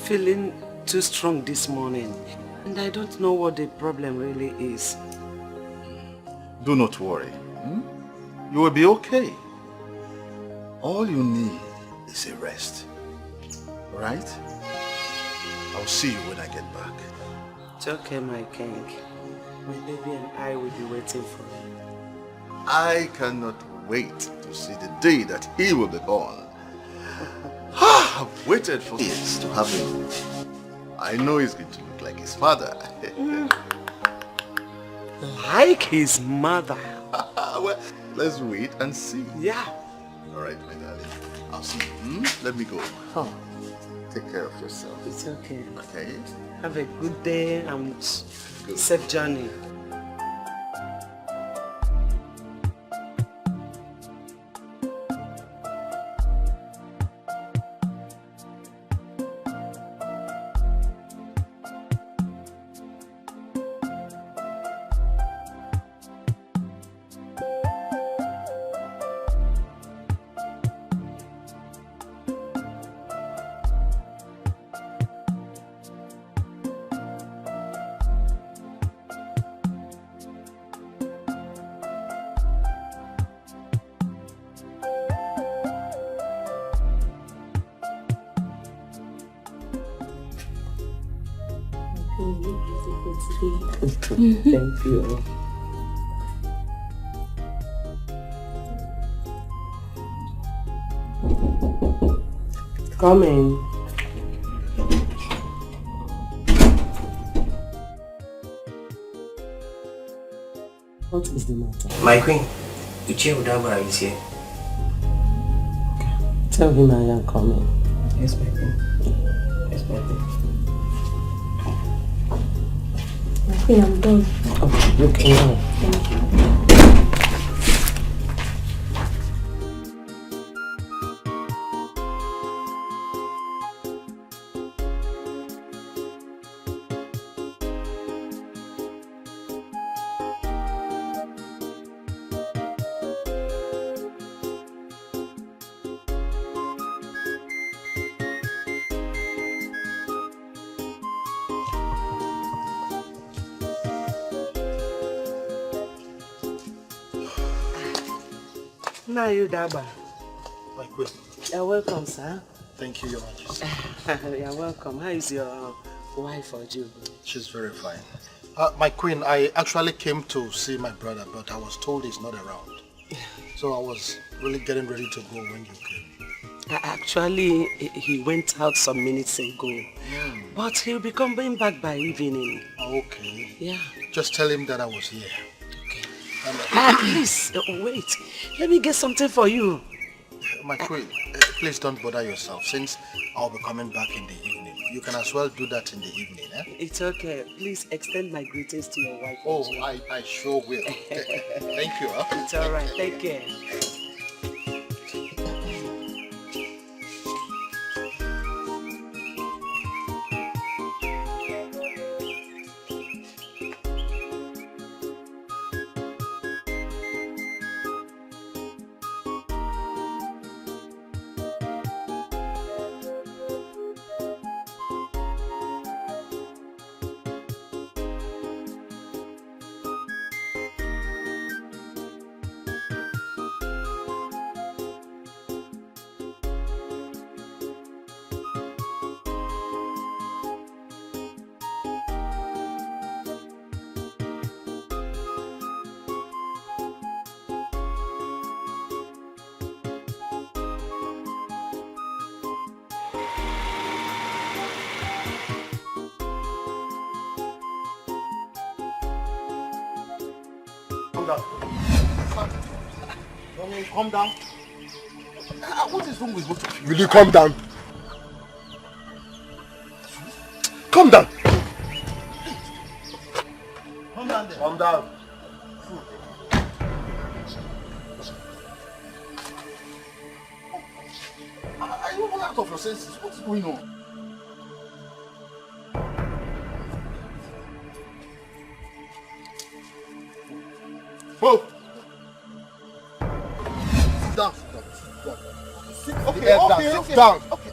feeling too strong this morning. And I don't know what the problem really is. Do not worry. You will be okay. All you need is a rest. Right? I'll see you when I get back. It's okay, my king. My baby and I will be waiting for you. I cannot wait to see the day that he will be born. I've waited for years to have him. I know he's going to look like his father. Like his mother? Well, let's wait and see. Yeah. All right, my darling. I'll see you. Let me go. Oh. Take care of yourself. It's okay. Okay? Have a good day and safe journey. Thank you. Come in. What is the matter? My queen, Uche Udabara is here. Tell him I am coming. Yes, my queen. Yes, my queen. Okay, I'm done. Oh, you can go. Thank you. Now you Daba. My queen. You're welcome, sir. Thank you, Your Majesty. You're welcome. How is your wife or you? She's very fine. My queen, I actually came to see my brother, but I was told he's not around. So I was really getting ready to go when you came. Actually, he went out some minutes ago. But he'll be coming back by evening. Okay. Yeah. Just tell him that I was here. Please, wait. Let me get something for you. My queen, please don't bother yourself since I'll be coming back in the evening. You can as well do that in the evening, eh? It's okay. Please extend my greetings to your wife. Oh, I sure will. Thank you. Huh? It's all right. Take care. Calm down. What is wrong with both of you? Will you calm down? Calm down. Calm down there. Calm down. Are you all out of your senses? What's going on? Move. Sit down. Okay, down. Okay. Down. Okay.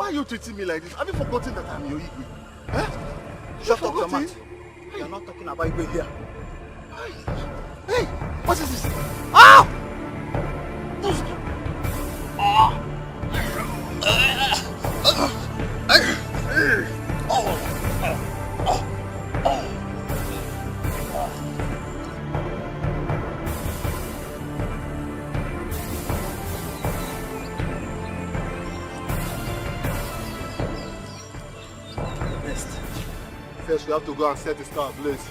are you treating me like this? Have you forgotten that I'm your Igwe? Eh? Shut up, your mouth. You are not talking about Igwe here. Hey, what is this? Ah! First, we have to go and set the star ablaze.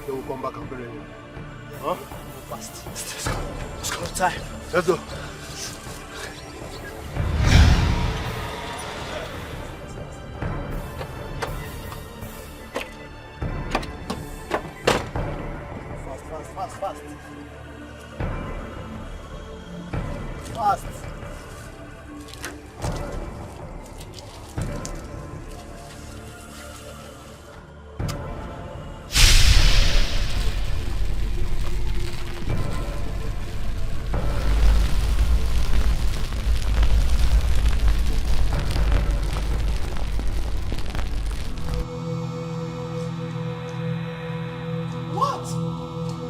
Then we'll come back and bury him. Huh? Fast. Let's go. Let's go. Time. Let's go. Fast. Fast.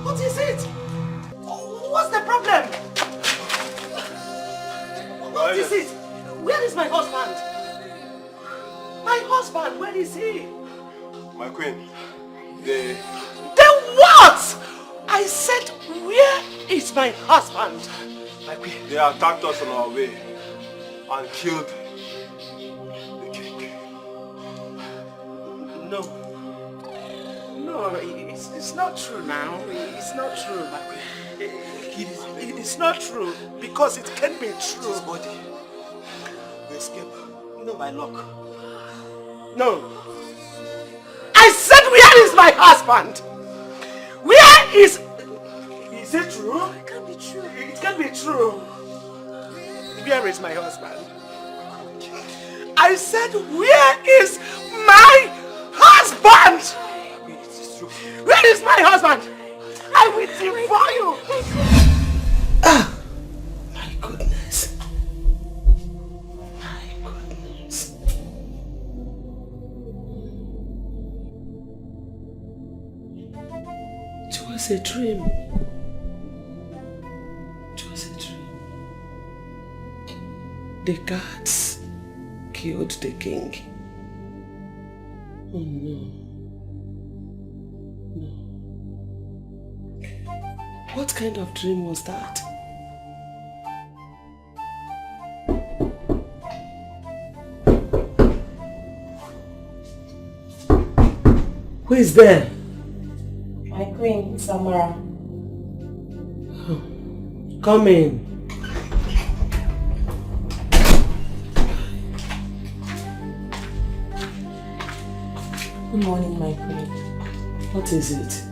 What is it? What's the problem? What is it? Where is my husband? My husband, where is he? My queen, they... Then what? I said, where is my husband? My queen, they attacked us on our way and killed the king. No. No, it's not true now. It's not true. It's not true because it can't be true. His body. We escape. No, by luck. No. I said, where is my husband? Where is... Is it true? It can't be true. It can't be true. Where is my husband? I said, where is my husband? Where is my husband? I will devour you. Ah, my goodness. My goodness. It was a dream. It was a dream. The guards killed the king. Oh no. What kind of dream was that? Who is there? My queen, Samara. Come in. Good morning, my queen. What is it?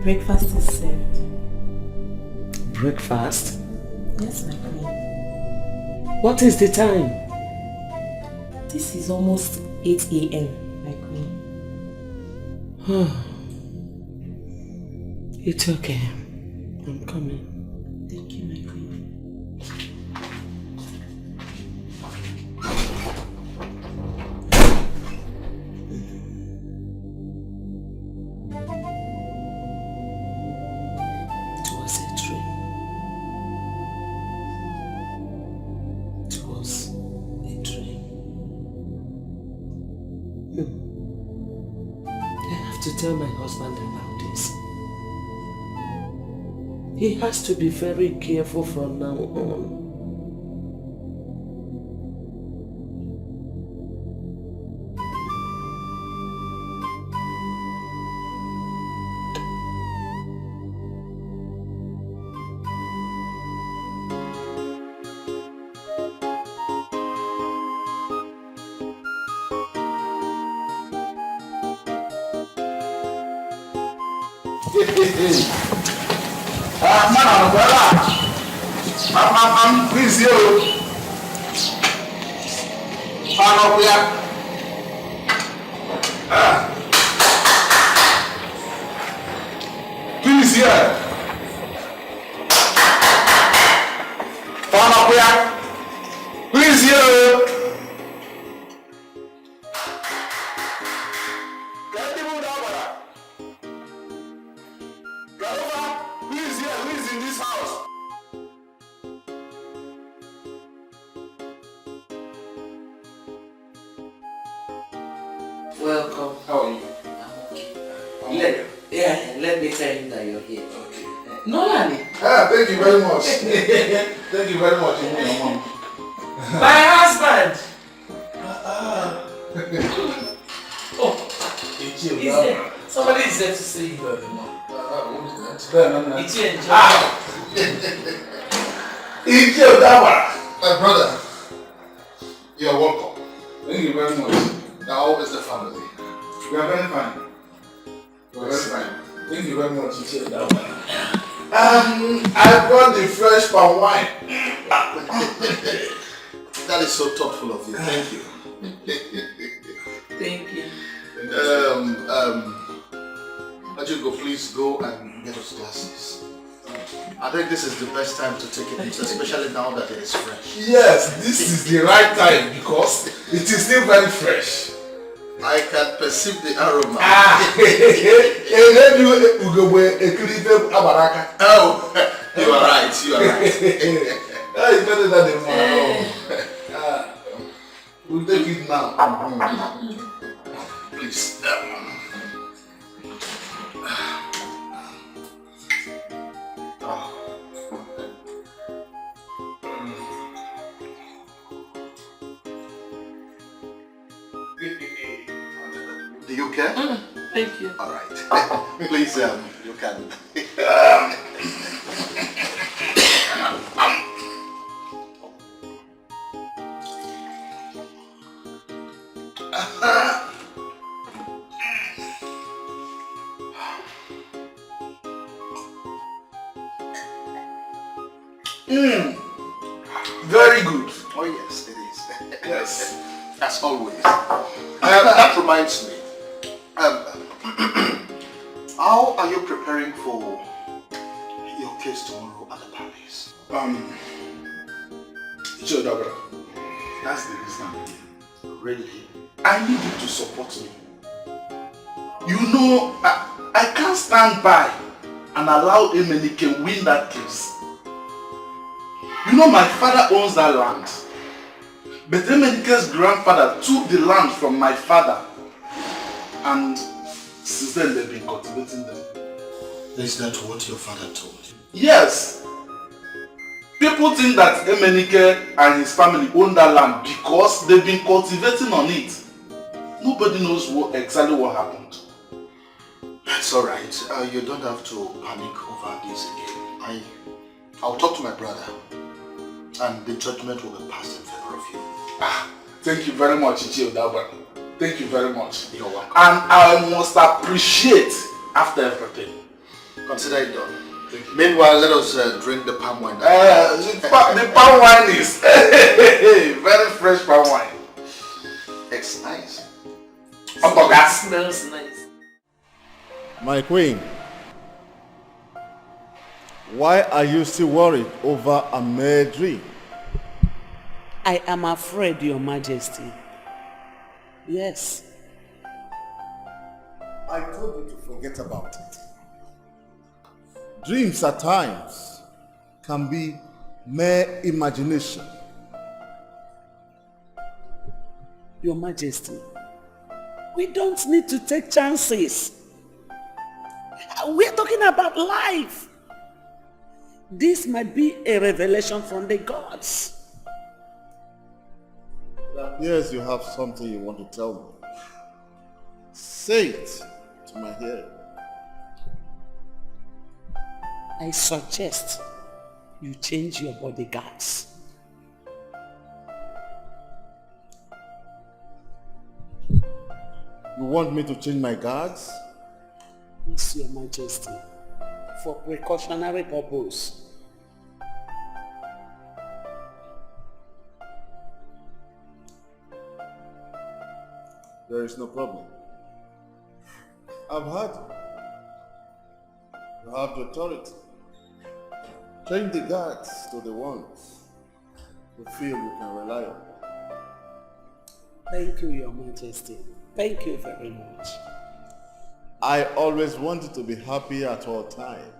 Breakfast is served. Breakfast? Yes, my queen. What is the time? This is almost 8 a.m., my queen. It's okay. I'm coming. Thank you, my queen. Tell my husband about this. He has to be very careful from now on. Please, you. Please, here. Please, you. police in this house. Welcome. How are you? Let me tell him that you're here. Okay. Nolani. Thank you very much. Thank you very much. My husband. Oh, is there? Somebody is there to see you, baby. My brother, you are welcome. Thank you very much. How is the family? We are very fine. We are very fine. Thank you very much. I brought the fresh palm wine. That is so thoughtful of you. Thank you. Thank you. Ajugo, please go and get us glasses. I think this is the best time to take it, especially now that it is fresh. Yes, this is the right time because it is still very fresh. I can perceive the aroma. Oh, you are right, you are right. It's better than the man. We'll take it now. Please. Do you care? Thank you. All right. Please, you can. Very good. Oh yes, it is. Yes. As always. That reminds me. How are you preparing for your case tomorrow at the palace? Chodabra, that's the reason. Really? I need you to support me. You know, I can't stand by and allow Emenike win that case. You know, my father owns that land. But Emenike's grandfather took the land from my father. And since then they've been cultivating them. Is that what your father told you? Yes. People think that Emenike and his family own that land because they've been cultivating on it. Nobody knows exactly what happened. It's alright. You don't have to panic over this again. I'll talk to my brother and the judgment will be passed in favor of you. Thank you very much, Ichi Odabara. Thank you very much. You're welcome. And I must appreciate after everything. Consider it done. Meanwhile, let us drink the palm wine. The palm wine is very fresh palm wine. It's nice. That smells nice. My queen, why are you still worried over a mere dream? I am afraid, Your Majesty. Yes. I told you to forget about it. Dreams at times can be mere imagination. Your Majesty, we don't need to take chances. We're talking about life. This might be a revelation from the gods. It appears you have something you want to tell me. Say it to my hearing. I suggest you change your bodyguards. You want me to change my guards? Yes, Your Majesty, for precautionary purpose. There is no problem. I've heard you. You have the authority. Change the guards to the ones you feel you can rely on. Thank you, Your Majesty. Thank you very much. I always wanted to be happy at all times.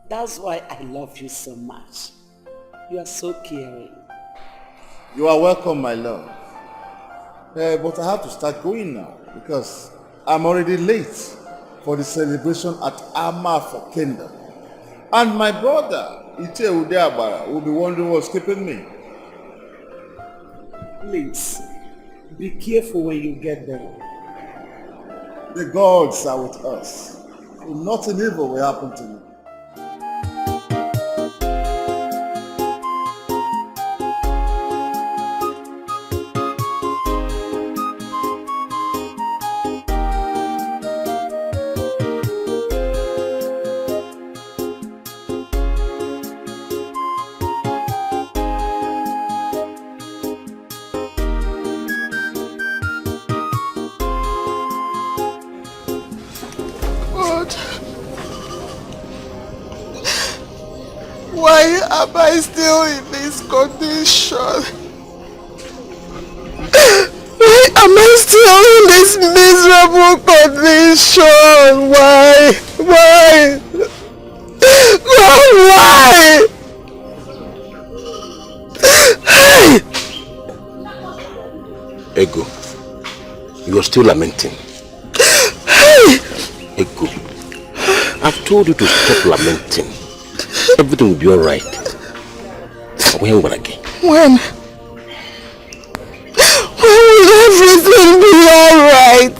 That's why I love you so much. You are so caring. You are welcome, my love. But I have to start going now because I'm already late for the celebration at Amafor Kingdom. And my brother, Ite Udeabara, will be wondering what's keeping me. Please, be careful when you get there. The gods are with us. Nothing evil will happen to me. Why am I still in this condition? Why am I still in this miserable condition? Why? Why? Why? Hey! Ego, you are still lamenting. Hey! Ego, I've told you to stop lamenting. Everything will be alright. When will I get? When will everything be alright?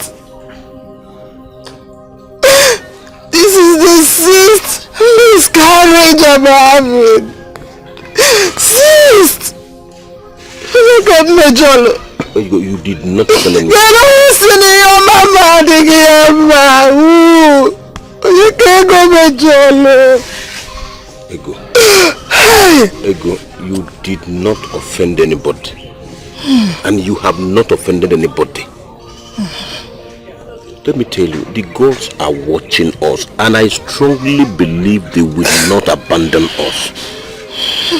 This is the sixth miscarriage I'm having. Sixth! Look at me, Jolo. You did not tell me. You're not listening, your mama, you can't go, Jolo. Ego. Ego, you did not offend anybody. And you have not offended anybody. Let me tell you, the gods are watching us, and I strongly believe they will not abandon us.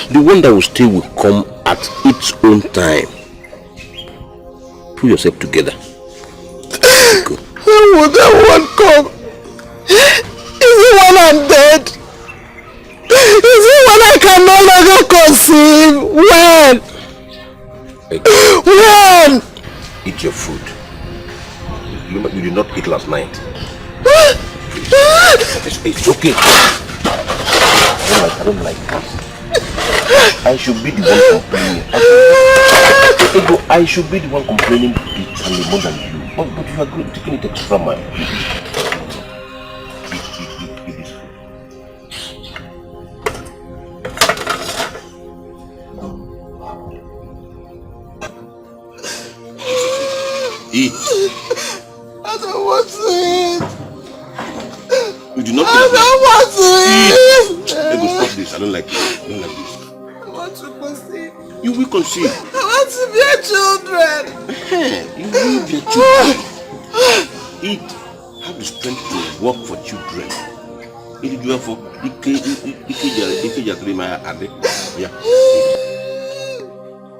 The one that will stay will come at its own time. Put yourself together. Ego. When will that one come? Is it when I'm dead? Is it when I can no longer conceive? When? When? Eat your food. You did not eat last night. It's okay. I don't like this. I should be the one complaining. I should be the one complaining bitterly more than you. But you are good, taking it extra mile. Eat. I don't want to eat. You do not I don't want to eat. Ego, stop this. I don't like this. I don't like this. I want to conceive. You will conceive. I want to be a children. You will be a children. Eat. Have the strength to work for children. It is well for yeah.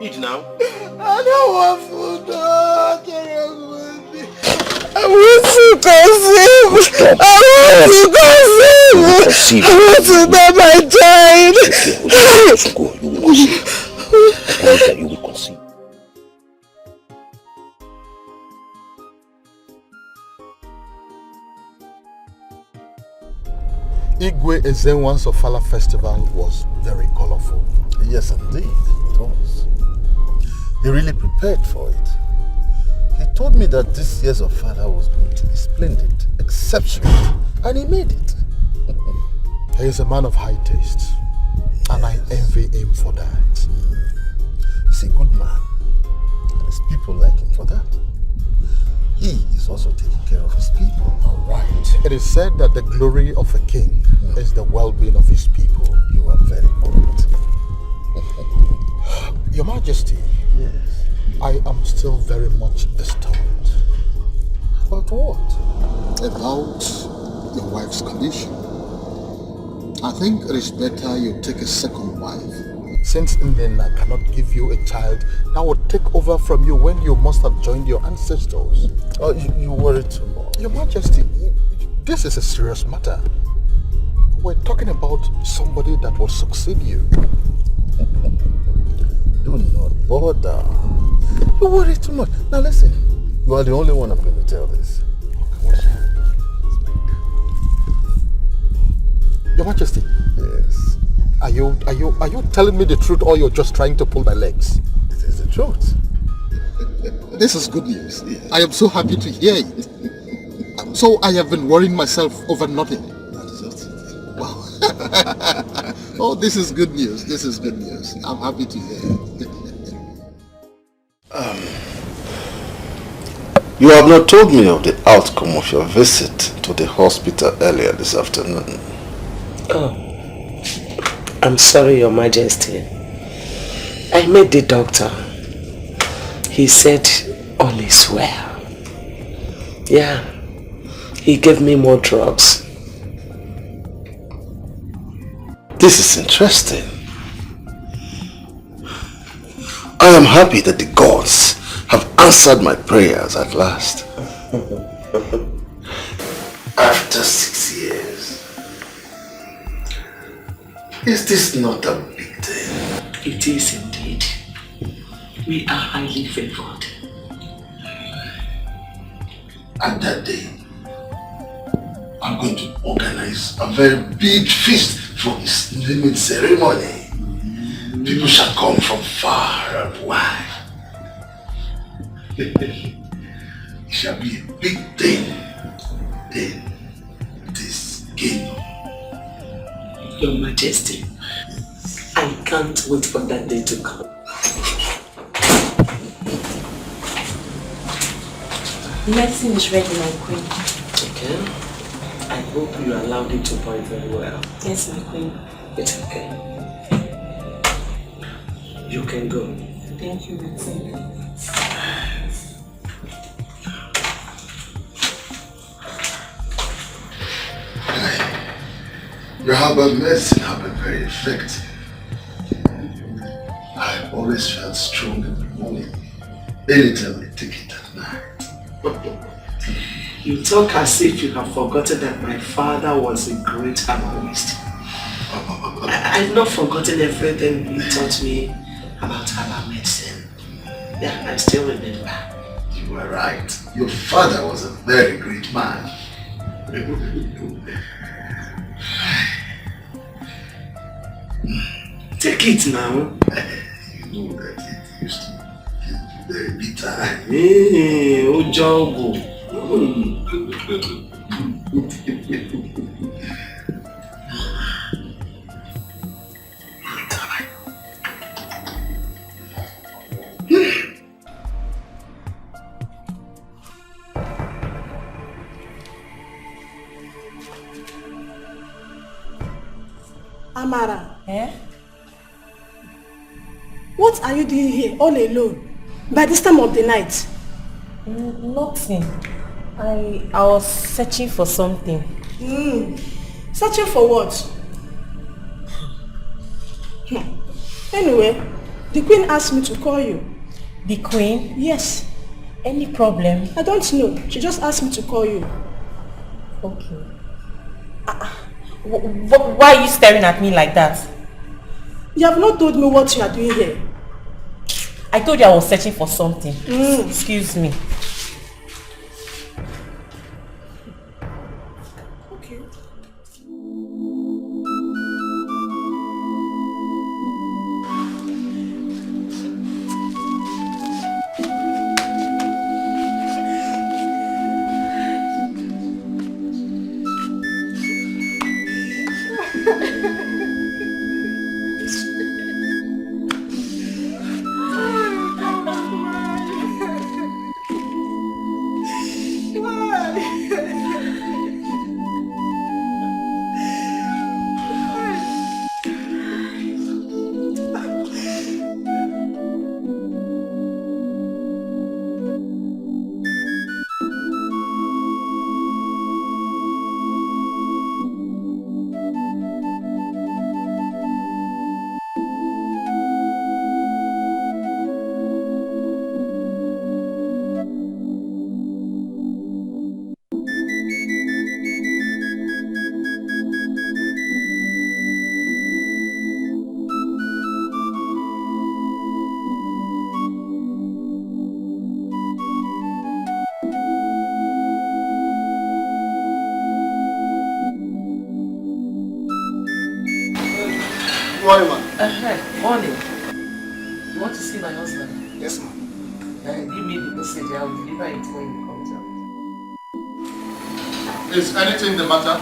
Eat now. I don't want food. I want to conceive. Stop. I want to conceive. I want to know my child. Go. You will conceive. I promise that you will conceive. Igwe Ezenwan's Ofala festival was very colorful. Yes, indeed, it was. He really prepared for it. He told me that this year's Ofala was going to be splendid, exceptional, and he made it. He is a man of high taste, yes. And I envy him for that. He's a good man, and his people like him for that. He is also taking care of his people. All right. It is said that the glory of a king is the well-being of his people. You are very correct. Your Majesty, yes. I am still very much disturbed. About what? About your wife's condition. I think it is better you take a second wife. Since Ndena cannot give you a child that would take over from you when you must have joined your ancestors. Oh, you worry too much. Your Majesty, this is a serious matter. We're talking about somebody that will succeed you. Do not bother. You worry too much. Now listen, you are the only one I'm going to tell this. Your Majesty. Yes. Are you telling me the truth, or you're just trying to pull my legs? It is the truth. This is good news. Yes. I am so happy to hear it. So I have been worrying myself over nothing. That is it. Wow. Oh, this is good news. This is good news. I'm happy to hear it. You have not told me of the outcome of your visit to the hospital earlier this afternoon. Oh, I'm sorry, Your Majesty. I met the doctor. He said all is well. Yeah, he gave me more drugs. This is interesting. I am happy that the gods have answered my prayers at last. After 6 years. Is this not a big deal? It is indeed. We are highly favored. And that day, I'm going to organize a very big feast for his naming ceremony. People shall come from far and wide. It shall be a big thing in this kingdom. Your Majesty, I can't wait for that day to come. Medicine is ready, my queen. Okay. I hope you allowed it to boil very well. Yes, my queen. It's okay. You can go. Thank you, my queen. Your herbal medicine have been very effective. I always felt strong in the morning, anytime I take it at night. You talk as if you have forgotten that my father was a great herbalist. I've not forgotten everything he taught me about herbal medicine. Yeah, I still remember. You were right. Your father was a very great man. Take it now. You know that it used to be very bitter. Hey, Ojogo. Amara. Eh? What are you doing here all alone by this time of the night? Nothing. I was searching for something. Searching for what? Anyway, the queen asked me to call you. The queen? Yes. Any problem? I don't know. She just asked me to call you. Okay. Why are you staring at me like that? You have not told me what you are doing here. I told you I was searching for something. Excuse me. Okay. Morning, ma'am. Morning. You want to see my husband? Yes, ma'am. Give me the message. I will deliver it when he comes out. Is anything the matter?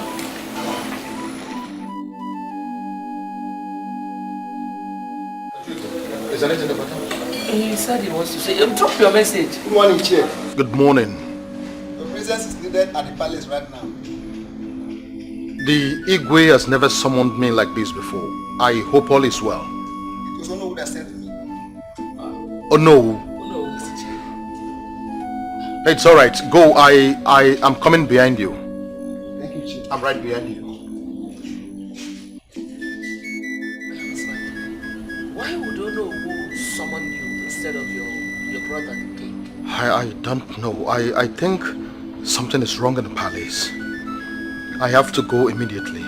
Is anything the matter? He said he wants to say. Drop your message. Good morning, Chief. Good morning. Your presence is needed at the palace right now. The Igwe has never summoned me like this before. I hope all is well. It was Ono who that said to me. Oh no. No, Mr. Chief. It's alright. Go. I am coming behind you. Thank you, Chief. I'm right behind you. Why would Ono who summon you instead of your brother, the king? I don't know. I think something is wrong in the palace. I have to go immediately.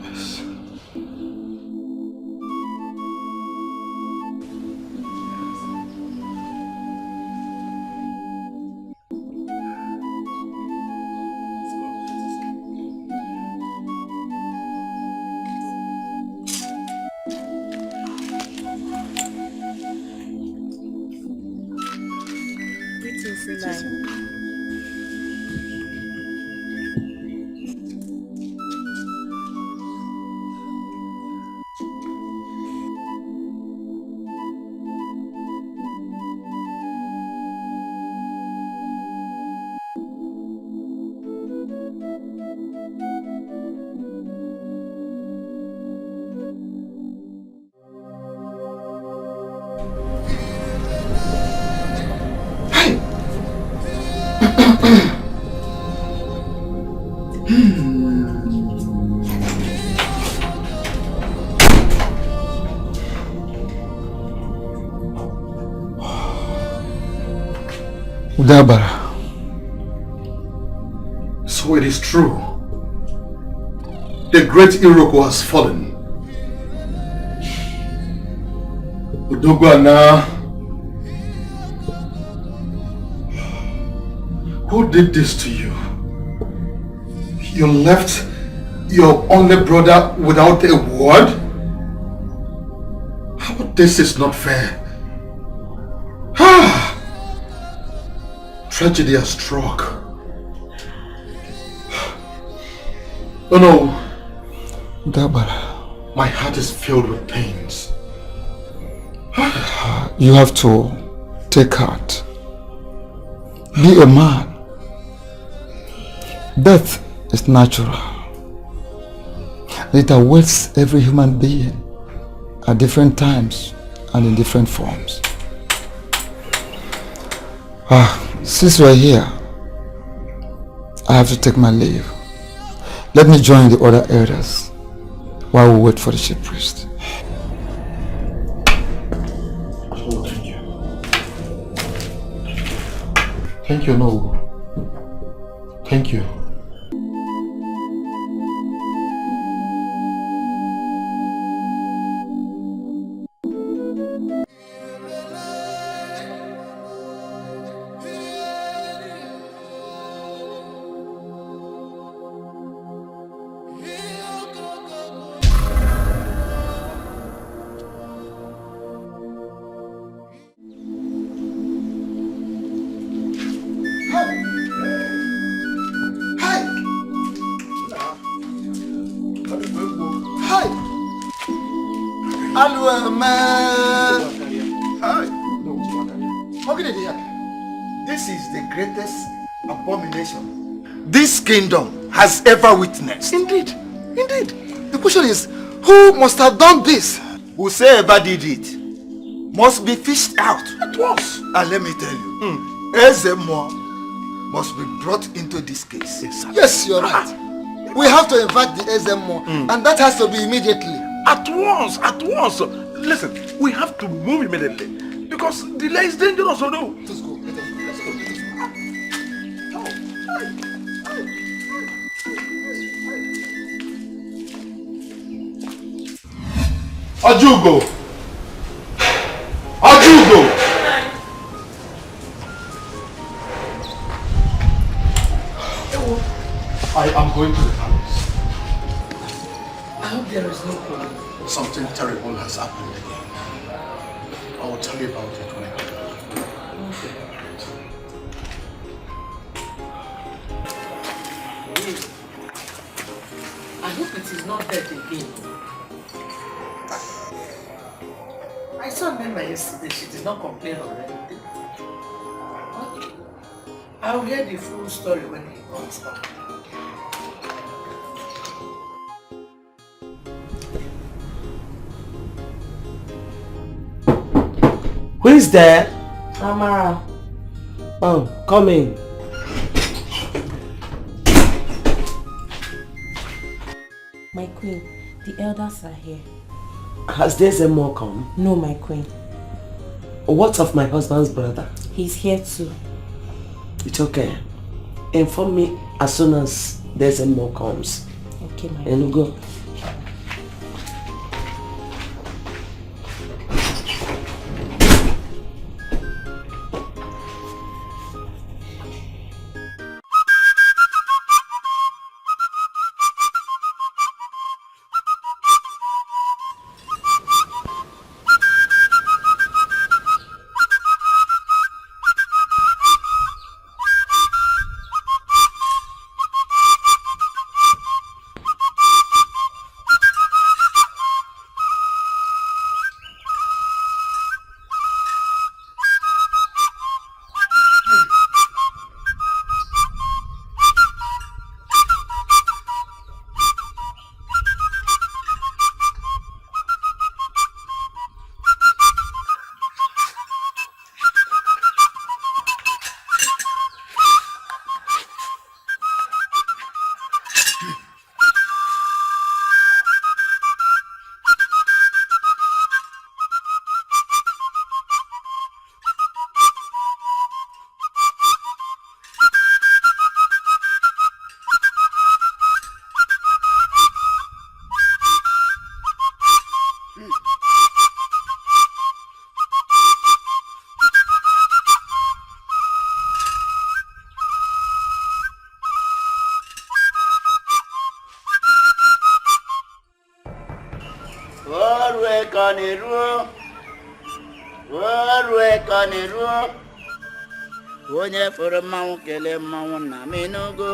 Yes. Udabara. So it is true. The great Iroko has fallen. Udogwana. Who did this to you? You left your only brother without a word? This is not fair. Tragedy has struck. Oh no. Udabara. My heart is filled with pains. You have to take heart. Be a man. Death is natural. It awaits every human being at different times and in different forms. Since we're here, I have to take my leave. Let me join the other elders while we wait for the chief priest. Oh, thank you. Thank you, no. Thank you. This is the greatest abomination this kingdom has ever witnessed. Indeed, indeed. The question is, who must have done this? Whosoever did it must be fished out at once. And let me tell you, Ezemo must be brought into this case. Yes, you're right. We have to invite the Ezemo, and that has to be immediately. At once, at once. Listen, we have to move immediately because delay is dangerous, or no? Let's go. Let's go. Ajugo! Ajugo! I am going to the palace. hope there is no problem. Something terrible has happened again. I will tell you about it when I come back. I hope it is not that again. I saw Mema yesterday. She did not complain or anything. Okay. I'll hear the full story when he comes back. Who is there? Amara. Oh, come in. My queen, the elders are here. Has Desemo come? No, my queen. What of my husband's brother? He's here too. It's okay. Inform me as soon as Desemo comes. Okay, my And we'll go. Onye fụrụ mmanwụ kelee mmanwụ nna m enugo.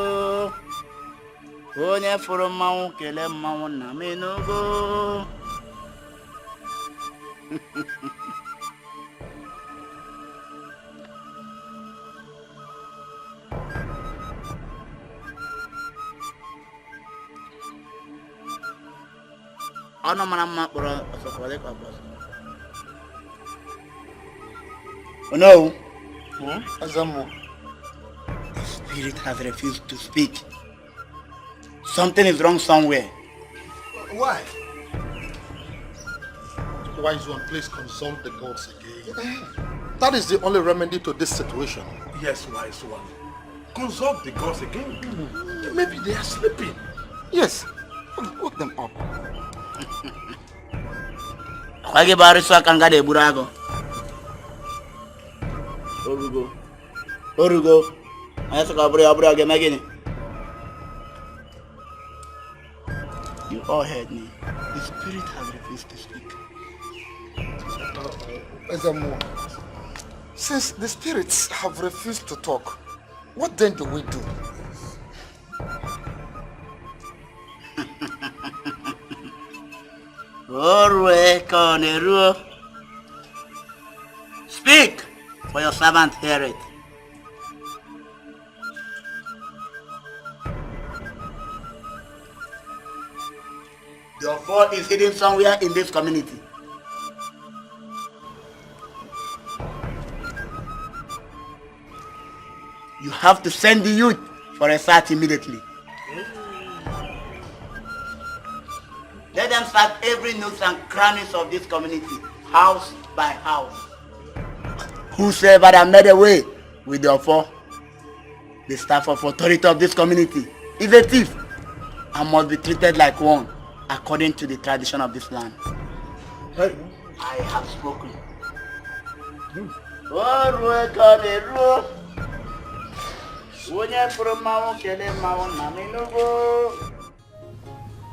Onye fụrụ mmanwụ kelee mmanwụ nna m enugo. Ọnụ mara mma kpọrọ ọsọkwale ka ọbọs. Oh no. Azamo. The spirit has refused to speak. Something is wrong somewhere. Why? Wise one, please consult the gods again. That is the only remedy to this situation. Yes, wise one. Consult the gods again. Maybe they are sleeping. Yes. Wake them up. Kwage barisa kanga de burago. Orugo. Ayasa kaburi abura gemagini. You all heard me. The spirit has refused to speak. Ezamo, since the spirits have refused to talk, what then do we do? Speak, for your servant heareth. Your fall is hidden somewhere in this community. You have to send the youth for a search immediately. Let them search every nook and crannies of this community, house by house. Whosoever that made away with the offer, the staff of authority of this community, is a thief and must be treated like one according to the tradition of this land. Hey. I have spoken.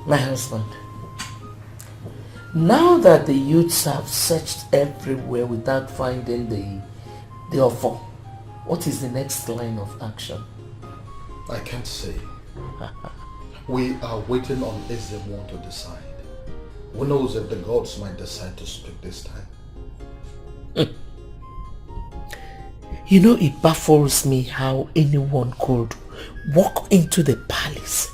My husband, Now that the youths have searched everywhere without finding the offer, what is the next line of action? I can't say. We are waiting on Ezemo to decide. Who knows if the gods might decide to speak this time? You know, it baffles me how anyone could walk into the palace,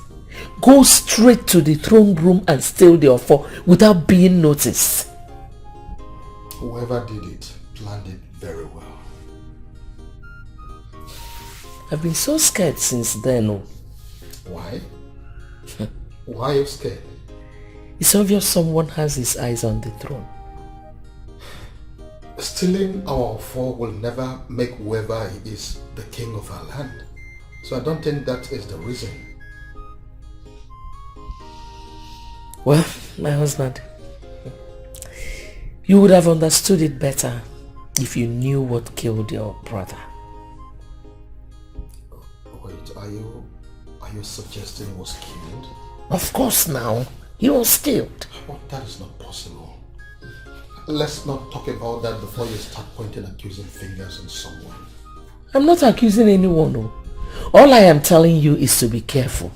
go straight to the throne room and steal the offer without being noticed. Whoever did it planned it very well. I've been so scared since then. Oh. Why? Why are you scared? It's obvious someone has his eyes on the throne. Stealing our offer will never make whoever he is the king of our land. So I don't think that is the reason. Well, my husband, you would have understood it better if you knew what killed your brother. Wait, are you suggesting he was killed? Of course now, he was killed. But that is not possible. Let's not talk about that before you start pointing accusing fingers on someone. I'm not accusing anyone. No. All I am telling you is to be careful.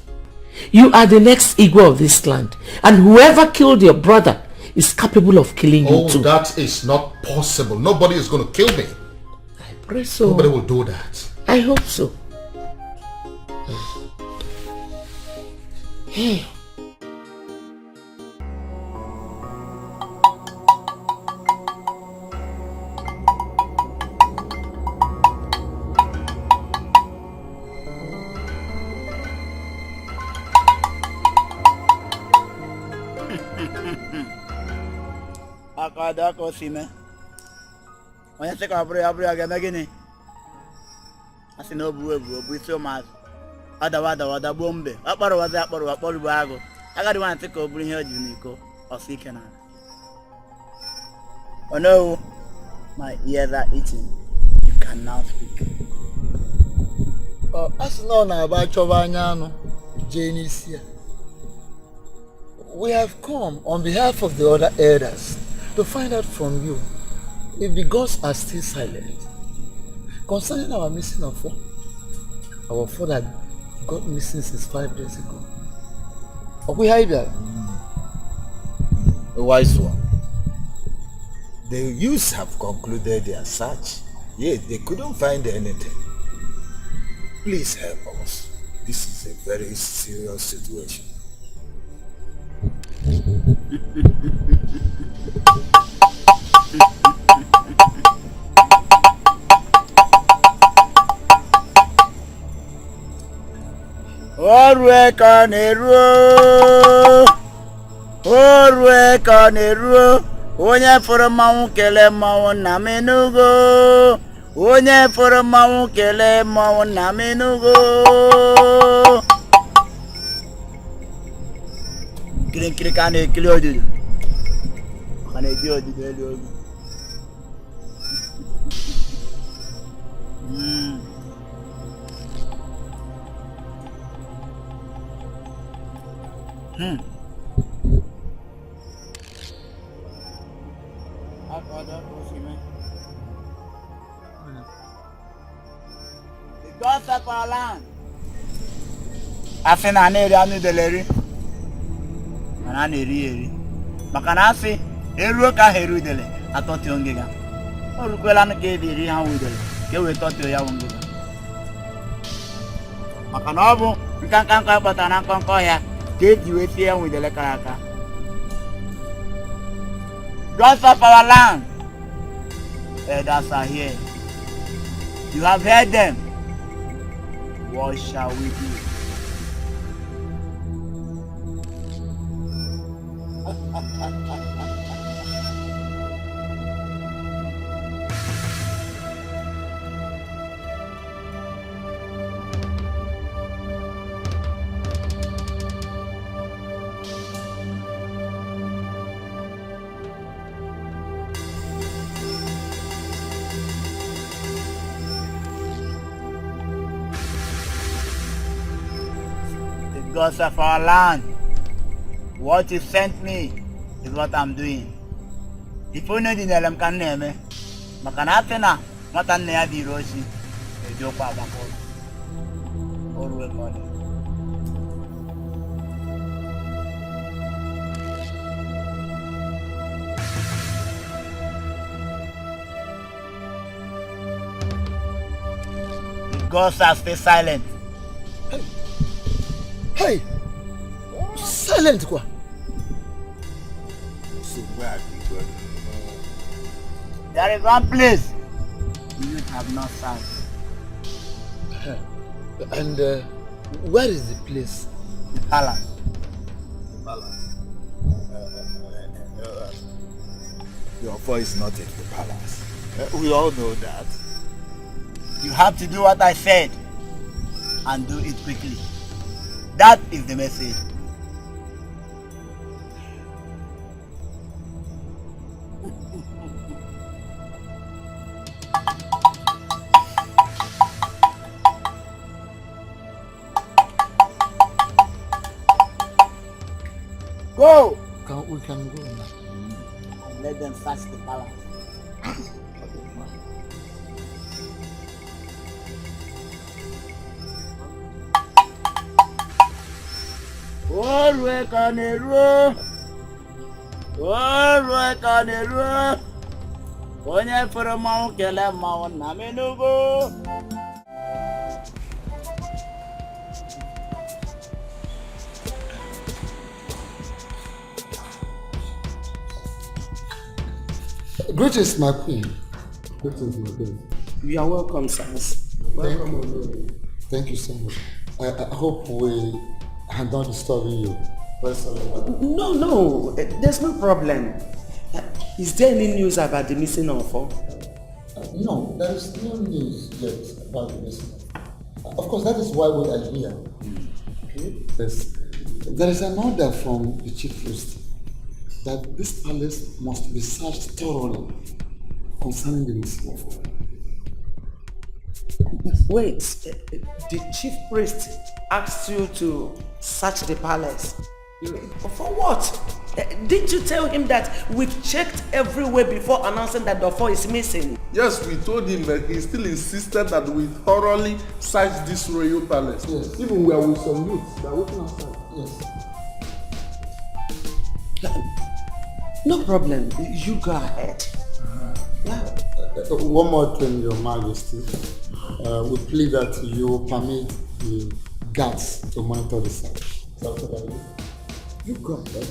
You are the next Igwe of this land, and whoever killed your brother is capable of killing you too. Oh, that is not possible. Nobody is going to kill me. I pray so. Nobody will do that. I hope so. Hey. Akada ko sime. Onye se ka aburu ya ga megini. Asi no bu isi ụmụazụ. Wada bombe. Akpọrọ bụ agụ. Agadi wan se ka oburu ihe oji n'iko. Osike na. Oh no. My ears are itching. You can now speak. Asi no na aba chọba anya anu. Jenisia. We have come on behalf of the other elders to find out from you if the gods are still silent concerning our missing offer. Our father got missing since 5 days ago. A wise one. The youths have concluded their search, yet they couldn't find anything. Please help us. This is a very serious situation. Orue ka na-eruo onye fụrụ mmanwụ kelee mmanwụ nna m enugo onye fụrụ mmanwụ kelee mmanwụ nna m enugo kirikiri ka na-ekiri odudu ka na-eji odudu elu ogu The gods of our land. Asị na na-eri anụ deleri mana na-eri maka na asị eruo ka ha eru dele atọtio ngịga o rukwela anụ ka ebe eri ha wudele ka e wee tọtio ya ngịga maka na ọ bụ nkanka nkọ kpọtara na nkọnkọ ọhịa ka eji wee tie ya wudele kara aka. Gods of our land, elders are here. You have heard them. What shall we do? Gods of our land, what you sent me is what I'm doing. If you know the name can name, Makanatena, what an nea di Roshi, a joke of a all recorded. Ghosts are stay silent. Hey! Silent quoi? So where there is one place you have not found. And where is the place? The palace. The palace. Your voice is not in the palace. We all know that. You have to do what I said and do it quickly. That is the message. Go! We can go now. And let them search the palace. Olwe kanero. Olwe kanero. Onye fere ma kele ma na menugo. Greetings, my queen. Greetings, my queen. You are welcome, sirs. Welcome. Thank you so much. I hope we are not disturbing you. No, there's no problem. Is there any news about the missing Ofo? No, there is no news yet about the missing. Of course, that is why we are here. Okay. There is an order from the chief priest that this palace must be searched thoroughly concerning the missing Ofo. Wait, the chief priest asked you to search the palace? For what? Didn't you tell him that we've checked everywhere before announcing that the Ofo is missing? Yes, we told him, but he still insisted that we thoroughly search this royal palace. Yes. Even we are with some youths that are waiting outside. Yes. No problem. You go ahead. Yeah. One more thing, Your Majesty. We plead that you permit the guards to monitor the site. You go ahead.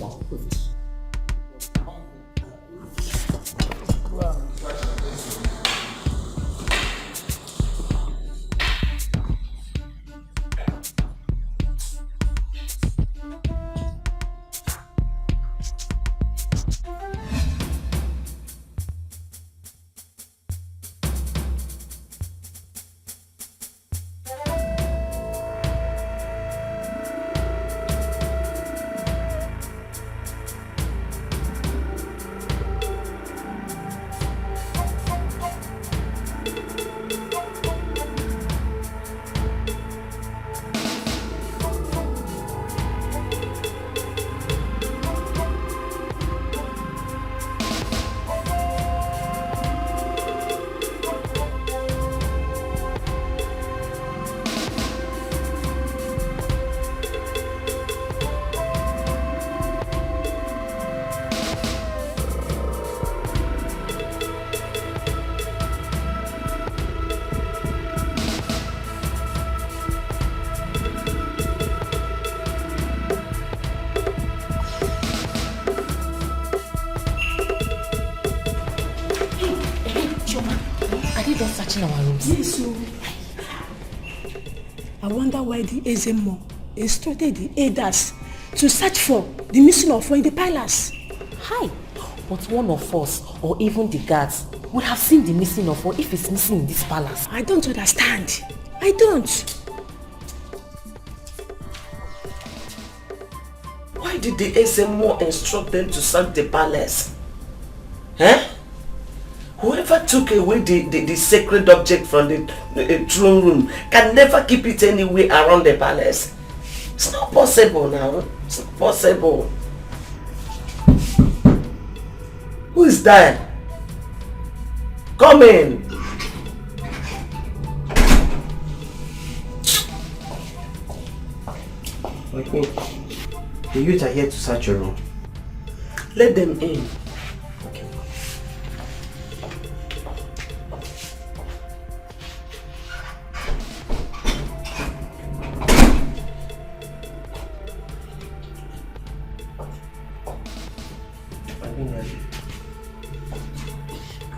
Searching our rooms. Yes, so I wonder why the Ezemo instructed the Elders to search for the missing Ofo in the palace. Hi, but one of us or even the guards would have seen the missing Ofo if it's missing in this palace. I don't understand. I don't. Why did the Ezemo instruct them to search the palace? Huh? Whoever took away the sacred object from the throne room can never keep it anywhere around the palace. It's not possible now. It's not possible. Who is there? Come in. My queen, the youth are here to search your room. Let them in. Okay.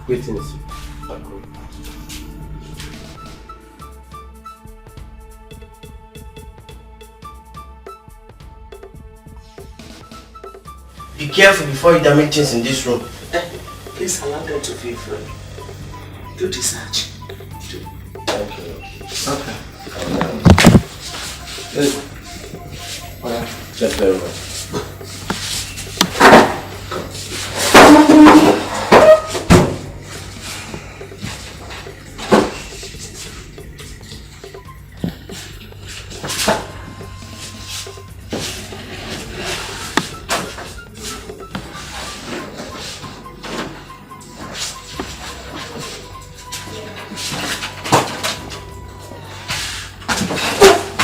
Greetings. Be careful before you damage things in this room. Please allow them to feel free. Do the search. Thank you. Okay. Just very well.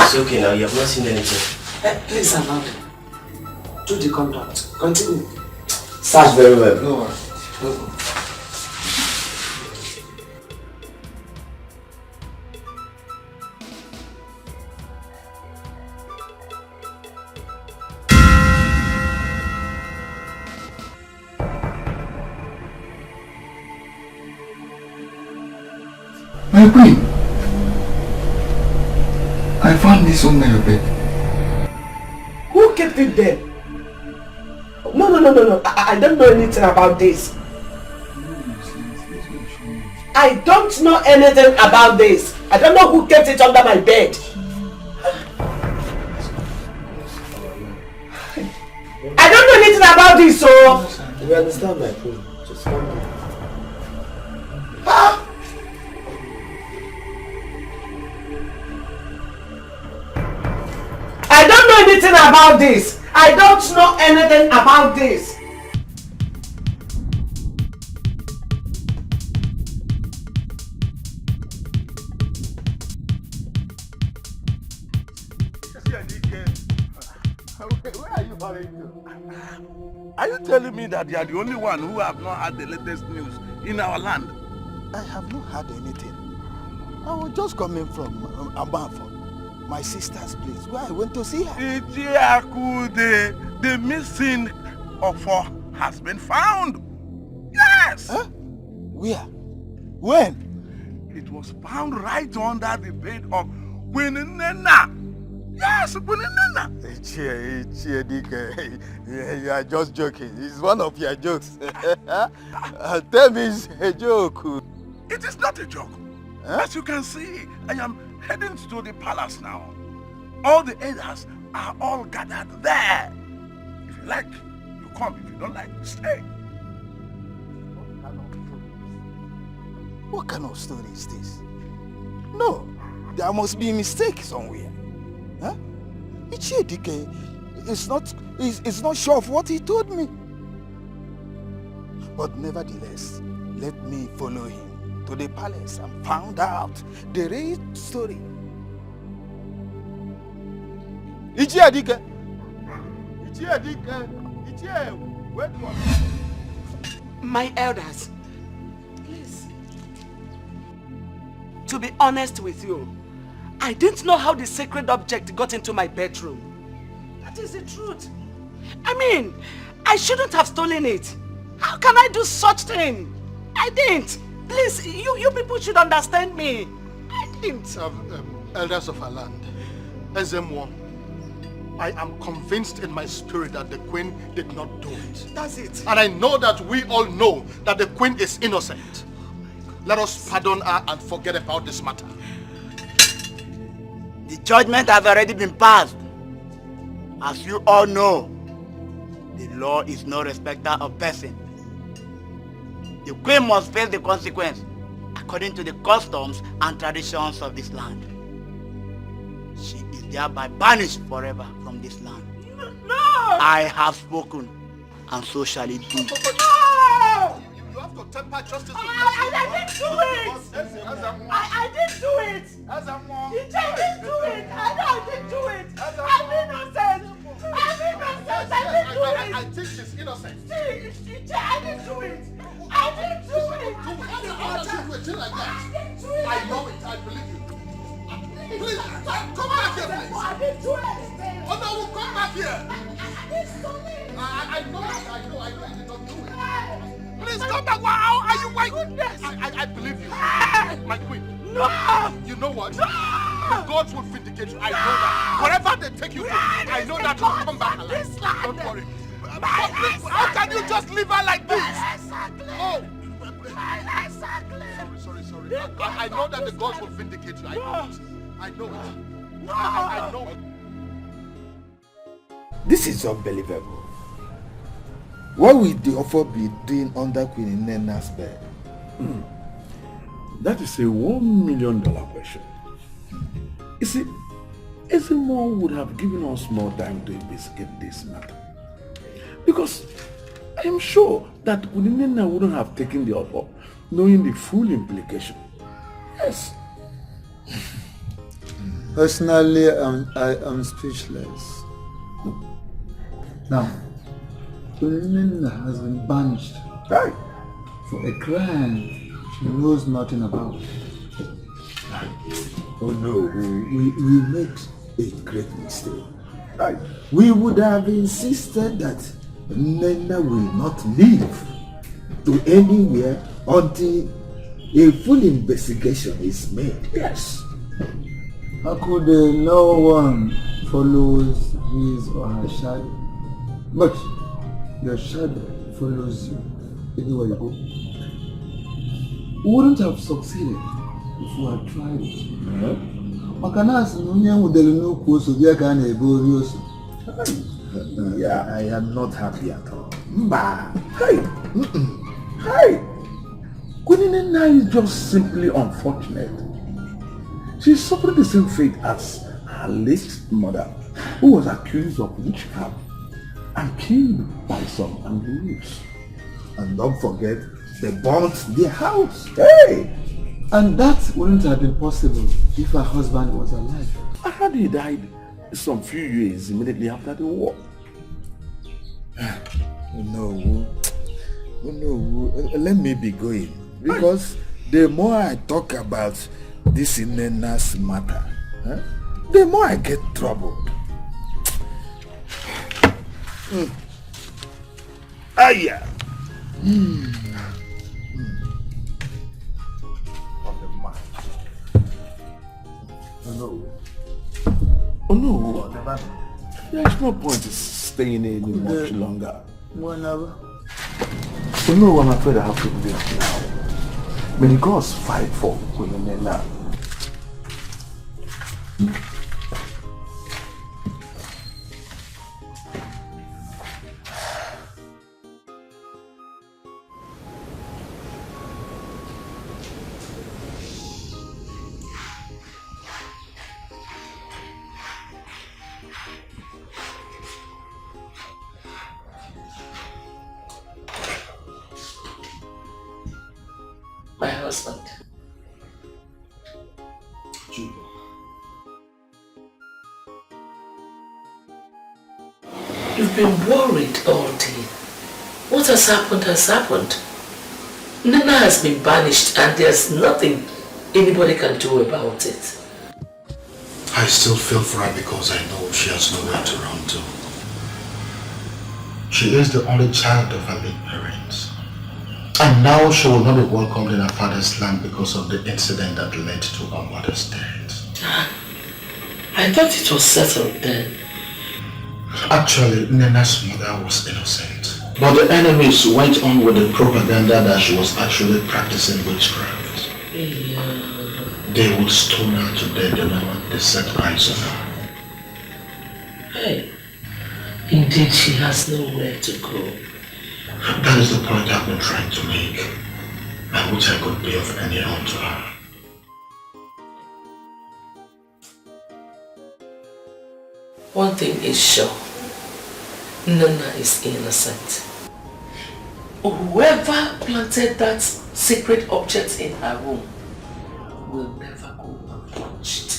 It's okay now, you have not seen anything. Please allow them. Do the conduct. Continue. Search very well. No worries. My queen, I found this under your bed. Who kept it there? No. I don't know anything about this. I don't know anything about this. I don't know who kept it under my bed. I don't know anything about this, so... We understand, my queen. Just calm down. I don't know anything about this. I don't know anything about this. Where are you hurrying to? Are you telling me that you are the only one who have not had the latest news in our land? I have not had anything. I was just coming from Ambanfo, my sister's place, where I went to see her. The missing offer has been found. Yes! Huh? Where? When? It was found right under the bed of Queen Nena. Yes, Queen Nena. You are just joking. It's one of your jokes. Tell me it's a joke. It is not a joke. Huh? As you can see, I am heading to the palace now. All the elders are all gathered there. If you like, you come. If you don't like, you stay. What kind of story is this? No, there must be a mistake somewhere. Huh? Ichiedike is not sure of what he told me. But nevertheless, let me follow him to the palace and find out the real story. Ichiedike! Wait for me. My elders, please. To be honest with you, I didn't know how the sacred object got into my bedroom. That is the truth. I mean, I shouldn't have stolen it. How can I do such thing? I didn't. Please, you people should understand me. I didn't. Elders of our land, Ezemwo, I am convinced in my spirit that the queen did not do it. That's it. And I know that we all know that the queen is innocent. Let us pardon her and forget about this matter. The judgment has already been passed. As you all know, the law is no respecter of person. The queen must face the consequence according to the customs and traditions of this land. She is thereby banished forever from this land. No! I have spoken, and so shall it be. No! You have to temper justice with I didn't do it! I didn't do it! I didn't do it! I know I didn't do it! I'm innocent! I'm innocent! I didn't do it! I think she's innocent. I didn't do it! I didn't do it! How do you do like that? I know it. I believe you. Please, come back here, please. I didn't do anything! Oh no, come back here! I know you did not do it. Please come back. Wow, are you my goodness? I believe you. My queen. No! You know what? No! The gods will vindicate you. I know that. Wherever they take you to, I know that you'll come back alive. Don't worry. How can you just leave her like this? Oh! Sorry. I know that the gods will vindicate you. I know it. I know it. This is unbelievable. What will the offer be doing under Queen Nena's bed? That is a $1 million question. You see, Ezemo would have given us more time to investigate this matter. Because I am sure that Queen Nena wouldn't have taken the offer, knowing the full implication. Yes. Personally, I'm speechless. Now, Queen Nena has been banished for a crime she knows nothing about. Oh no, we made a great mistake. We would have insisted that Nena will not leave to anywhere until a full investigation is made. Yes. How could no one follows his or her shadow? But your shadow follows you anywhere you go. We wouldn't have succeeded if we had tried it. Yeah, I am not happy at all. Hey! Queen Nena is just simply unfortunate. She suffered the same fate as her late mother, who was accused of witchcraft and killed by some angry wolves. And don't forget, they burnt their house. Hey! And that wouldn't have been possible if her husband was alive. I heard he died some few years immediately after the war. No, let me be going. Because the more I talk about this Nena's matter, the more I get troubled. Yeah. Oh no. There's no point in staying any much longer. So no, I'm afraid I have to leave now. May the gods fight for Queen Nena. My husband. You've been worried all day. What has happened. Nena has been banished and there's nothing anybody can do about it. I still feel for her because I know she has nowhere to run to. She is the only child of her late parents. And now she will not be welcomed in her father's land because of the incident that led to her mother's death. I thought it was settled then. Actually, Nena's mother was innocent. But the enemies went on with the propaganda that she was actually practicing witchcraft. They would stone her to death the moment they set eyes on her. Hey, indeed she has nowhere to go. That is the point I've been trying to make. I wish I could be of any help to her. One thing is sure. Nana is innocent. whoever planted that sacred object in her room will never go unpunished.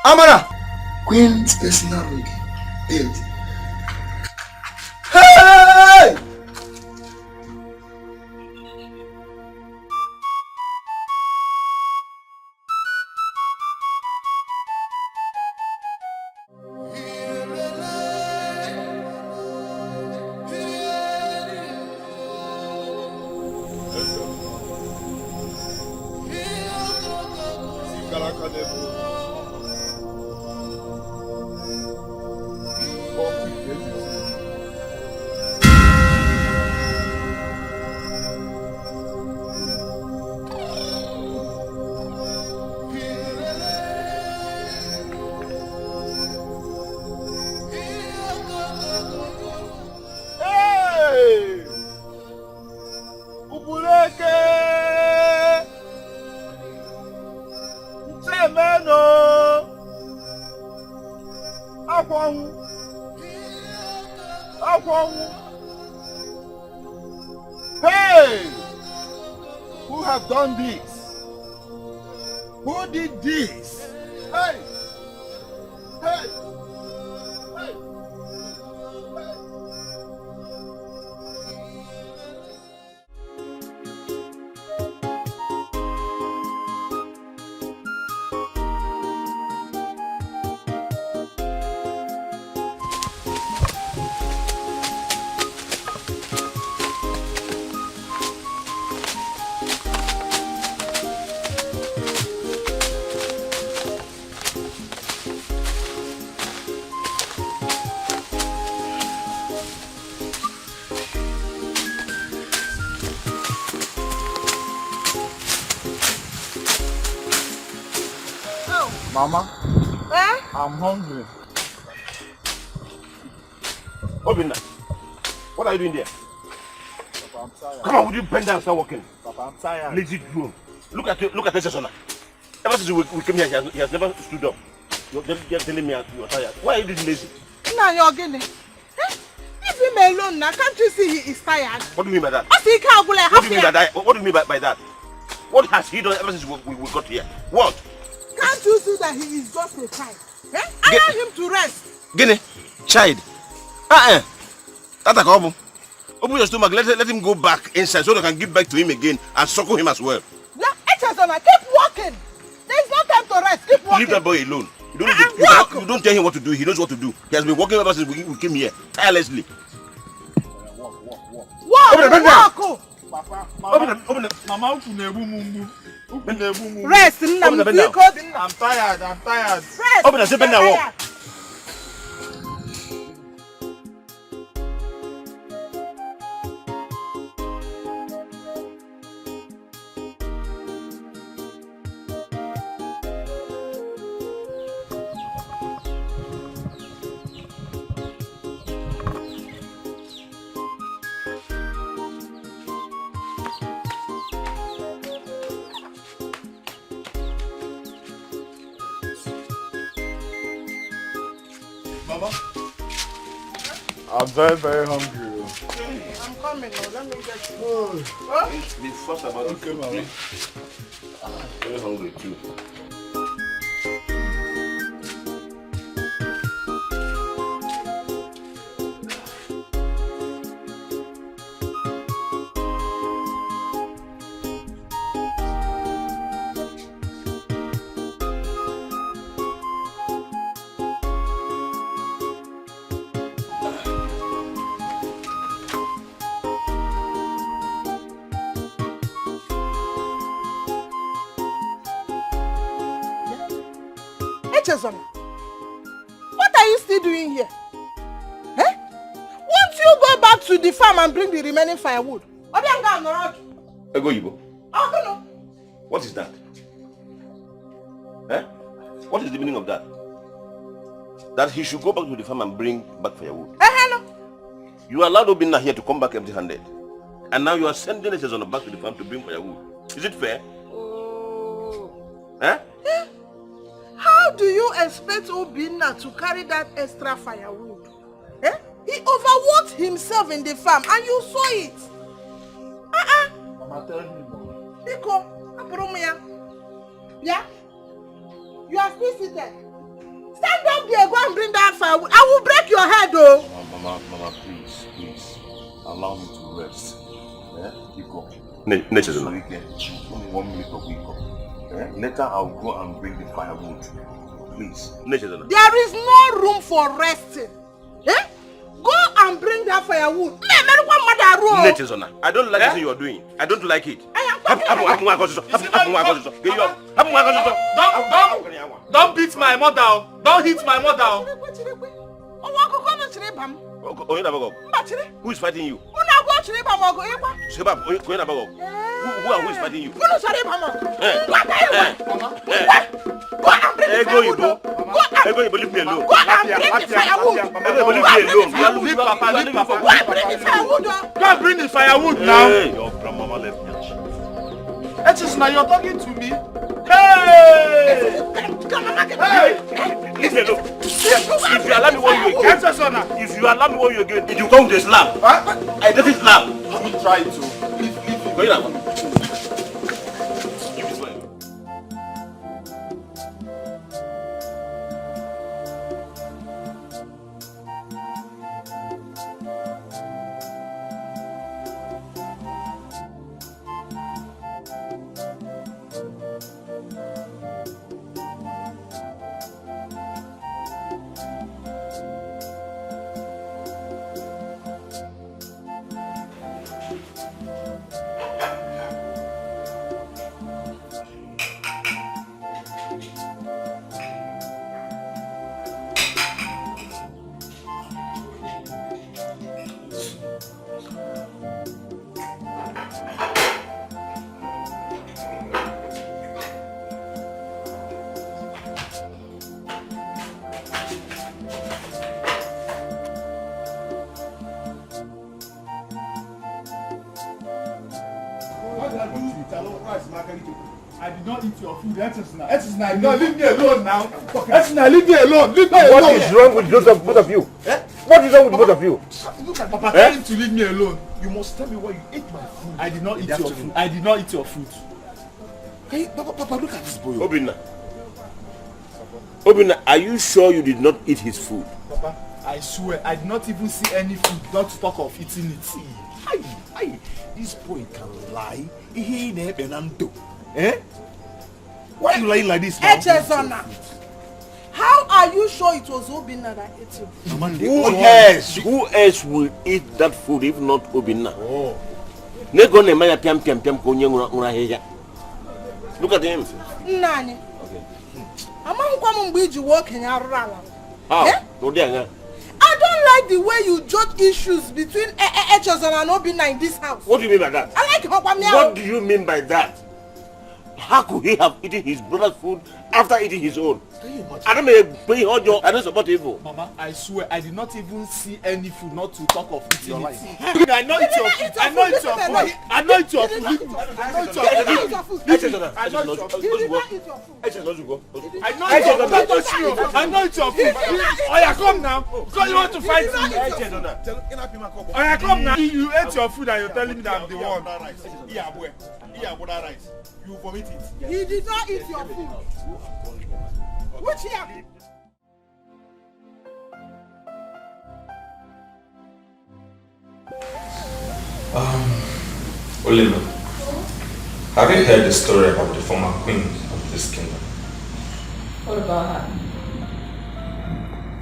Amara! Queen's personal lady. Built. Hey! Hey! Who have done this? Who did this? Hey! Hey! Hey! Mama, I'm hungry. Obinna, what are you doing there? Papa, I'm tired. Come on, would you bend down and start walking? Papa, I'm tired. Lazy drone. Look at this son. Ever since we came here, he has never stood up. You're just telling me you're tired. Why are you doing lazy? Now you're getting it. Leave him alone now. Can't you see he is tired? What do you mean by that? What do you mean by that? What has he done ever since we got here? What? Can't you see that he is just a child? Allow him to rest. Guinea, child. That's a problem. Open your stomach, let him go back inside so they can give back to him again and suckle him as well. Now, keep walking. There's no time to rest. Keep walking. Leave that boy alone. You don't tell him what to do. He knows what to do. He has been walking ever since we came here, tirelessly. Walk. Mama, rest. I'm tired. Rest. Open and say bend down, walk. Mama, I'm very, very hungry. I'm coming now. Let me get food. Be fast about it. Okay, Mama. I'm very hungry too. What are you still doing here? Won't you go back to the farm and bring the remaining firewood? Ego Yibo. What is that? Eh? What is the meaning of that? That he should go back to the farm and bring back firewood. You allowed Obinna here to come back empty-handed. And now you are sending Echezona back to the farm to bring firewood. Is it fair? Eh? How do you expect Obinna to carry that extra firewood? Eh? He overworked himself in the farm and you saw it. Mama, tell him. Iko, Apromia. Yeah? You are still seated. Stand up there, go and bring that firewood. I will break your head, though. Mama, please. Allow me to rest. Iko. Echezona. Only 1 minute of Iko. Later I'll go and bring the firewood. Please. Echezona. There is no room for resting. Eh? Go and bring that firewood. Echezona, I don't like what you are doing. I don't like it. Don't beat my mother. Don't hit my mother. Who is fighting you? Who are fighting you? Ego, leave me alone. Go and bring the firewood. Go and bring the firewood now. Hey, your grandmama left me. Echezona, you're talking to me. Hey! Leave me alone. If you allow me one you again, if you come to slap, I don't slap. You try to. Leave Go in. I did not eat your food. Echezona, no, leave me alone now. Echezona, leave me alone. Leave me alone. What is wrong with both of you? Eh? What is wrong with both of you? Look at Papa telling to leave me alone. You must tell me why you ate my food. I did not eat your food. I did not eat your food. Hey, Papa, look at this boy. Obinna, are you sure you did not eat his food? Papa, I swear, I did not even see any food, not to talk of eating it. This boy can lie. Eh? Why are you lying like this now? Echezona, how are you sure it was Obinna that ate you? Who else will eat that food if not Obinna? Look at him. Nani? How? I don't like the way you judge issues between Echezona and Obinna in this house. What do you mean by that? I like What do you mean by that? How could he have eaten his brother's food after eating his own? I don't support evil. Mama, I swear I did not even see any food, not to talk of eating it. I know it's your food. I know it's your food. I know it's your food. I know it's your food. I know it's your food. Oh yeah, come now. Because you want to fight me. Oh yeah, come now. You ate your food and you're telling me that I'm the one. Yeah, boy. You vomit it. He did not eat your food. Which here? Olima, have you heard the story about the former queen of this kingdom? What about her?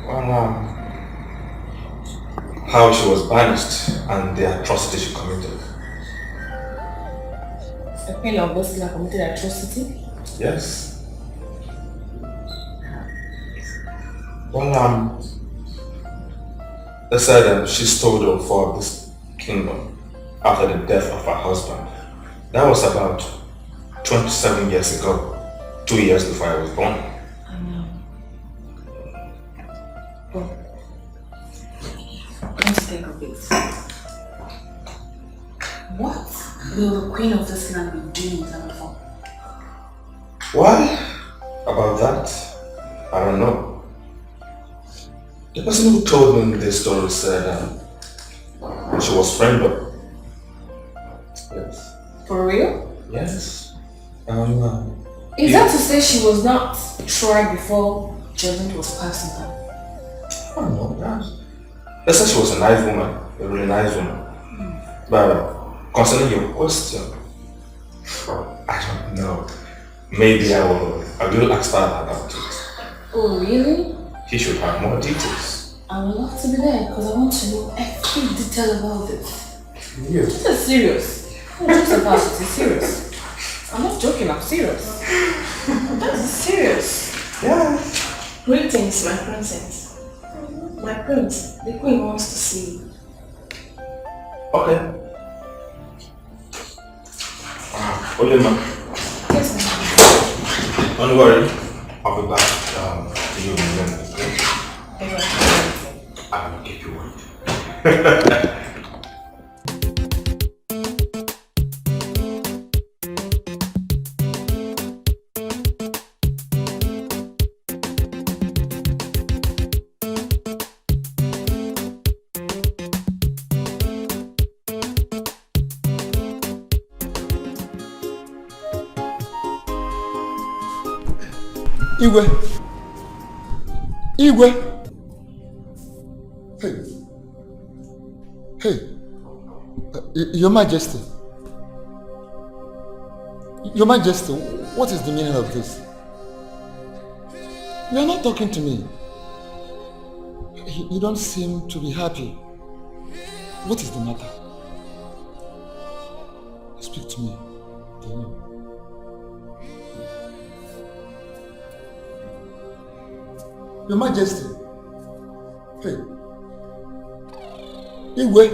Well, how she was banished and the atrocity she committed. The queen of Bosila committed atrocity? Yes. Well, they said she stole the fall of this kingdom after the death of her husband. That was about 27 years ago, 2 years before I was born. I know. But let's think of it. What will the queen of this land be doing with her phone? Why? About that, I don't know. The person who told me this story said she was friendly. Yes. For real? Yes. Is that to say she was not tried before judgment was passed on her? I don't know that. They said she was a nice woman, a really nice woman. But concerning your question, I don't know. Maybe I will ask Father about it. Oh, really? He should have more details. I would love to be there because I want to know every detail about this. You? This is serious. I'm not just about it, it's serious. I'm not joking, I'm serious. This is serious. Yeah. Greetings, my princess. My prince, the queen wants to see you. Okay. Olema. Yes, ma'am. Don't worry. I'll be back to you in a minute. Okay? I will keep you waiting. Igwe. Igwe. Hey. Hey. Your Majesty. Your Majesty, what is the meaning of this? You are not talking to me. You don't seem to be happy. What is the matter? Speak to me. Tell me. Your Majesty. Hey. Igwe.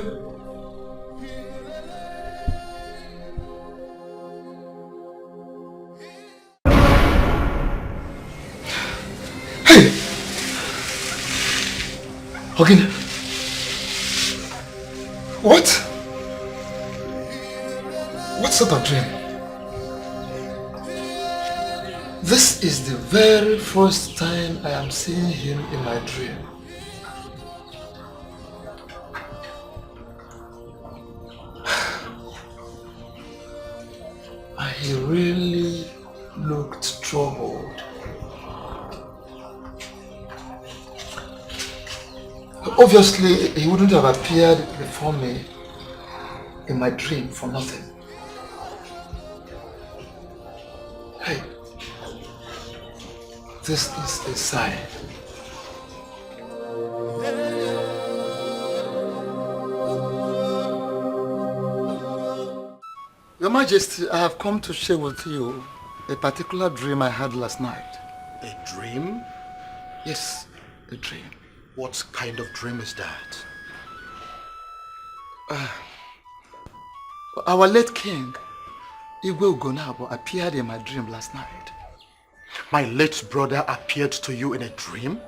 Hey. Ogin. What? What sort of dream? This is the very first time I am seeing him in my dream. He really looked troubled. Obviously, he wouldn't have appeared before me in my dream for nothing. Hey. This is a sign. Your Majesty, I have come to share with you a particular dream I had last night. A dream? Yes, a dream. What kind of dream is that? Our late king, Igwe Ugonabo, appeared in my dream last night. My late brother appeared to you in a dream?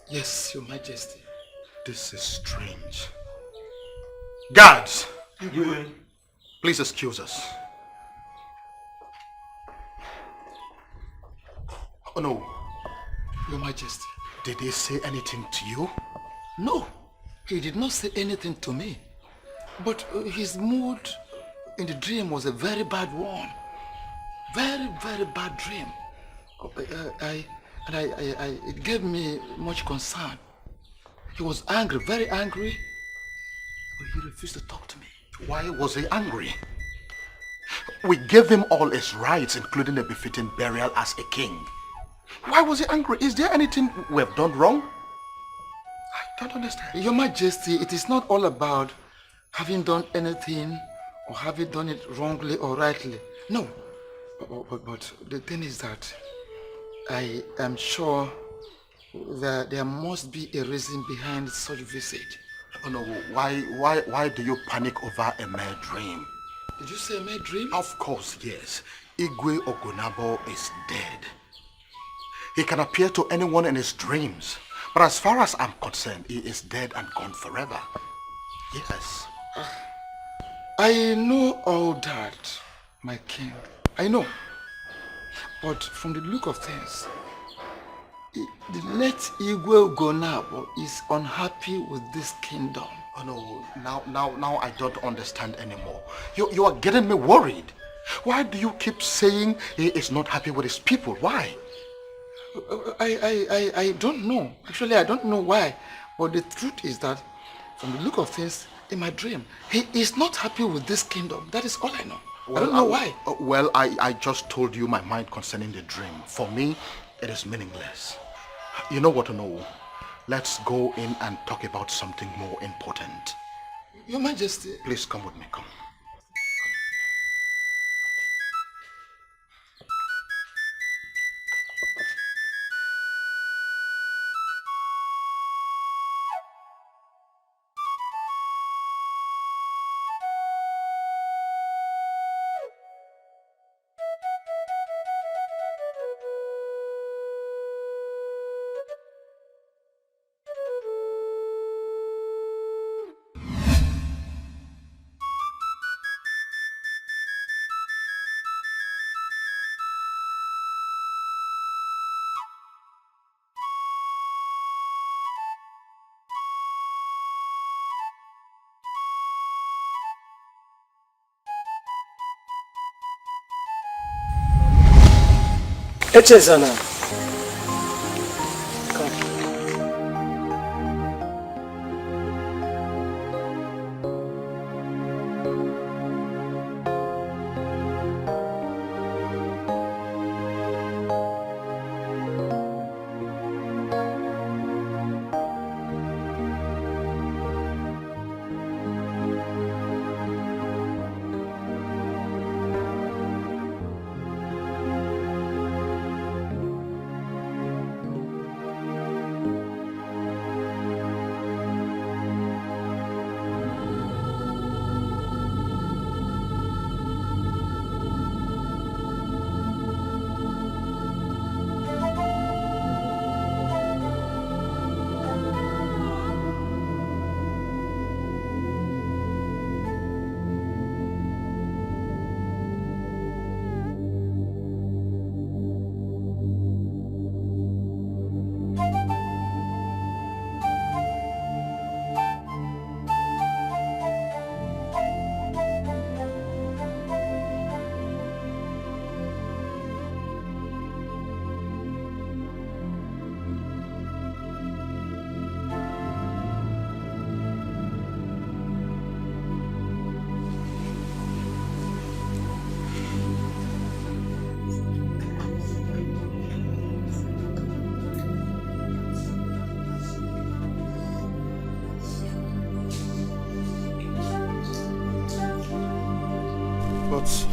Yes, Your Majesty. This is strange. Guards! Please excuse us. Oh no. Your Majesty. Did he say anything to you? No, he did not say anything to me. But his mood in the dream was a very bad one. Very, very bad dream. It gave me much concern. He was angry, very angry, but he refused to talk to me. Why was he angry? We gave him all his rights, including a befitting burial as a king. Why was he angry? Is there anything we have done wrong? I don't understand. Your Majesty, it is not all about having done anything or having done it wrongly or rightly. No. But the thing is that I am sure that there must be a reason behind such visit. Oh no, why do you panic over a mere dream? Did you say my dream? Of course, yes. Igwe Ogunabo is dead. He can appear to anyone in his dreams. But as far as I'm concerned, he is dead and gone forever. Yes. I know all that, my king. I know. But from the look of things, the late Igwe Ogunabo is unhappy with this kingdom. Oh no, now I don't understand anymore. You are getting me worried. Why do you keep saying he is not happy with his people? Why? I don't know. Actually, I don't know why. But the truth is that from the look of things in my dream, he is not happy with this kingdom. That is all I know. Well, I don't know why. Well, I just told you my mind concerning the dream. For me, it is meaningless. You know what, no? Let's go in and talk about something more important. Your Majesty. Please come with me, come. Echezana. But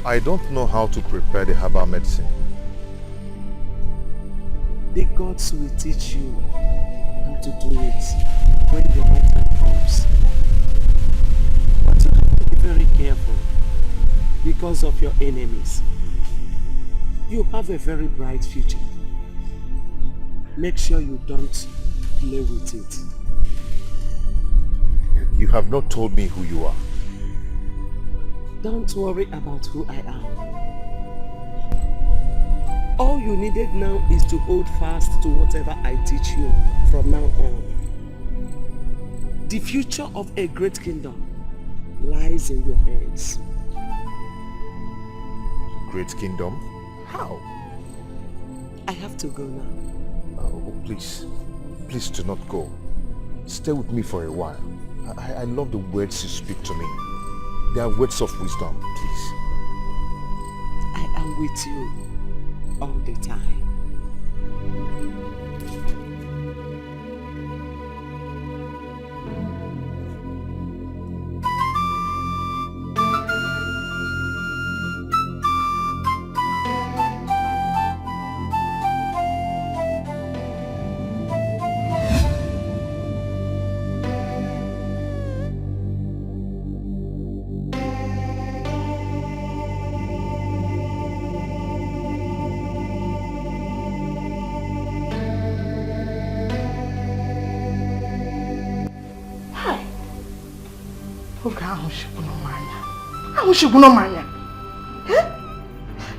I don't know how to prepare the herbal medicine. The gods will teach you how to do it when the right time comes. But you have to be very careful because of your enemies. You have a very bright future. Make sure you don't play with it. You have not told me who you are. Don't worry about who I am. All you needed now is to hold fast to whatever I teach you from now on. The future of a great kingdom lies in your hands. Great kingdom? How? I have to go now. Oh, please. Please do not go. Stay with me for a while. I love the words you speak to me. They are words of wisdom, please. I am with you all the time.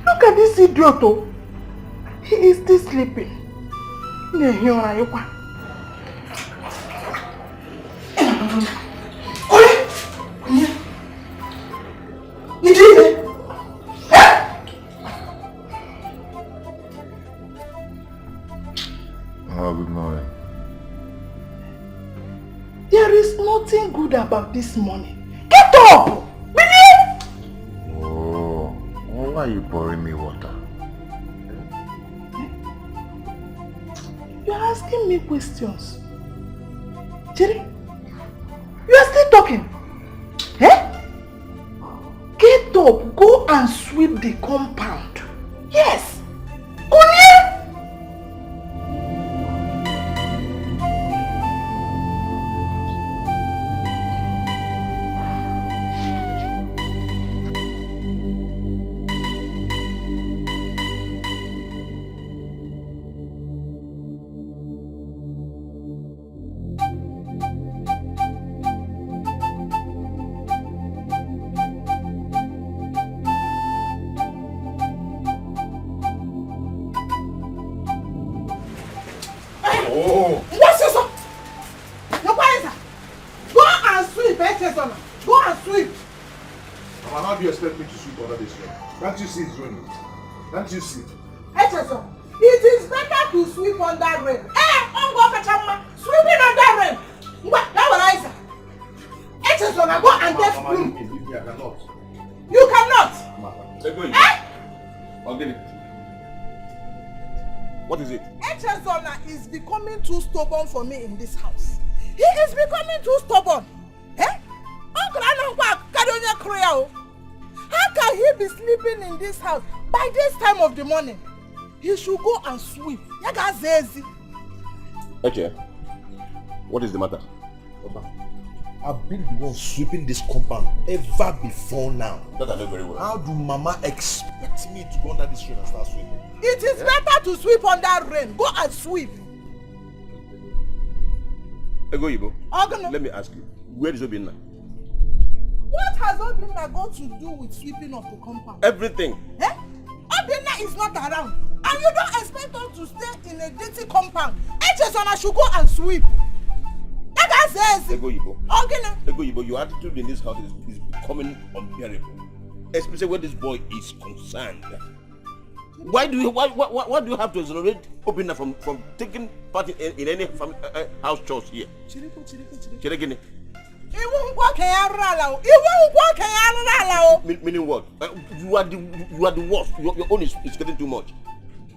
Look at this idiot. He is still sleeping. Good morning. There is nothing good about this morning. Get up! Oh, why are you pouring me water? You are asking me questions. Jerry, you are still talking. Get up, go and sweep the compound. Yes. Can't you see it's raining? Can't you see? Echeson, it is better to sweep under rain. Sweeping under rain. Echeson, I go and get broom. I cannot. You cannot. What is it? Echeson is becoming too stubborn for me in this house. He is becoming too stubborn. Uncle Anangwa Kadonya Kriya. How can he be sleeping in this house by this time of the morning? He should go and sweep. Okay. What is the matter? I've been the one sweeping this compound ever before now. That I know very well. How do Mama expect me to go under this rain and start sweeping? It is better to sweep under rain. Go and sweep. Ego Ibo, let me ask you, where is Obinna? What has Obinna got to do with sweeping of the compound? Everything. Obinna is not around. And you don't expect us to stay in a dirty compound. Echesona should go and sweep. That says. Ego Ibo, your attitude in this house is becoming unbearable. Especially when this boy is concerned. Why do you have to exonerate Obinna from taking part in any house chores here? Chirekini. Meaning what? You are the worst. Your own is getting too much.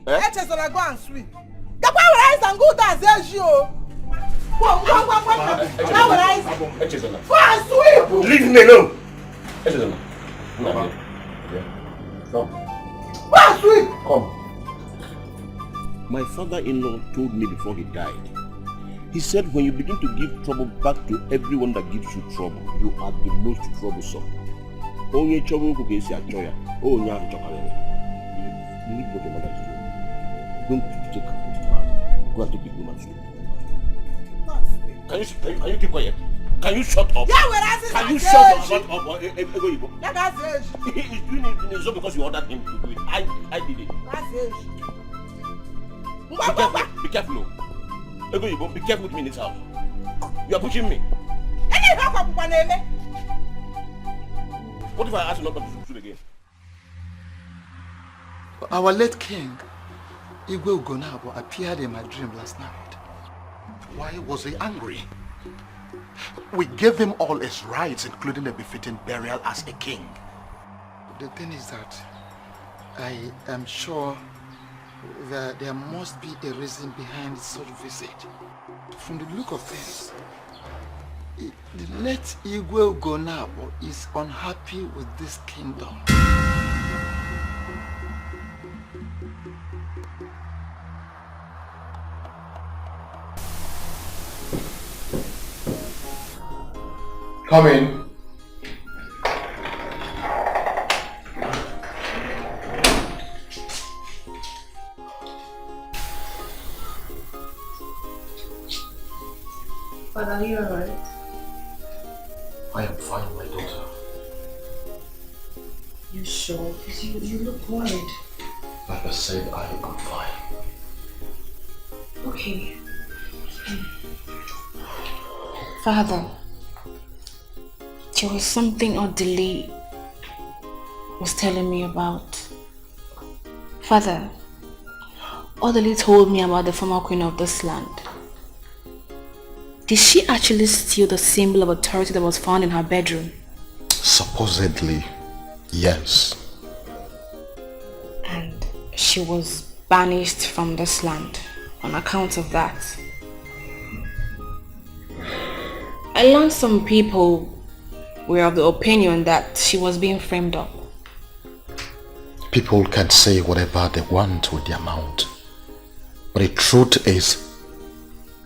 Echesona go and sweep. The power rise and go down as you. Go and sweep. Leave me alone. Echesona. Come. Go and sweep. Come. My father-in-law told me before he died. He said when you begin to give trouble back to everyone that gives you trouble, you are the most troublesome. Only trouble who gets your joy. Oh, you have chocolate. You need what your mother is doing. Don't take her to class. Go and take the woman to. Can you keep quiet? Can you shut up? Can you shut up? He's doing it in his own because you ordered him to do it. I did it. Be careful. Be careful with me in this house. You are pushing me. What if I ask you not to shoot again? Our late king, Igwe Ugonabo, appeared in my dream last night. Why was he angry? We gave him all his rights, including a befitting burial as a king. The thing is that I am sure that there must be a reason behind such visit. From the look of things, the late Igwe Ugonabo is unhappy with this kingdom. Come in. Father, are you alright? I am fine, my daughter. You sure? Because you look worried. Like I said, I am fine. Okay. Father, there was something Odili was telling me about. Father, Odili told me about the former queen of this land. Did she actually steal the symbol of authority that was found in her bedroom? Supposedly, yes. And she was banished from this land on account of that. I learned some people were of the opinion that she was being framed up. People can say whatever they want with their mouth. But the truth is,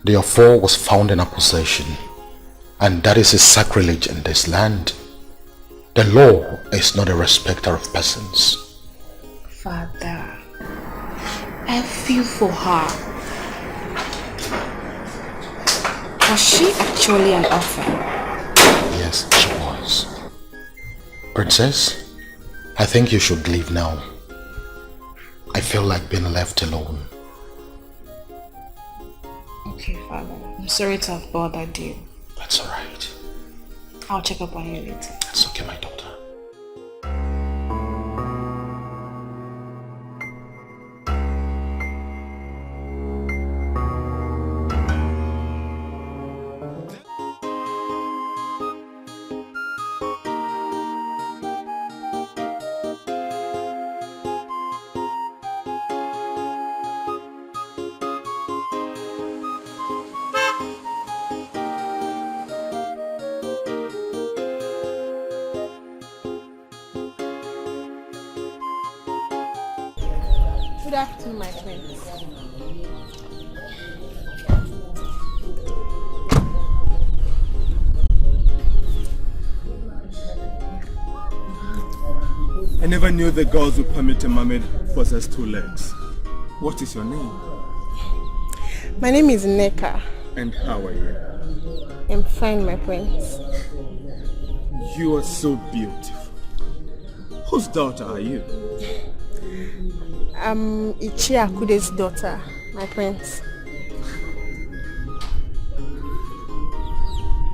the affair was found in her possession, and that is a sacrilege in this land. The law is not a respecter of persons. Father, I feel for her. Was she actually an orphan? Yes, she was. Princess, I think you should leave now. I feel like being left alone. Okay, Father. I'm sorry to have bothered you. That's alright. I'll check up on you later. That's okay, my daughter. Good afternoon, my friends. I never knew the girls would permit a mermaid possess 2 legs. What is your name? My name is Neka. And how are you? I'm fine, my prince. You are so beautiful. Whose daughter are you? I'm Ichiakude's daughter, my prince.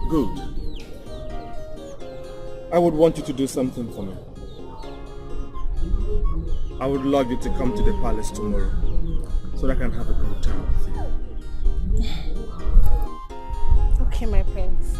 Good. I would want you to do something for me. I would love you to come to the palace tomorrow so that I can have a good time with you. Okay, my prince.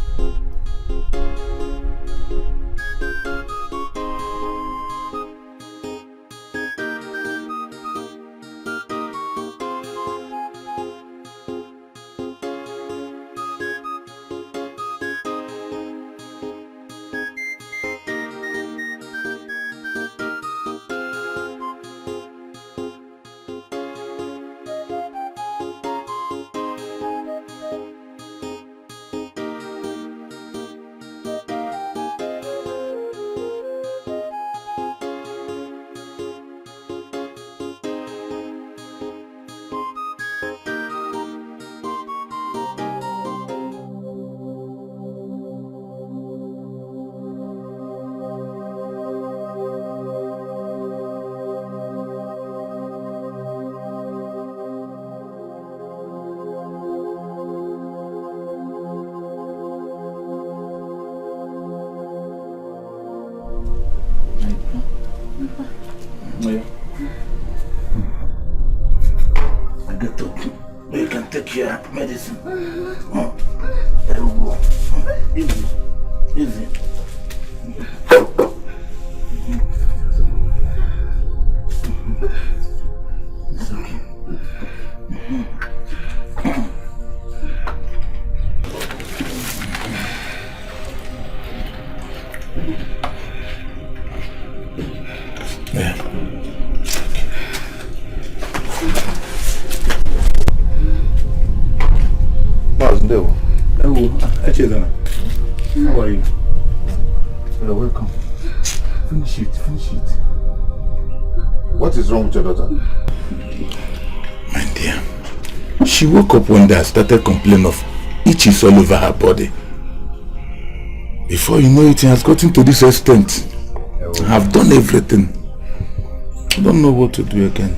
You can take your medicine. Oh, there we go. Easy. Easy. It's okay. Yeah. Hello, Echezana. How are you? You're welcome. Finish it, finish it. What is wrong with your daughter? My dear, she woke up one day and started complaining of itches all over her body. Before you know it has gotten to this extent. I've done everything. I don't know what to do again.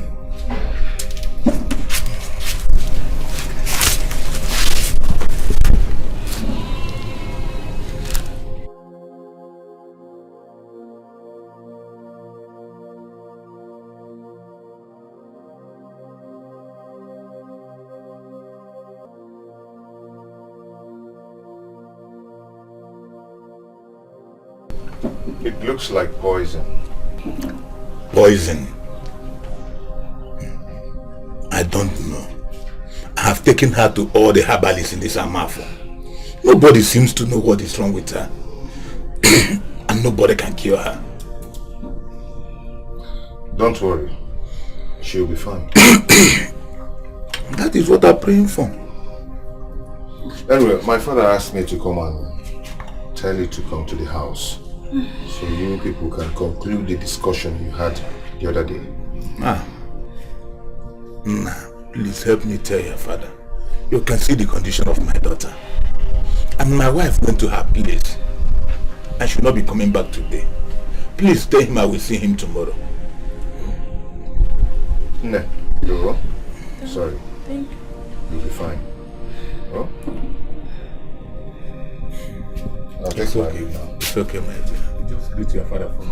It looks like poison. Poison? I don't know. I have taken her to all the herbalists in this Amafo. Nobody seems to know what is wrong with her. And nobody can cure her. Don't worry. She'll be fine. That is what I'm praying for. Anyway, my father asked me to come and tell you to come to the house. So you people can conclude the discussion you had the other day. Please help me tell your father. You can see the condition of my daughter. And my wife went to her place. I should not be coming back today. Please tell him I will see him tomorrow. No, you're wrong. Sorry. Thank you. You'll be fine. Oh? It's okay now. It's okay, my dear. Just greet your father for me.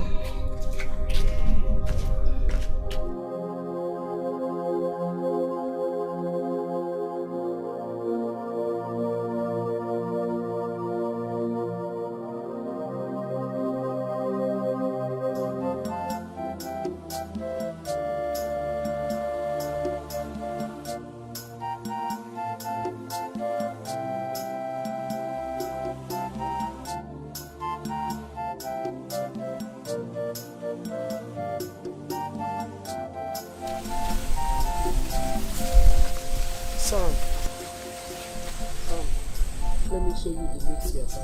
Son, let me show you the next year's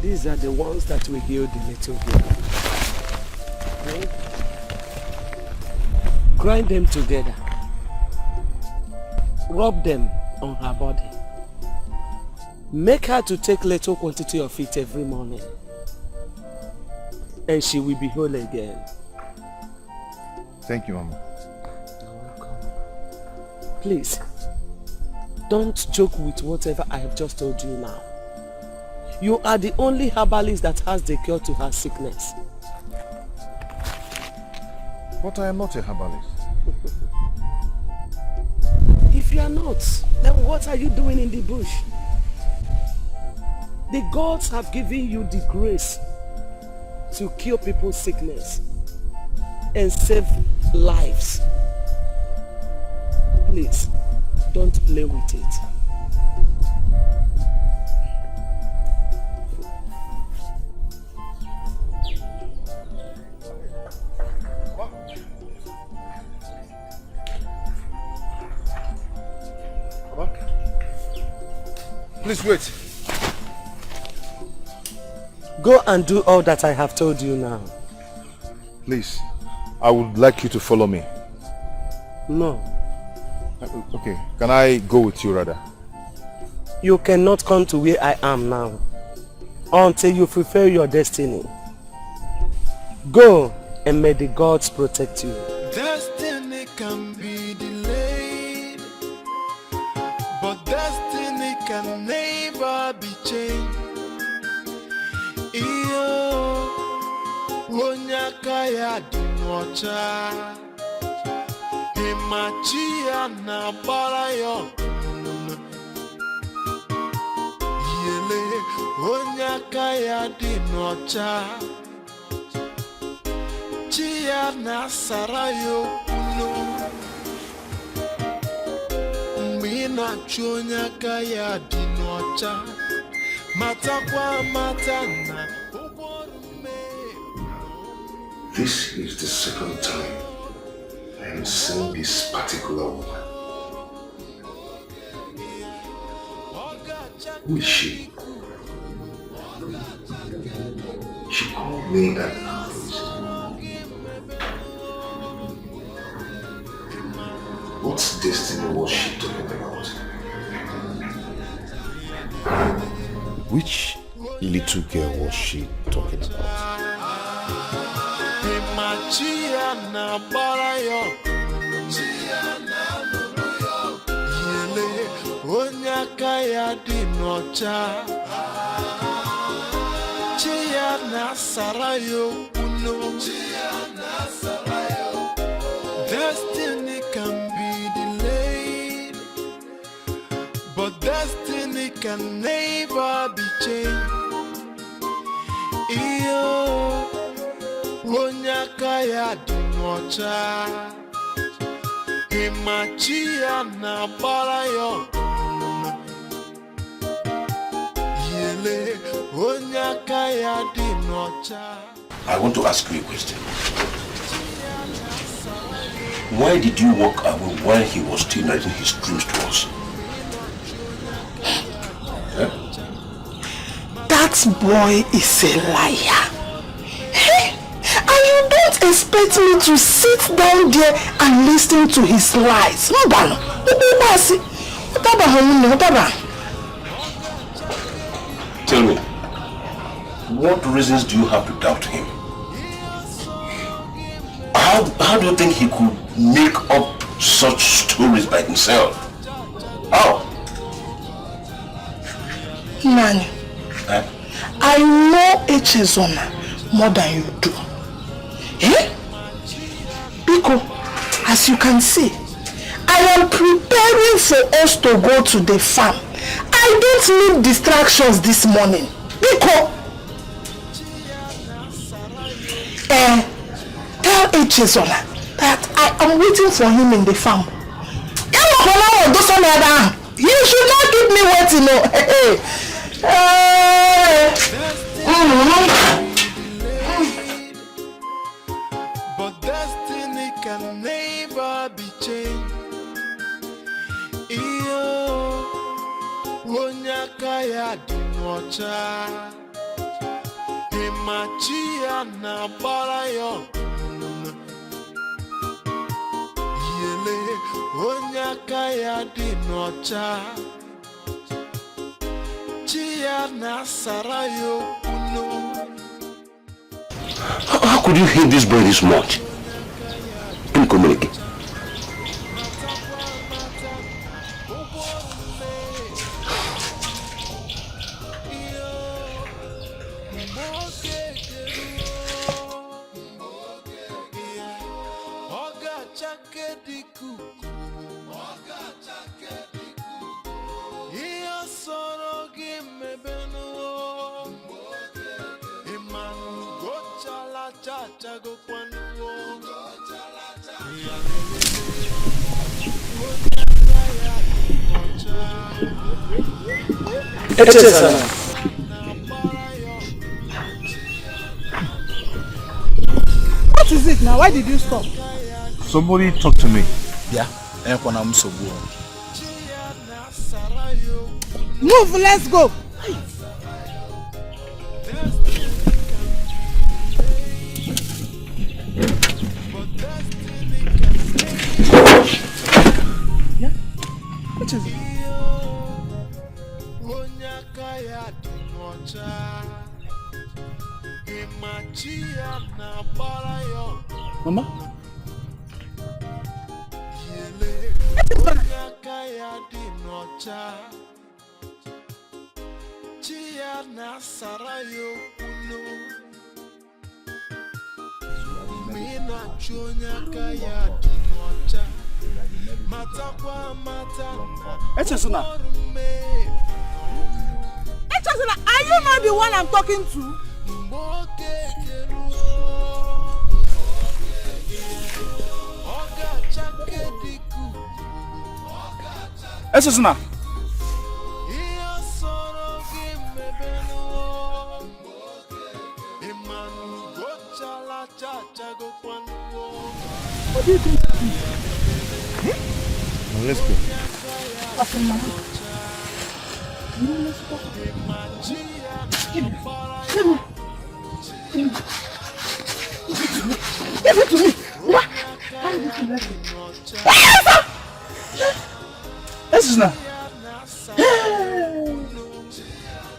These are the ones that will heal the little girl. Okay? Grind them together. Rub them on her body. Make her to take little quantity of it every morning. And she will be whole again. Thank you, Mama. You're welcome. Please, don't joke with whatever I have just told you now. You are the only herbalist that has the cure to her sickness. But I am not a herbalist. If you are not, then what are you doing in the bush? The gods have given you the grace to cure people's sickness and save lives. Please, don't play with it. Please wait. Go and do all that I have told you now. Please, I would like you to follow me. No. Okay, can I go with you rather? You cannot come to where I am now until you fulfill your destiny. Go and may the gods protect you. Destiny can be delayed, but destiny can never be changed. Iyo onyaka ya dinocha imachia na barayo yele onyaka ya dinocha na sarayo no Mina chonya kaya dinocha Matakwa matana This is the second time I am seeing this particular woman. Who is she? She called me an average. What destiny was she talking about? Which little girl was she talking about? Chiana barayo Chiana nuruyo Yele onyaka ya dinocha Chiana sarayo uno Chiana sarayo Destiny can be delayed But destiny can never be changed Iyo Onyaka ya dinocha Imachia na barayo Yele onyaka ya dinocha. I want to ask you a question. Why did you walk away while he was still narrating his dreams to us? Huh? That boy is a liar. And you don't expect me to sit down there and listen to his lies. Tell me, what reasons do you have to doubt him? How do you think he could make up such stories by himself? How? Nani, I know Echezona more than you do. Because, as you can see, I am preparing for us to go to the farm. I don't need distractions this morning. Because, tell Echezona that I am waiting for him in the farm. You should not keep me waiting. But destiny can never be changed. Iyo onyaka ya dinocha Imachia na barayo Yele onyaka ya dinocha Chia na sarayo uno. How could you hate this boy this much? Don't communicate. What is it now? Why did you stop? Somebody talk to me. Yeah, Move, let's go. Yeah? What is it? Mama? Echezona, are you not the one I'm talking to? Esusuna. What do you think? Now let's go. Okay, Mama. Let's go. Give it to me. What? How did you let it? Esusuna.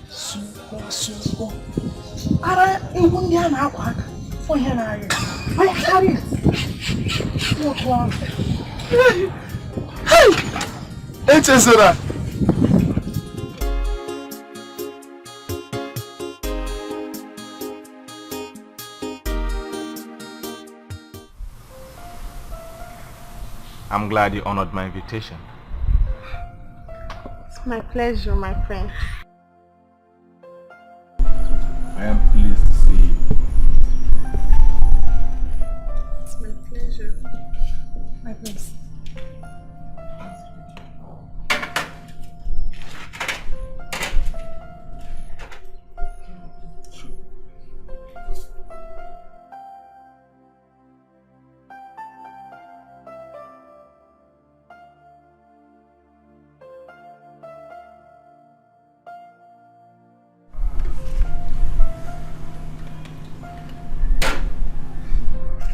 Super. Ara even the na akwa for here na you. I carry it. What one? Hey! Esusuna. I'm glad you honored my invitation. It's my pleasure, my friend. I am pleased to see you. It's my pleasure. My prince.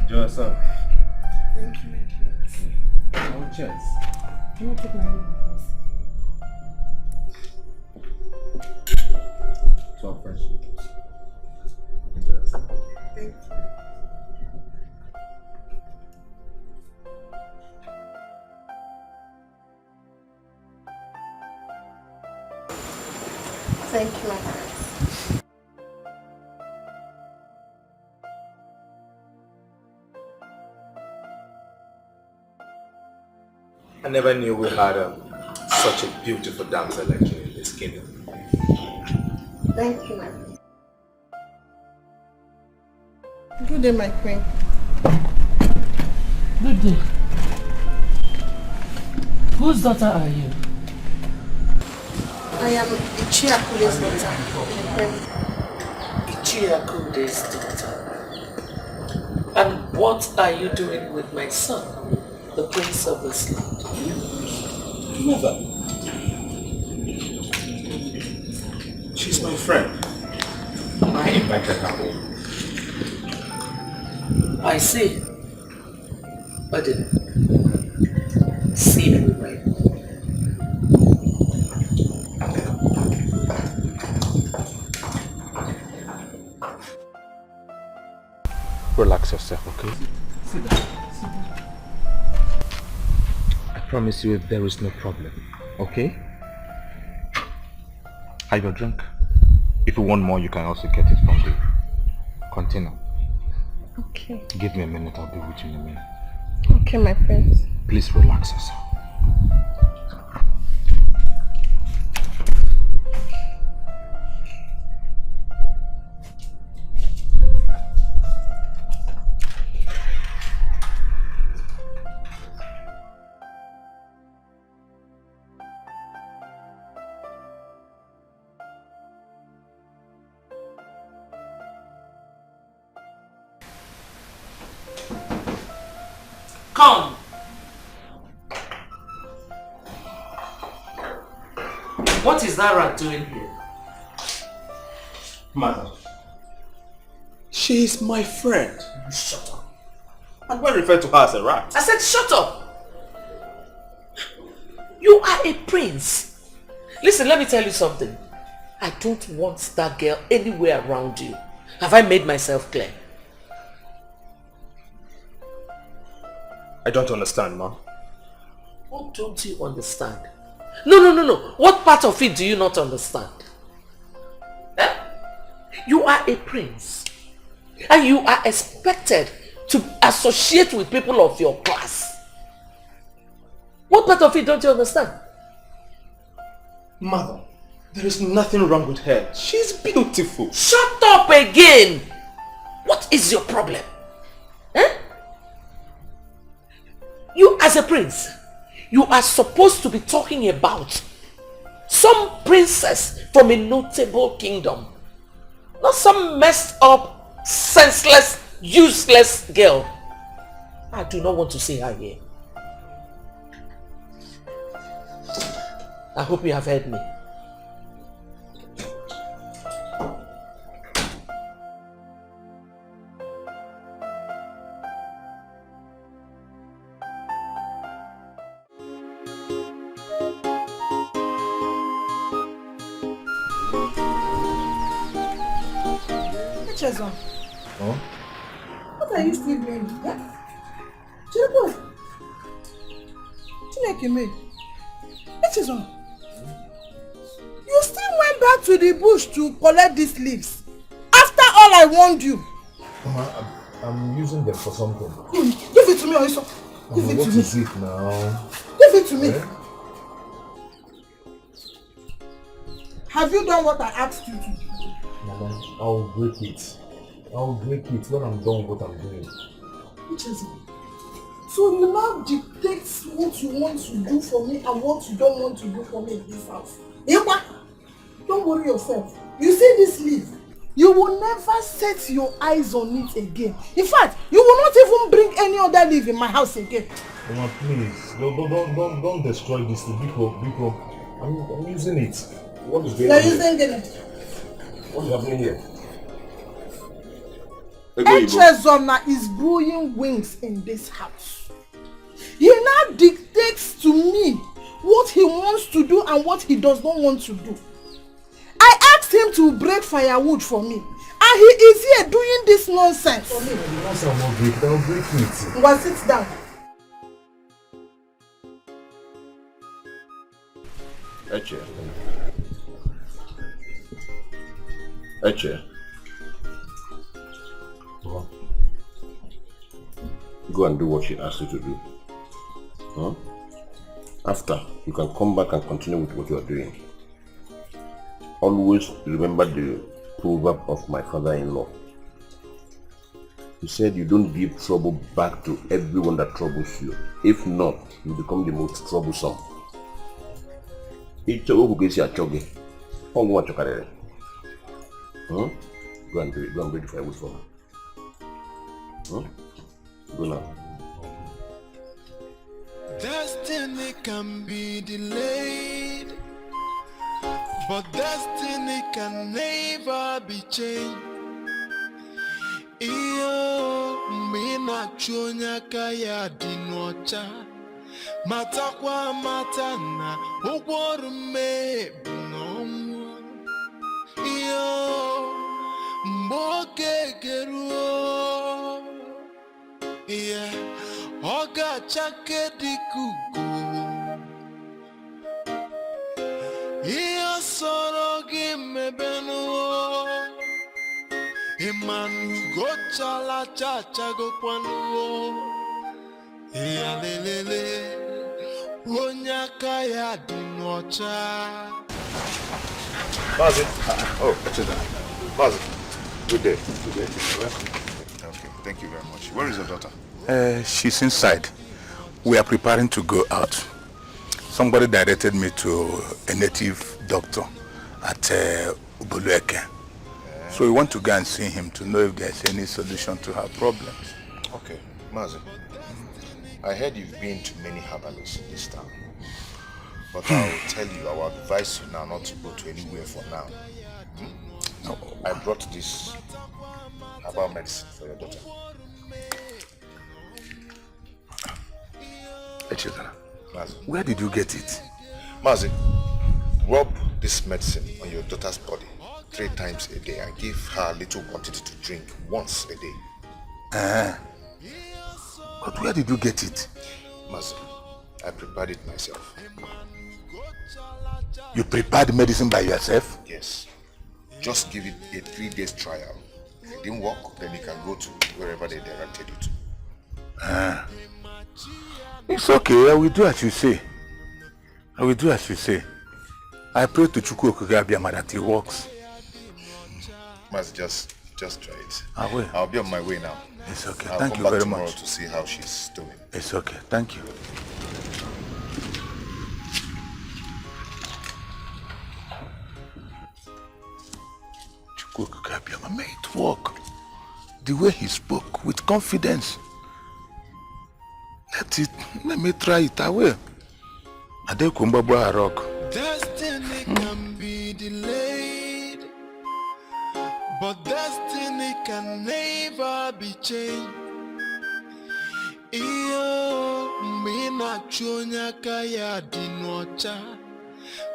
Enjoy yourself. Thank you, my prince. Oh, cheers. Can I take my name, please? So fresh. Enjoy yourself. Thank you. Thank you, my friend. I never knew we had such a beautiful damsel like you in this kingdom. Thank you, my friend. Good day, my queen. Good day. Whose daughter are you? I am Ichiakude's daughter, my friend. Ichiakude's daughter. And what are you doing with my son, the prince of this land? Mother. She's my friend. I invited her home. I see. But see me right. Relax yourself, okay? Sit down. I promise you there is no problem, okay? Have your drink. If you want more, you can also get it from the container. Okay. Give me a minute, I'll be with you in a minute. Okay, my friends. Please relax yourself. Come. What is that rat doing here? Mother, she is my friend. Shut up. And when referred to her as a rat? I said shut up. You are a prince. Listen, let me tell you something. I don't want that girl anywhere around you. Have I made myself clear? I don't understand, Ma. What don't you understand? No. What part of it do you not understand? Eh? You are a prince. And you are expected to associate with people of your class. What part of it don't you understand? Mother, there is nothing wrong with her. She's beautiful. Shut up again! What is your problem? Eh? You as a prince, you are supposed to be talking about some princess from a notable kingdom. Not some messed up, senseless, useless girl. I do not want to see her here. I hope you have heard me. Chezon. Huh? What are you still doing? Yeah? Chezon. Chineke me. Chezon. You still went back to the bush to collect these leaves. After all I warned you. Mama, I'm using them for something. Give it to me, Oiso. Give it to me. What is it now? Give it to me. Eh? Have you done what I asked you to? Mama, I'll break it. I'll break it when I'm done with what I'm doing. Chezon. So you now dictate what you want to do for me and what you don't want to do for me in this house. Ewa, don't worry yourself. You see this leaf, you will never set your eyes on it again. In fact, you will not even bring any other leaf in my house again. Mama, please, don't destroy this leaf. Because I'm using it. What is going on? You're using it. What is happening here? Echezona is growing wings in this house. He now dictates to me what he wants to do and what he does not want to do. I asked him to break firewood for me, and he is here doing this nonsense. For me, the nonsense will not break it. I'll break it. Well, sit down. Eche. Eche. Go and do what she asked you to do. Huh? After, you can come back and continue with what you are doing. Always remember the proverb of my father-in-law. He said you don't give trouble back to everyone that troubles you. If not, you become the most troublesome. Go and do it. Go and ready for a for her. Go now. Destiny can be delayed, but destiny can never be changed. Iyo mina chonya kaya dinocha matakwa matana ukworume binomu. Iyo mboke keruo. Yeah, oga chake dikugo. Iya sorogi mebenu. Imanu go chala chacha go kwanu. Iya lelele. Onyaka ya dinocha. Mazi. Oh, that's it. Mazi. Good day. Good day. Okay, thank you very much. Where is your daughter? She's inside. We are preparing to go out. Somebody directed me to a native doctor at Ubulueke. So we want to go and see him to know if there's any solution to her problems. Okay, Mazi. I heard you've been to many herbalists in this town. But I will tell you, I will advise you now not to go to anywhere for now. No. I brought this herbal medicine for your daughter. Mazi, where did you get it? Mazi, rub this medicine on your daughter's body 3 times a day and give her a little quantity to drink once a day. But where did you get it? Mazi, I prepared it myself. You prepared the medicine by yourself? Yes. Just give it a 3 days trial. If it didn't work, then you can go to wherever they directed you to. It's okay, I will do as you say. I will do as you say. I pray to Chukwu Okugabiyama that it works. Mazi, just try it. I will. I'll be on my way now. It's okay. I'll Thank come you back very tomorrow much. to see how she's doing. It's okay. Thank you. Obioma, may it work. The way he spoke with confidence. Let me try it. I will. Adekumba rock. Destiny can be delayed, but destiny can never be changed. Iyo mina chonya kaya dinocha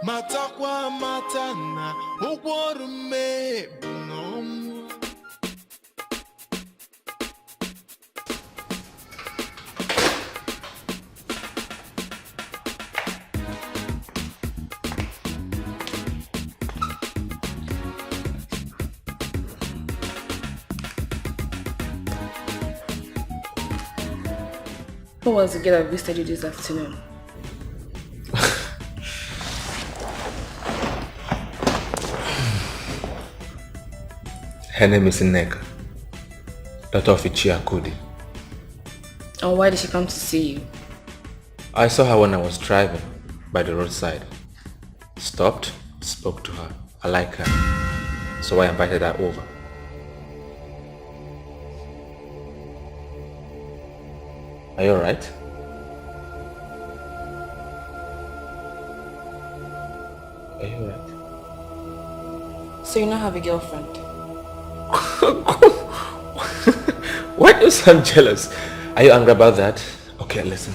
matakwa matana ukworu me bunomu. Who was the girl that visited you this afternoon? Her name is Nneka, daughter of Ichia Kudi. And why did she come to see you? I saw her when I was driving by the roadside. Stopped, spoke to her. I like her, so I invited her over. Are you alright? Are you alright? So you now have a girlfriend? Why do you sound jealous? Are you angry about that? Okay, listen.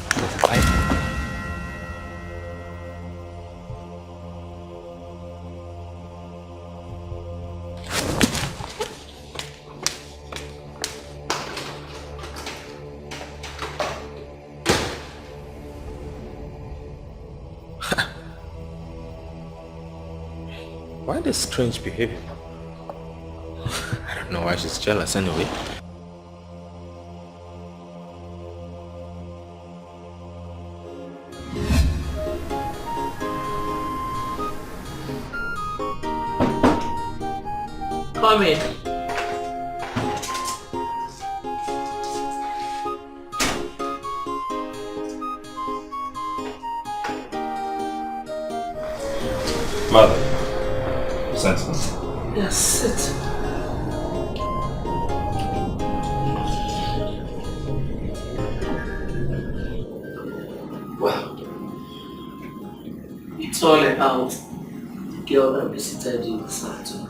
Why this strange behavior? I don't know why she's jealous anyway. Come in. Mother, sent me. Yes, sit. Well, it's all about the girl that visited you this afternoon.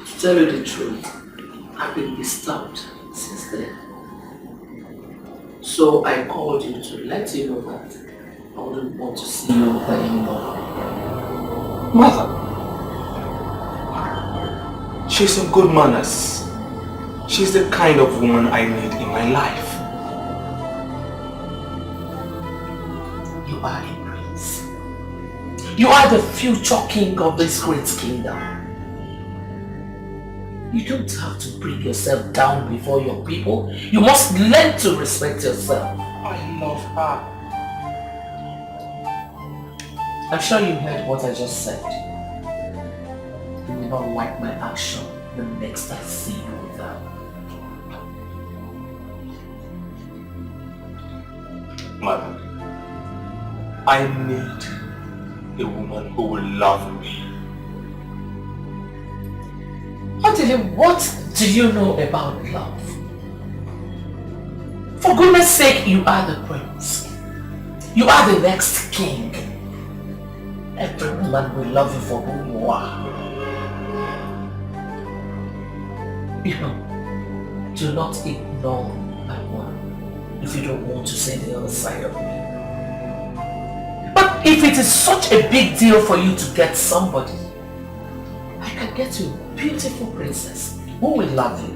To tell you the truth, I've been disturbed since then. So I called you to let you know that I wouldn't want to see you over anymore. Mother, she's in good manners. She's the kind of woman I need in my life. You are a prince. You are the future king of this great kingdom. You don't have to bring yourself down before your people. You must learn to respect yourself. I love her. I'm sure you heard what I just said. You will not like my action the next I see you with her. Mother, I need a woman who will love me. Odile, what do you know about love? For goodness sake, you are the prince. You are the next king. Every woman will love you for who you are. You know, do not ignore my word if you don't want to see the other side of me. But if it is such a big deal for you to get somebody, I can get you a beautiful princess who will love you.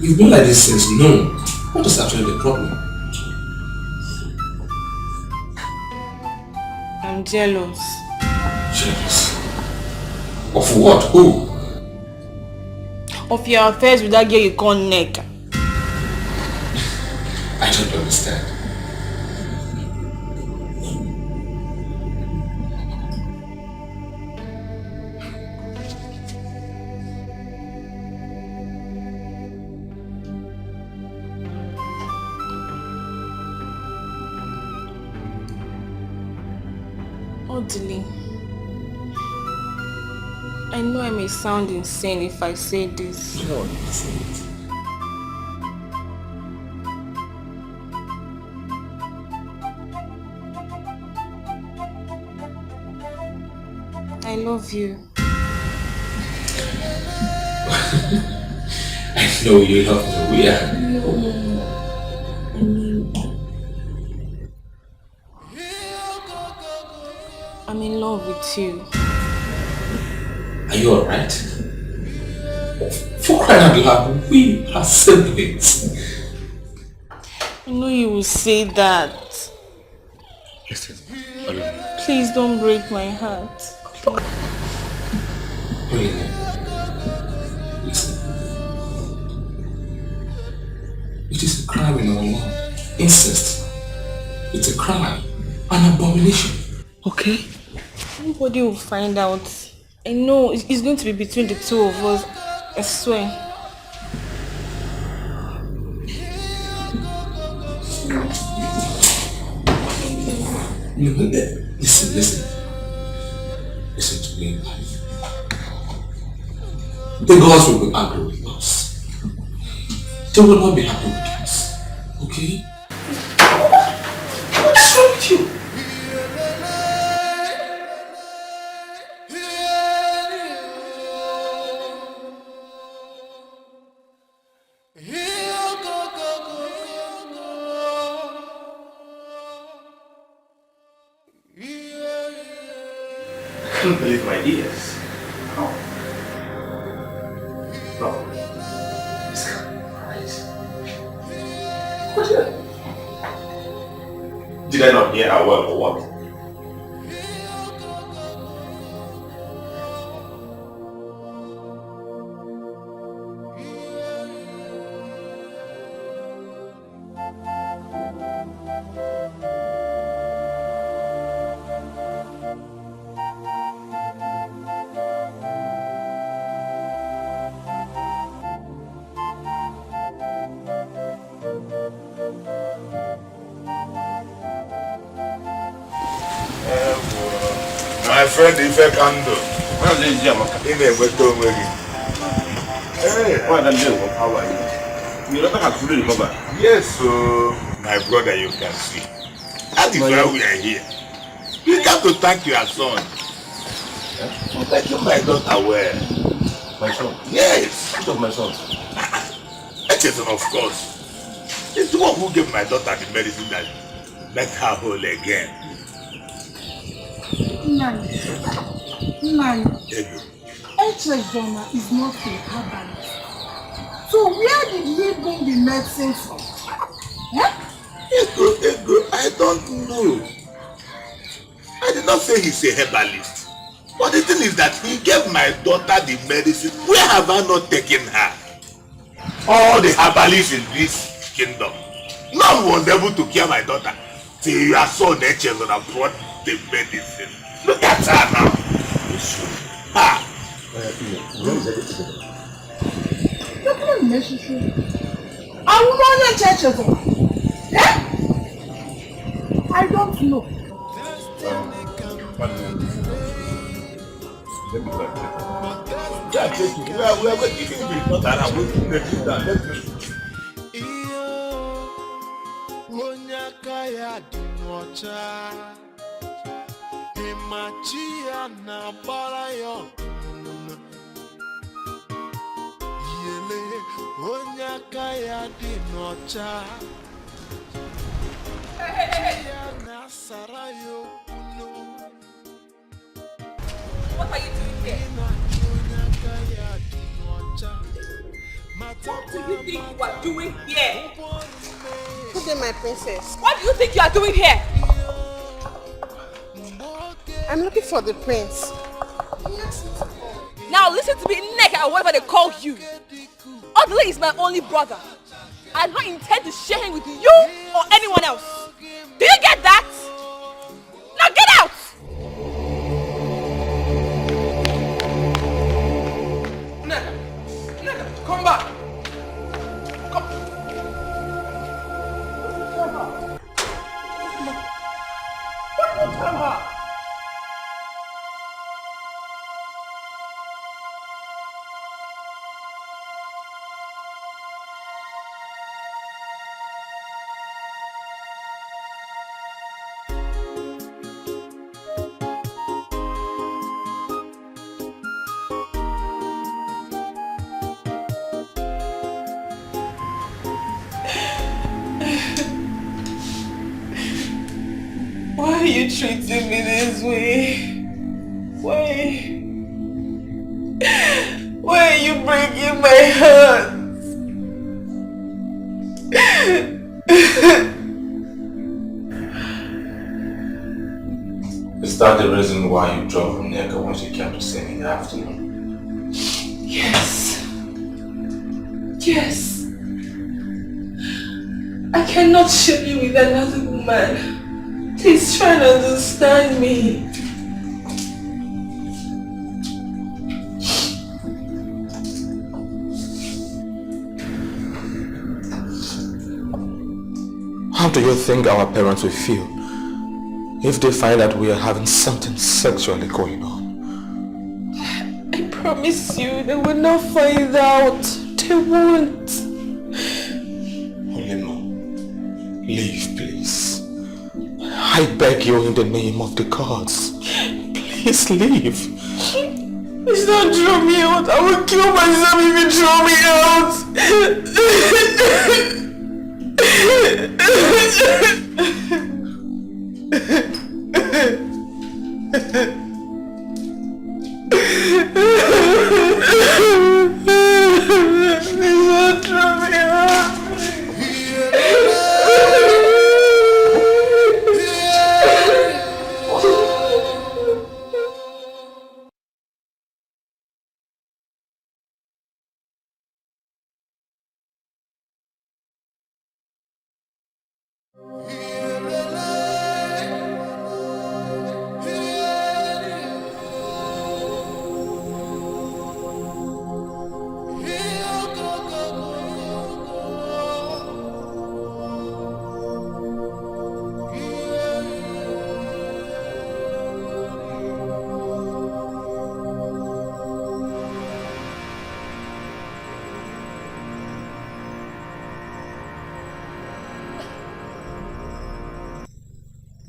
You've been like this since noon. What is actually the problem? I'm jealous. Jealous? Of what? Who? Of your affairs with that girl you call Neck. I don't understand. Odili, I know I may sound insane if I say this. No, say it. I love you. I know you love me. Yeah. I'm in love with you. Are you alright? For crying out loud, we are siblings. I know you will say that. Listen, Please don't break my heart. Olivia, listen. It is a crime in our law. Incest. It's a crime. An abomination. Okay? Nobody will find out. I know it's going to be between the two of us. I swear. Listen to me. The gods will be angry with us. They will not be happy with us. Okay? What's wrong with you? I couldn't believe my ears. No. This can't be right. Did I not hear a word or what? My friend, if I can do. Well, this is Yamaka. In a weapon, hey, what am I doing? How are you? You don't have to recover. Yes, so my brother, you can see. That is why we are here. You have to thank your son for taking my daughter well. My son? Yes. Which of my sons? Echeson, of course. It's the one who gave my daughter the medicine that let her whole again. Nani, Echezona is not a herbalist. So where did he bring the medicine from? Ego, I don't know. I did not say he's a herbalist. But the thing is that he gave my daughter the medicine. Where have I not taken her? All the herbalists in this kingdom. None was able to cure my daughter. Till your son Echezona brought the medicine. Look at her now. Ha! Look at the medicine. I will not Echezona. I don't know. Let me go and check. We are going to give him the daughter and I'm going to let down. Let me. Imachia na barayo Yele onyaka ya di nocha Chia na sarayo kuno What are you doing here? Onyaka ya di nocha What do you think you are doing here? Good day, my princess. What do you think you are doing here? I'm looking for the prince. Now listen to me, Nneka, or whatever they call you. Odili is my only brother. I do not intend to share him with you or anyone else. Do you get that? Now get out! Nneka, come back. Come. What did you tell her? Why are you treating me this way? Why are you breaking my heart? Is that the reason why you drove from Nneka when she came to see me in the afternoon? Yes. I cannot share you with another woman. Please try to understand me. How do you think our parents will feel if they find that we are having something sexually going on? I promise you they will not find out. They won't. Olemo, leave, please. I beg you in the name of the gods. Please leave. Please don't throw me out. I will kill myself if you throw me out.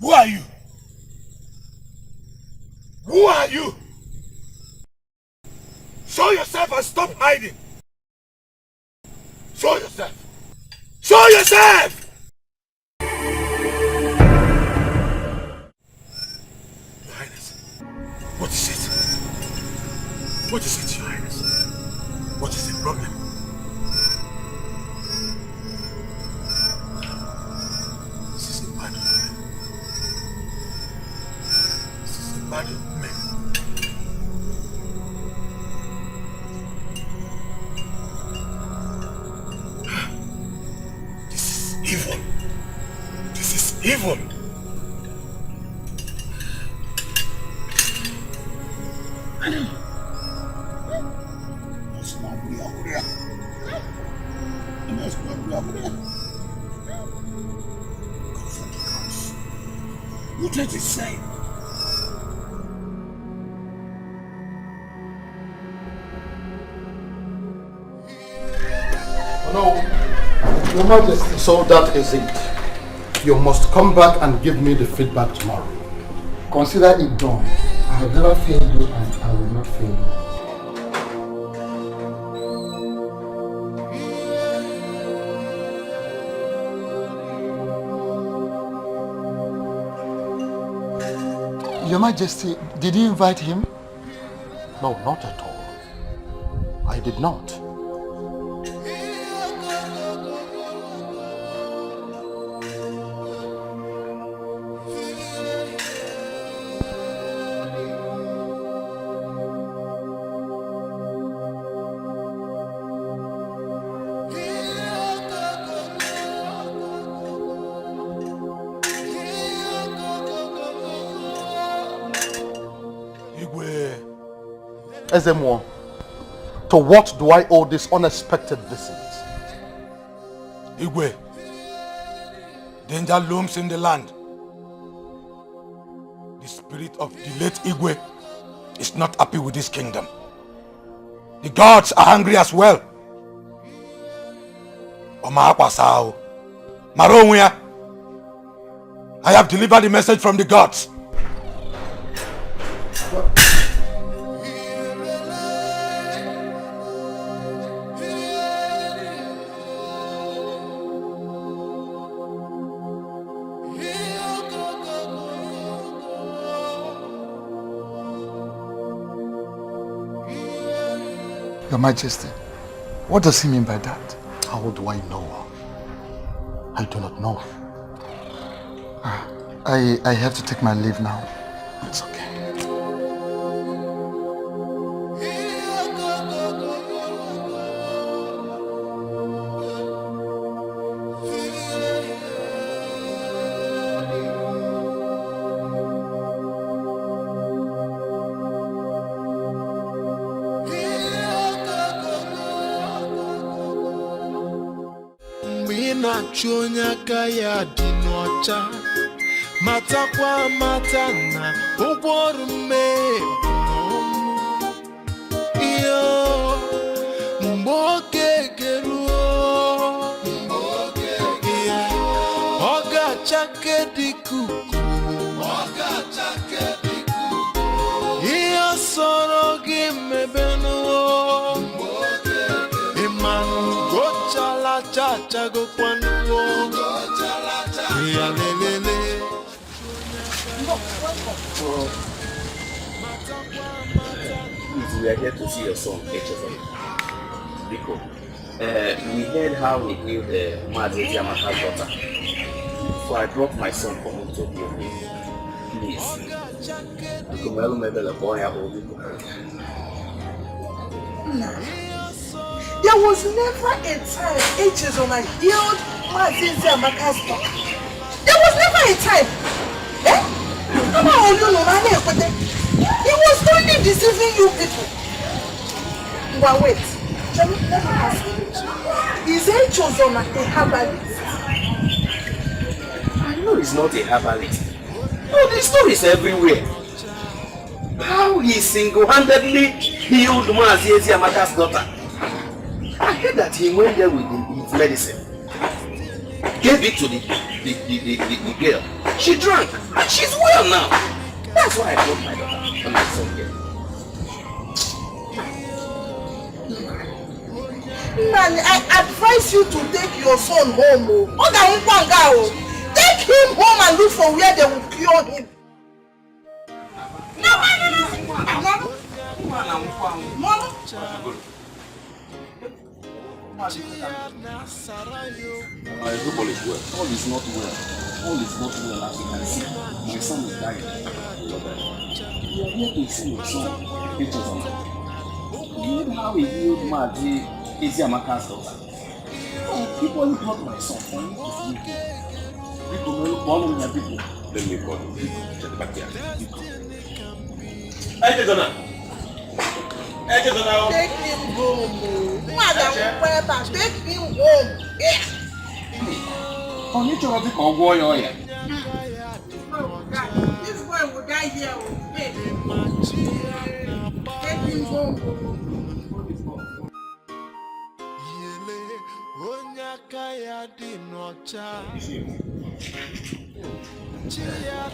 Who are you? Who are you? Show yourself and stop hiding. Show yourself. Show yourself! Your Highness, what is it? What is it, Your Highness? What is the problem? This is a bad woman. This is a bad woman. Evil. This is evil. You did the same. No, Your Majesty. So that is it. You must come back and give me the feedback tomorrow. Consider it done. I have never failed you and I will not fail you. Your Majesty, did you invite him? No, not at all. I did not. Ezemo, to what do I owe this unexpected visit? Igwe, danger looms in the land. The spirit of the late Igwe is not happy with this kingdom. The gods are angry as well. I have delivered the message from the gods. Your Majesty, what does he mean by that? How do I know? I do not know. I have to take my leave now. It's okay. Onye aka ya dị n'ọcha matakwa mata na ụgwọ ọrụ mmehie iyo mgbe oge geruo ọ ga-achake dịka ihe sọrọ gị mebe n'ụwa ịmanụ gochala chachago kwanu We are here to see your son, HFM. Biko, we heard how he killed Mazi Yamaka's daughter. So I brought my son for him to heal him. Please. There was never a time Echezona healed Mazi Yamaka's daughter. There was never a time. He was only deceiving you people. But wait, let me ask you. Is Echezona a herbalist? I know he's not a herbalist. No, the story is everywhere. How he single-handedly healed Mazi Yamaka's daughter. I heard that he went there with his medicine. Gave it to the girl. She drank and she's well now. That's why I brought my daughter and my son here. Man, I advise you to take your son home. Take him home and look for where they will cure him. No. Mama. Everybody is well. All is not well. All is not well as you can see. My son is dying. You are here to see your son. You know how he healed Mazi Yamaka's daughter. People only brought my son for him to see him. People know all of their people. Let me call him. Check back here. Hey, Jezona. Take him home. Madam, take him home. On each other, come go here. This boy will die here. Take him home.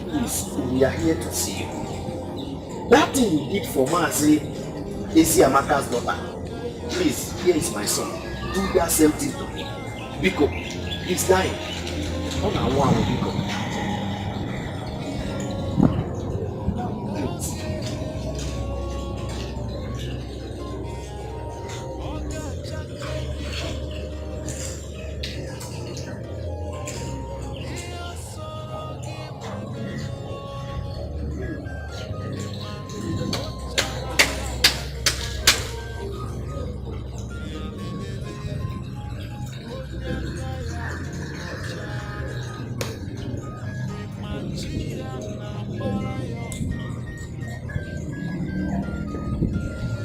Please, we are here to see you. That thing you did for Mazi Yamaka's daughter. Please, here is my son. Do that same thing to him. Biko, he's dying. On our one, Biko.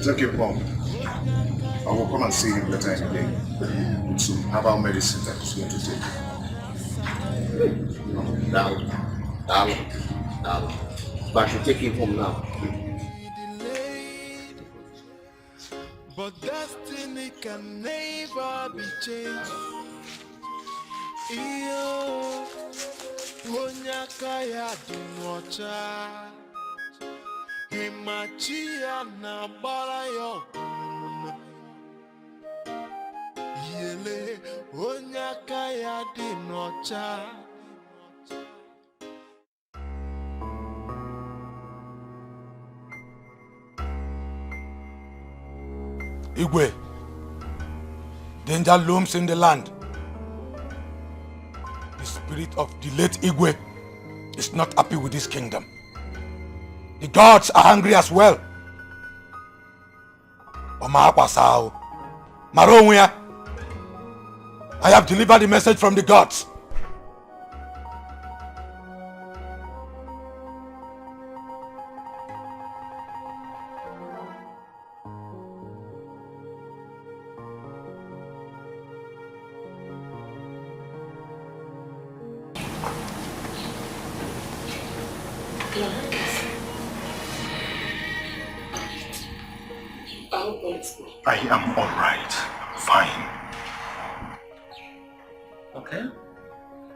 Take him home. I will come and see him later in the day with some herbal medicine that he's going to take. Down. But I should take him home now. But destiny can never be changed. Iyo onyaka ya dinocha Imachia na bara yo Yele onyaka ya dinocha. Igwe, danger looms in the land. The spirit of the late Igwe is not happy with this kingdom. The gods are angry as well. I have delivered the message from the gods. I am all right. Fine. Okay.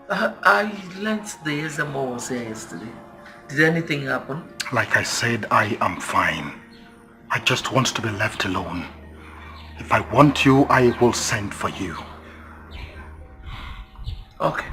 I learnt the SMO was here yesterday. Did anything happen? Like I said, I am fine. I just want to be left alone. If I want you, I will send for you. Okay.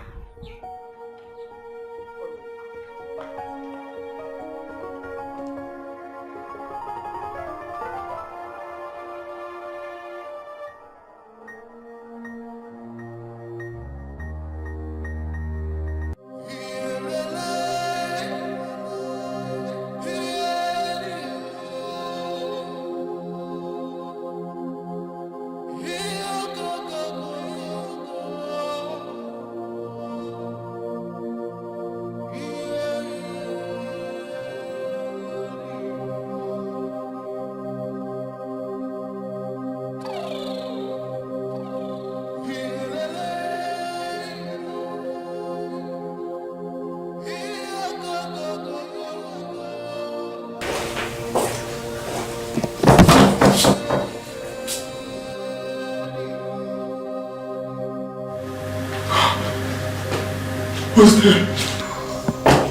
Who's there?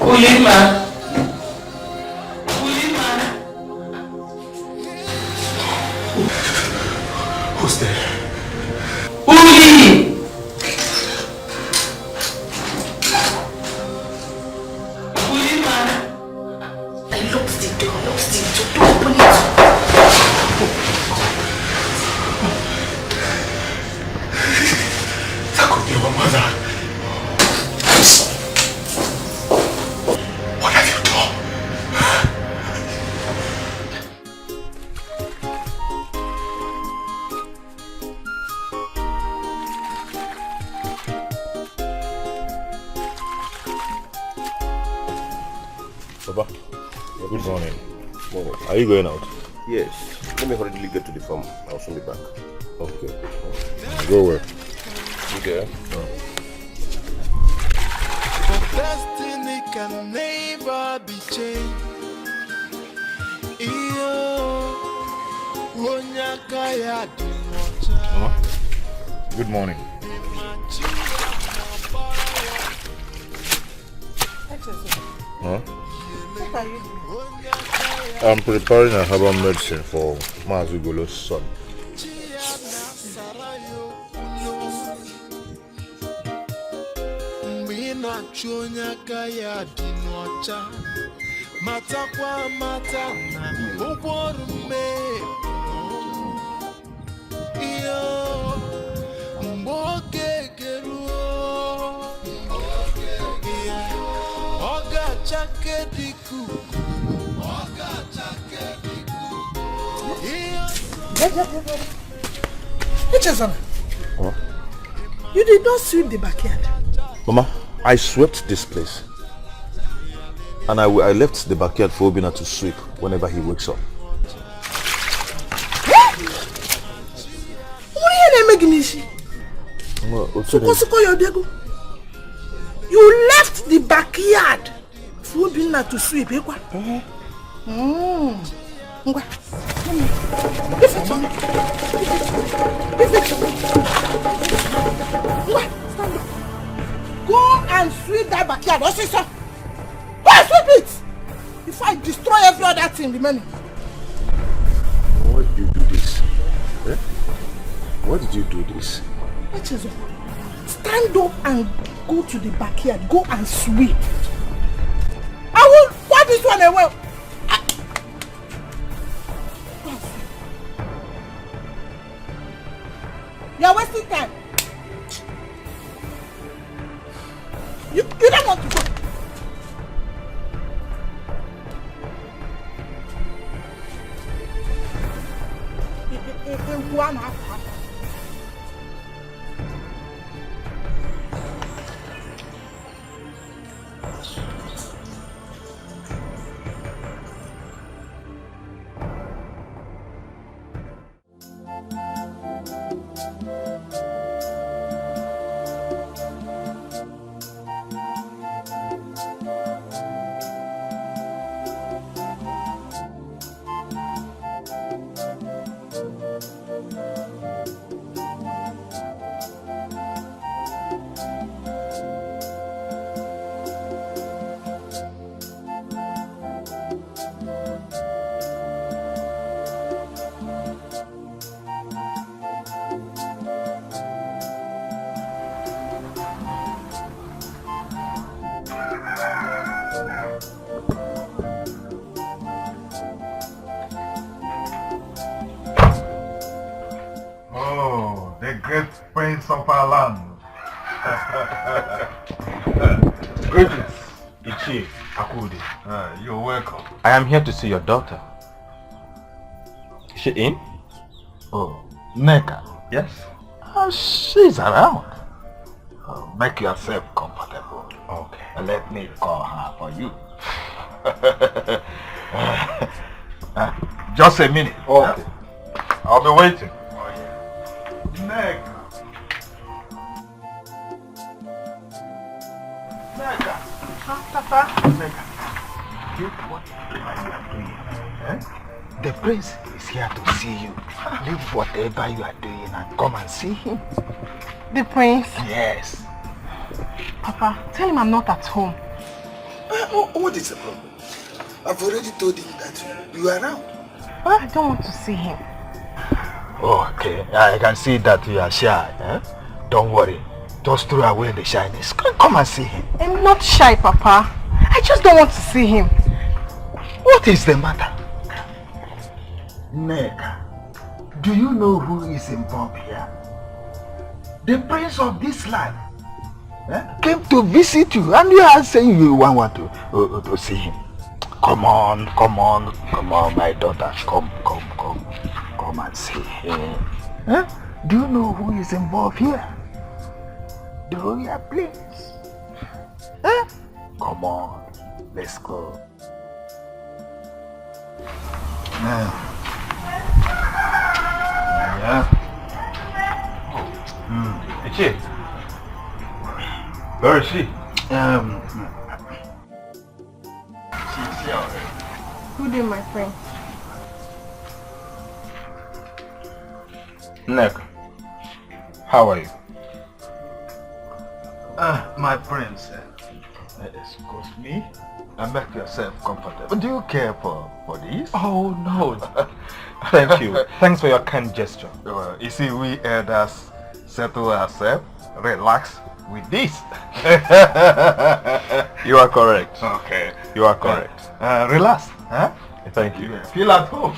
Ulima. Who's there? Uli! Ulima. I locked the door. Don't open it. That could be your mother. What have you done? Papa, good morning. Are you going out? Yes. Let me hurriedly get to the farm. I'll soon be back. Okay. Go where? Okay. But destiny can never be changed. Iyo onyaka ya dinocha. Mama, good morning. Huh? What are you doing? I'm preparing a herbal medicine for Mazugolo's son. Onyaka ya dinocha. Matakwa matana uboru me. Iyo mboke geruo. Oga chake diku. Echezona, you did not sweep the backyard. Mama, I swept this place. And I left the backyard for Obina to sweep whenever he wakes up. You left the backyard for Obinna to sweep, eh? Go and sweep that backyard. What's it, sir? Go and sweep it! If I destroy every other thing remaining. Why did you do this? Eh? Why did you do this? Stand up and go to the backyard. Go and sweep. I will pour this one away. You're wasting time. You don't want to go. Of our land. Greetings, Ichie Akudi. You're welcome. I am here to see your daughter. Is she in? Oh, Neka. Yes. She's around. Make yourself comfortable. Okay. Let me call her for you. Just a minute. Okay. I'll be waiting. Neka. The prince is here to see you. Leave whatever you are doing and come and see him. The prince? Yes. Papa, tell him I'm not at home. What is the problem? I've already told him that you are around. I don't want to see him. Okay, I can see that you are shy. Eh? Don't worry. Just throw away the shyness. Come and see him. I'm not shy, Papa. I just don't want to see him. What is the matter? Neka, do you know who is involved here? The prince of this land came to visit you and you are saying you want to see him. Come on, my daughter. Come and see him. Do you know who is involved here? The royal prince. Come on, let's go. Ichie, where is she? She's here already. Good day, my friend. Neka, how are you? My prince, excuse me, and make yourself comfortable. Do you care for this? Oh no, thank you. Thanks for your kind gesture. You see, we elders settle ourselves, relax with this. You are correct. Okay. You are correct. Relax. Huh? Thank you. Yeah. Feel at home.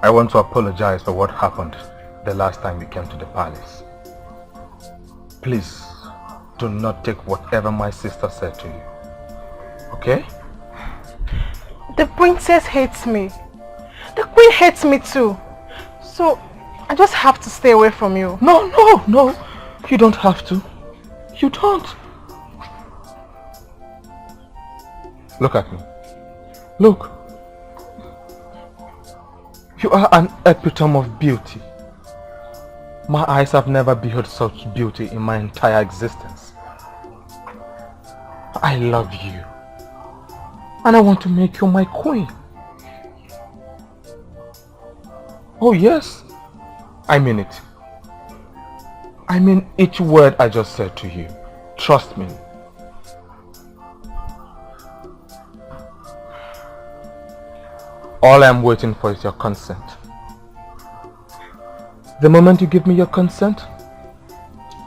I want to apologize for what happened the last time we came to the palace. Please, do not take whatever my sister said to you. Okay? The princess hates me. The queen hates me too. So, I just have to stay away from you. No. You don't have to. You don't. Look at me. Look. You are an epitome of beauty. My eyes have never beheld such beauty in my entire existence. I love you. And I want to make you my queen. Oh yes, I mean it. I mean each word I just said to you. Trust me. All I'm waiting for is your consent. The moment you give me your consent,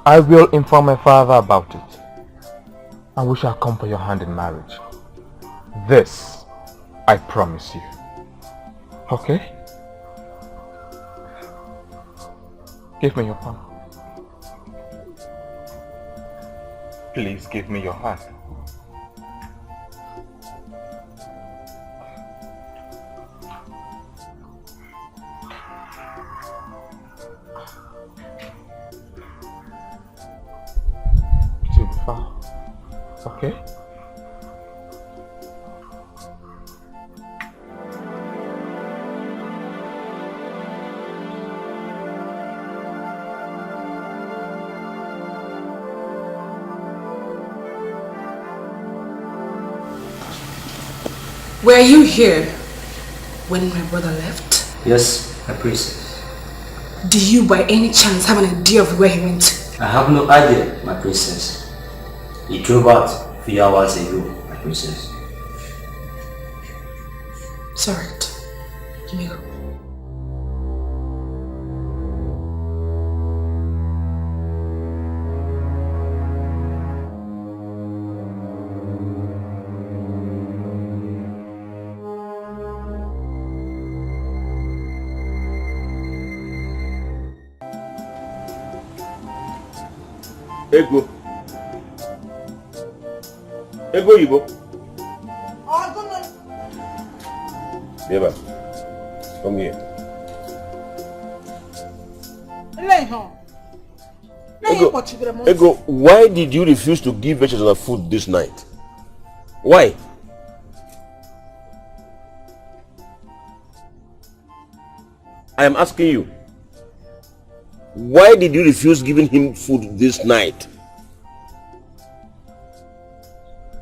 I will inform my father about it. And we shall come for your hand in marriage. This, I promise you. Okay? Give me your palm. Please give me your hand. Okay? Were you here when my brother left? Yes, my princess. Do you by any chance have an idea of where he went to? I have no idea, my princess. He drove out a few hours ago, my princess. It's alright. Let me go. Ego. Ego Ibo. Beba, come here. Ego, why did you refuse to give Echezona food this night? Why? I am asking you. Why did you refuse giving him food this night?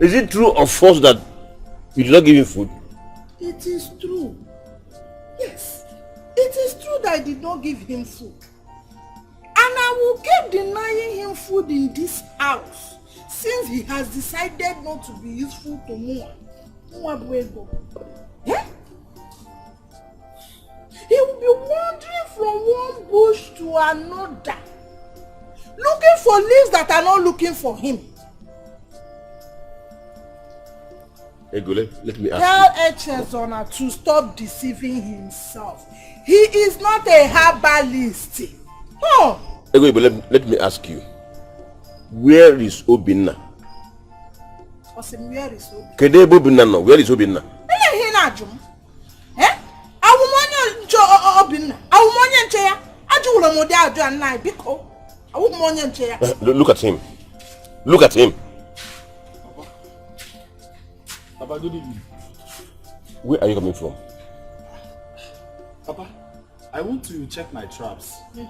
Is it true or false that you did not give him food? It is true. Yes, it is true that I did not give him food. And I will keep denying him food in this house since he has decided not to be useful to Mua. Eh? He will be wandering from one bush to another, looking for leaves that are not looking for him. Ego, let me ask Tell Echezona to stop deceiving himself. He is not a herbalist. Oh. Ego, let me ask you. Where is Obinna? Where is Obinna? Kedebo Obinna no? Where is Obinna? Look at him. Look at him. Papa, good evening. Where are you coming from? Papa, I want to check my traps. Did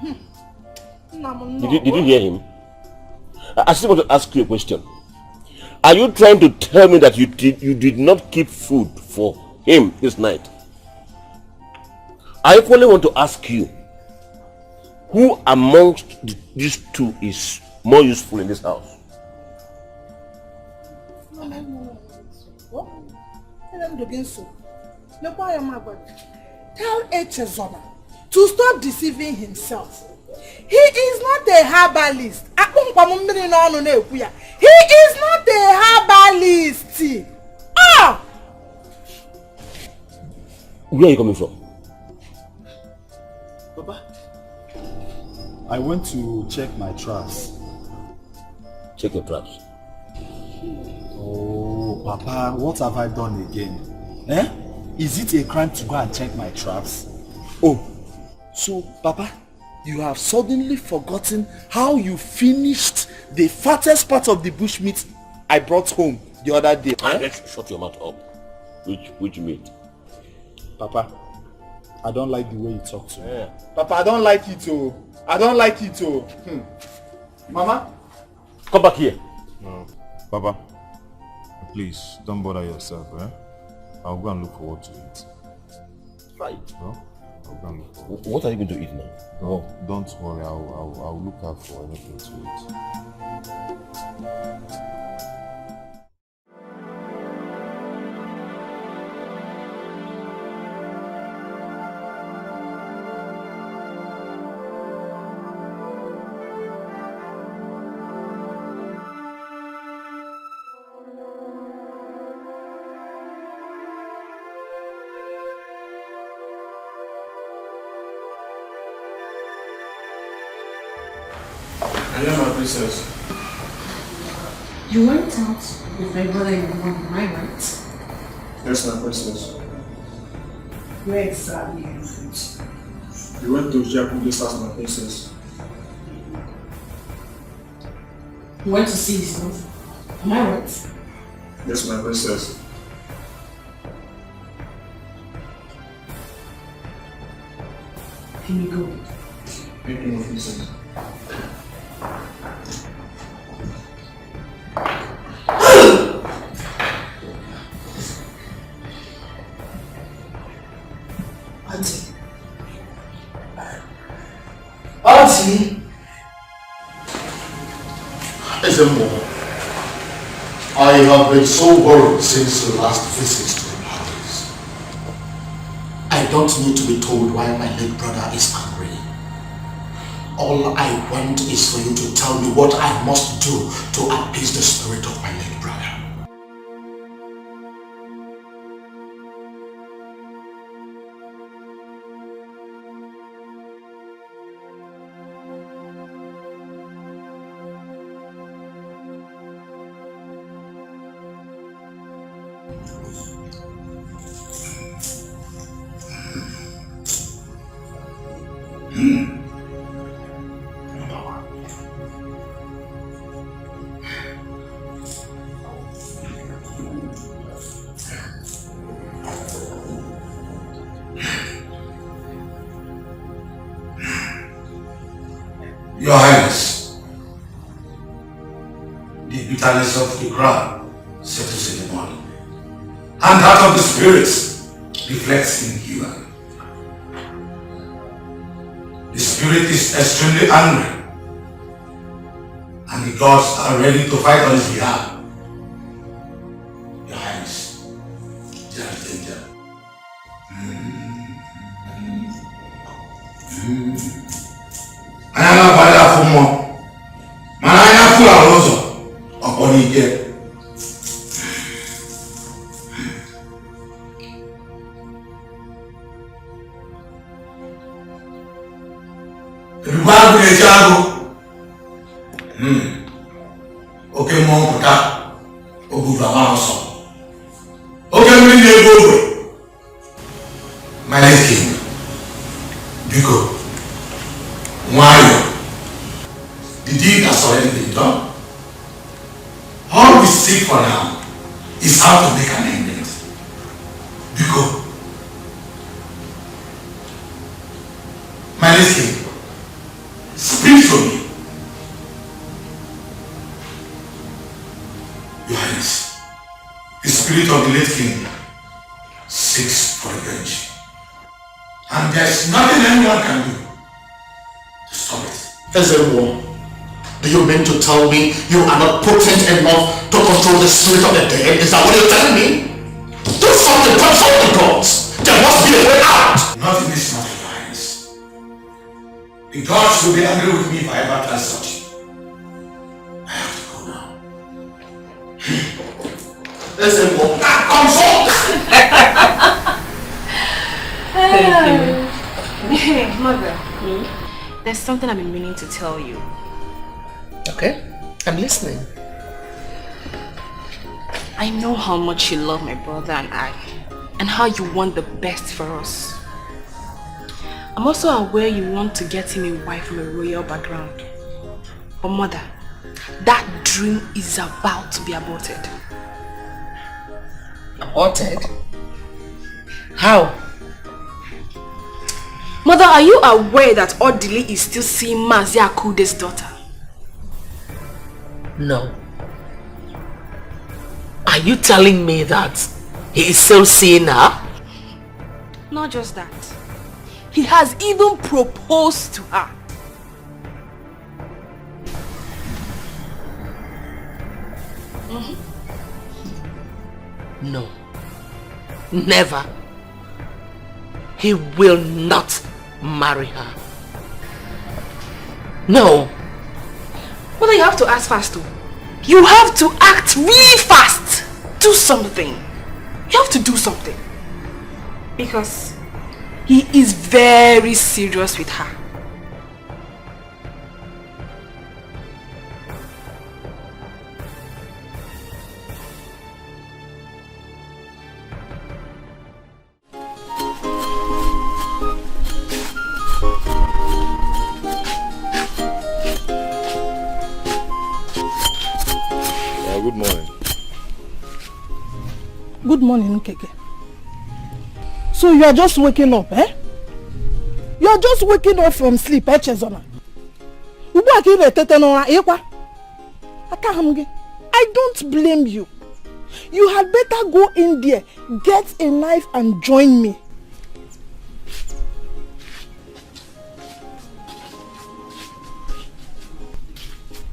you hear him? I still want to ask you a question. Are you trying to tell me that you did not keep food for him this night? I equally want to ask you, who amongst these two is more useful in this house? Tell Echezona to stop deceiving himself. He is not a herbalist. He is not a herbalist. Ah! Where are you coming from? Papa, I went to check my traps. Check your traps. Oh, Papa, what have I done again? Eh? Is it a crime to go and check my traps? Oh, so, Papa, you have suddenly forgotten how you finished the fattest part of the bush meat I brought home the other day. Shut your mouth up. Which meat? Papa, I don't like the way you talk to me. Yeah. Papa, I don't like it too. I don't like it too. Mama? Come back here. No. Papa, please, don't bother yourself, eh? I'll go and look for what to eat. Right. No? I'll go and look for what. What are you going to eat now? No, don't worry. I'll look out for anything to eat. Hello, my princess. You went out with my brother and mom, am I right? Yes, my princess. Where exactly? We went to Jacobu's house, my princess. You went to see his mother, am I right? Yes, my princess. Can you go? Thank you, my princess. Auntie! Ezemo, I have been so worried since the last visit to the palace. I don't need to be told why my late brother is angry. All I want is for you to tell me what I must do to appease the spirit of my late brother. Your Highness, the bitterness of the ground settles in the morning, and that of the spirits reflects in human. The spirit is extremely angry, and the gods are ready to fight on his behalf. Your Highness, there is danger. Another father for more. Manana full of rose upon it. Everybody will jago. Okay, mom, puta. Obuva maso. Okay, me dey go. My next king. Biko. Why? The deed has already been done. All we seek for now is how to make an ending. Because my king, speak to me. Your Highness, the spirit of the late king seeks for revenge. And there's nothing anyone can do. Stop it. Ezemo, do you mean to tell me you are not potent enough to control the spirit of the dead? Is that what you're telling me? Do something, consult the gods. There must be a way out. Not in this matter, Your Highness. The gods will be angry with me if I ever try such. I have to go now. Ezemo, consult! Hey, Mother. There's something I've been meaning to tell you. Okay, I'm listening. I know how much you love my brother and I, and how you want the best for us. I'm also aware you want to get him a wife from a royal background. But mother, that dream is about to be aborted. Aborted? How? Mother, are you aware that Odili is still seeing Mazia Akude's daughter? No. Are you telling me that he is still seeing her? Not just that. He has even proposed to her. No. Never. He will not marry her. No. Mother, you have to act fast too. You have to act really fast. Do something. You have to do something. Because he is very serious with her. Good morning. Good morning, Nkeke. So you are just waking up, eh? You are just waking up from sleep, eh, Chezona? I don't blame you. You had better go in there, get a knife and join me.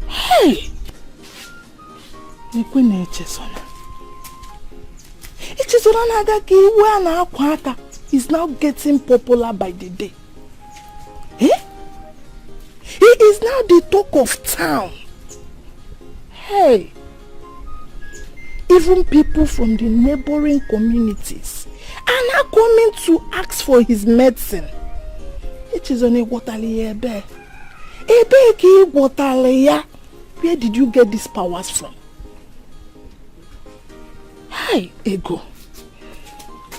Hey! Is now getting popular by the day. Eh? He is now the talk of town. Hey! Even people from the neighboring communities are now coming to ask for his medicine. It is only Ebe. Where did you get these powers from? Hi, Ego.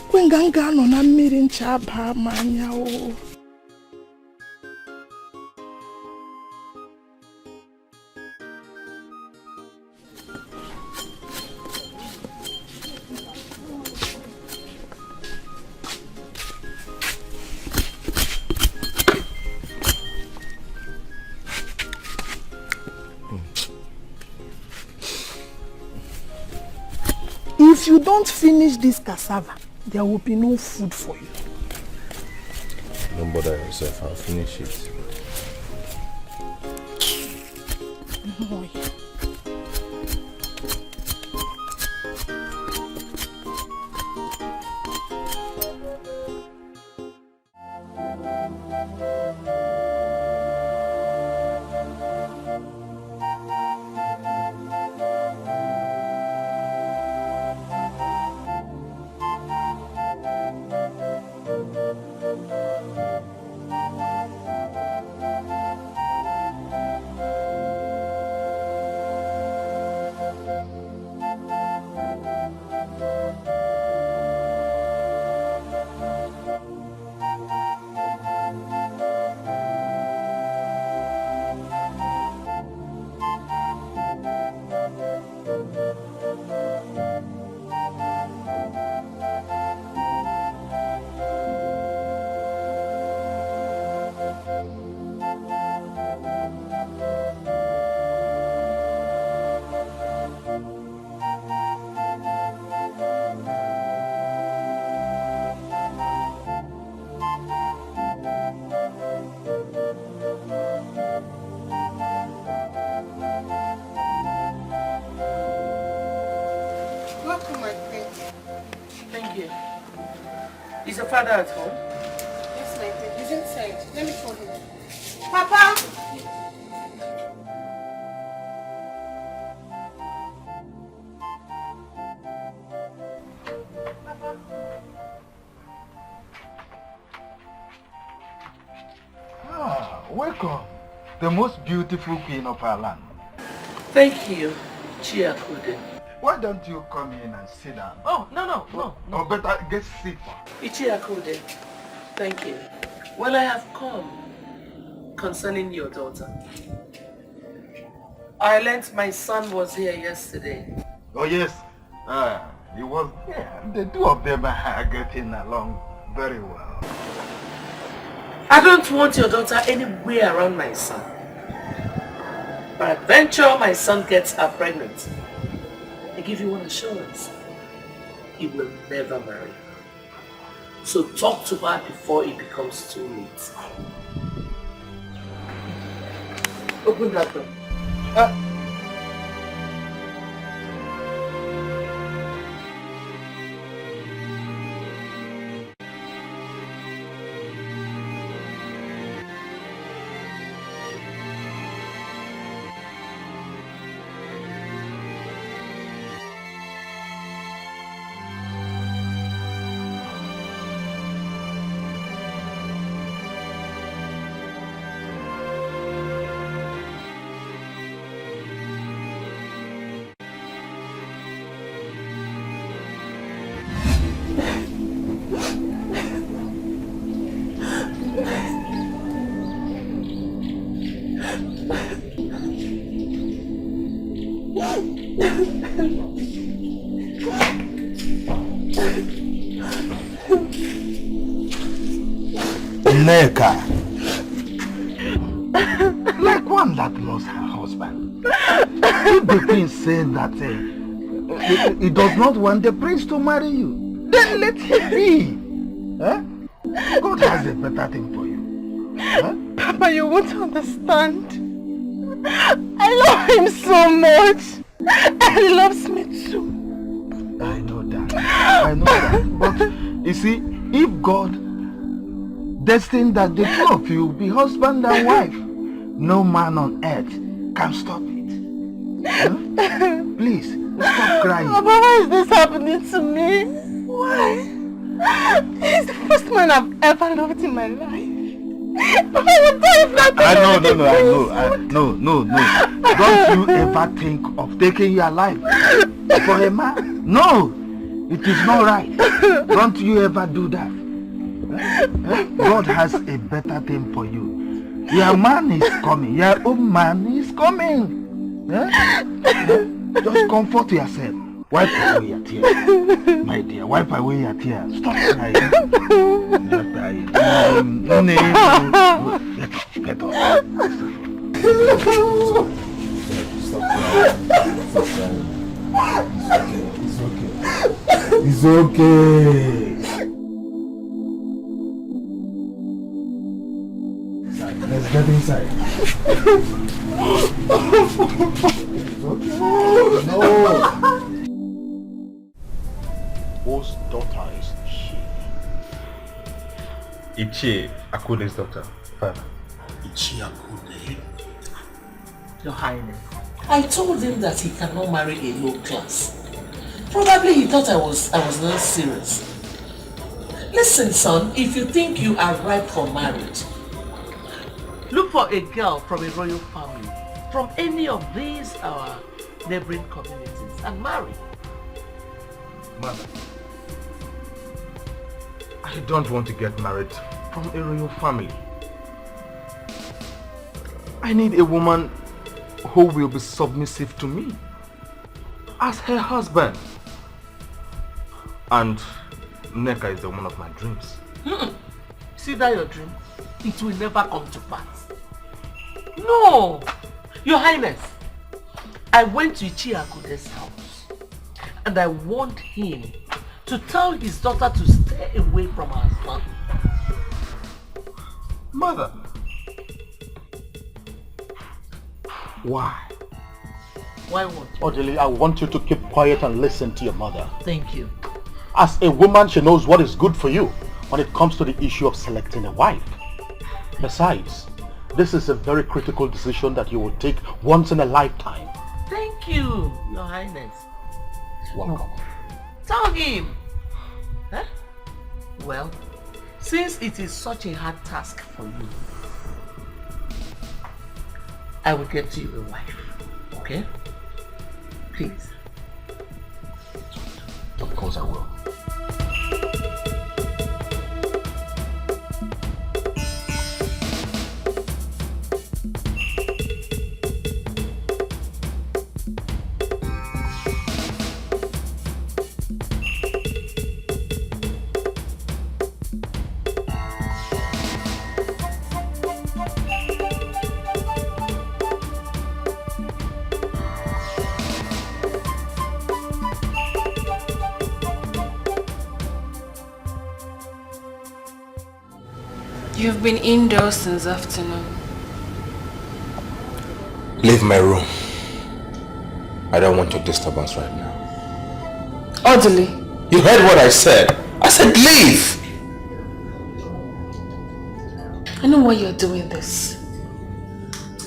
Kwenganga no na mmiri ncha ba manya o. If you don't finish this cassava, there will be no food for you. Don't bother yourself, I'll finish it. No. Is your father at home? Yes, my dear. He's inside. Let me call him. Papa! Welcome, the most beautiful queen of our land. Thank you, Chiakude. Why don't you come in and sit down? Oh, no. Or better, get seat. Chiakude, thank you. Well, I have come concerning your daughter. I learned my son was here yesterday. Oh yes, he was here. The two of them are getting along very well. I don't want your daughter anywhere around my son. Peradventure my son gets her pregnant. I give you one assurance. He will never marry. So talk to her before it becomes too late. Open that door. Nneka, like one that lost her husband. If the prince said that he does not want the prince to marry you, then let him be. God has a better thing for you. Papa, you won't understand. I love him so much. And he loves me too. I know that. But you see, if God destined that the two of you be husband and wife, no man on earth can stop it. Please, stop crying. Papa, why is this happening to me? Why? He's the first man I've ever loved in my life. Papa, I would die if not. I know. Don't you ever think of taking your life for a man? No, it is not right. Don't you ever do that. God has a better thing for you. Your man is coming. Your own man is coming. Just comfort yourself. Wipe away your tears. My dear, wipe away your tears. Stop crying. Stop crying. Get up. It's okay. Let's get inside. No. Whose daughter is she? Ichie Akude's daughter, Father. Ichie Akude? Your Highness, I told him that he cannot marry a low class. Probably he thought I was not serious. Listen, son, if you think you are ripe for marriage, look for a girl from a royal family, from any of these our neighboring communities, and marry. Mother, I don't want to get married from a royal family. I need a woman who will be submissive to me as her husband. And Nneka is the woman of my dreams. See that your dream? It will never come to pass. No! Your Highness, I went to Ichie Akude's house and I warned him to tell his daughter to stay away from our son. Mother, Why? Why what? Odili, I want you to keep quiet and listen to your mother. Thank you. As a woman, she knows what is good for you when it comes to the issue of selecting a wife. Besides, this is a very critical decision that you will take once in a lifetime. Thank you, Your Highness. Welcome. Tell him. Huh? Well, since it is such a hard task for you, I will get you a wife. Okay? Please. Of course I will. You've been indoors since afternoon. Leave my room. I don't want your disturbance right now. Orderly. You heard what I said. I said leave! I know why you're doing this.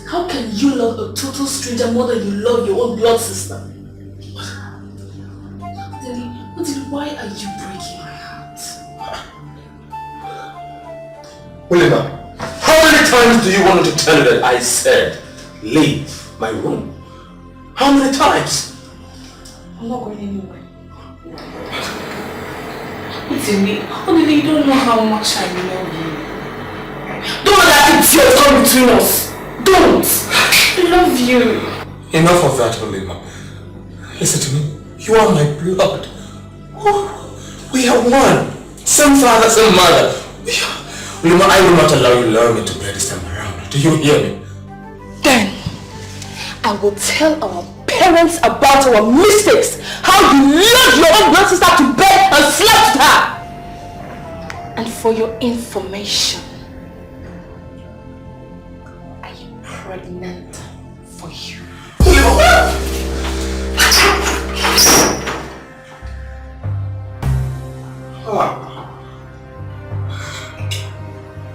How can you love a total stranger more than you love your own blood sister? Orderly, why are you breaking my heart? Olima, how many times do you want me to tell you that I said leave my room? How many times? I'm not going anywhere. Orderly, you don't know how much I love you. Don't let that idiot come between us. Don't! I love you. Enough of that, Olima. Listen to me. You are my blood. We are one. Same father, same mother. Olima, I will not allow you to love me to bear this time around. Do you hear me? Then, I will tell our parents about our mistakes. How you loved your own blood sister to bed and slept with her. And for your information, I am pregnant for you.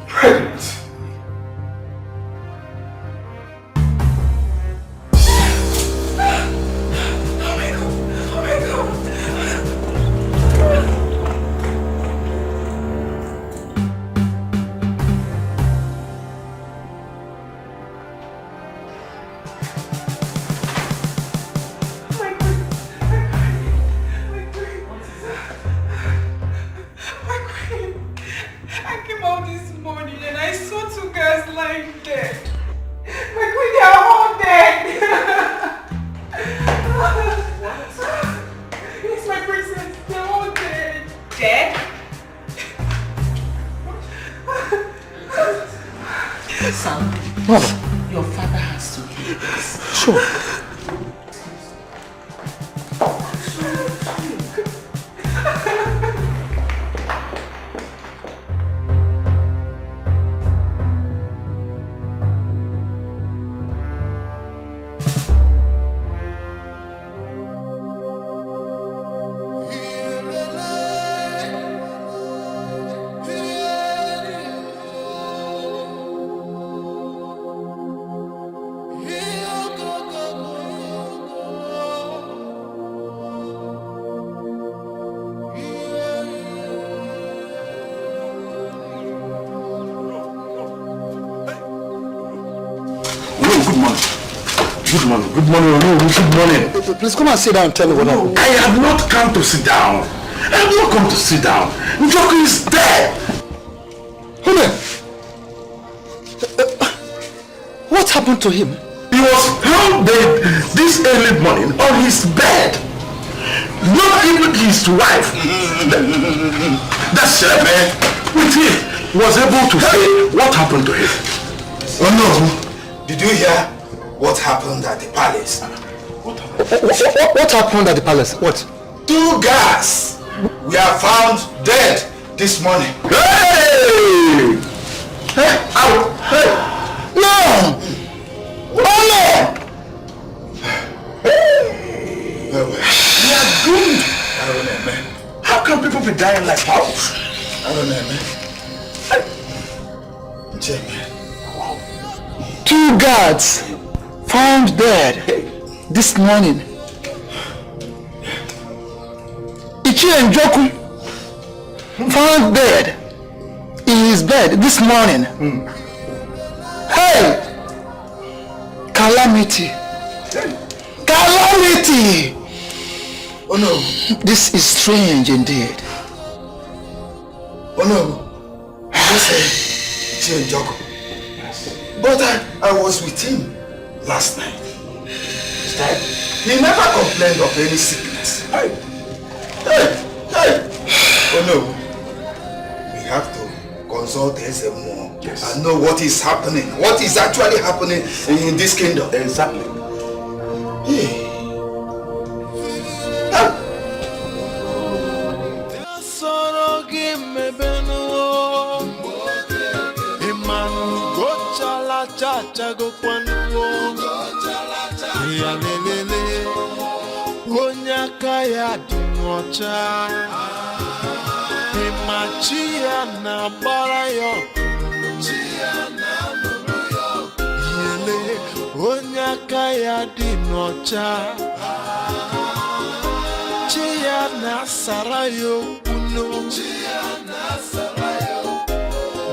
Pregnant. Your father has to hear this. Sure. Good morning. Please come and sit down and tell me what happened. I have not come to sit down. I have not come to sit down. Njoku is dead. What happened to him? He was found dead this early morning on his bed. Not even his wife, that shepherd with him, was able to say what happened to him. Oh no! Did you hear what happened at the palace? What happened at the palace? What? 2 guards were found dead this morning. Hey! Hey! Out! Hey! No! Oh no! We are doomed! I don't know, man. How can people be dying like that? I don't know, man. Check, man. 2 guards found dead this morning. Ichie Njoku found dead in his bed this morning. Hey! Calamity! Calamity! Oh no! This is strange indeed. Oh no! You said Ichie Njoku. But I was with him last night. He never complained of any sickness. Hey! Oh no. We have to consult SMO and know what is happening. What is actually happening in this kingdom. Exactly. Hey. chago kwanuo ya lelele onyaka ya dimocha imachia na barayo yele onyaka ya dinocha chia na sarayo uno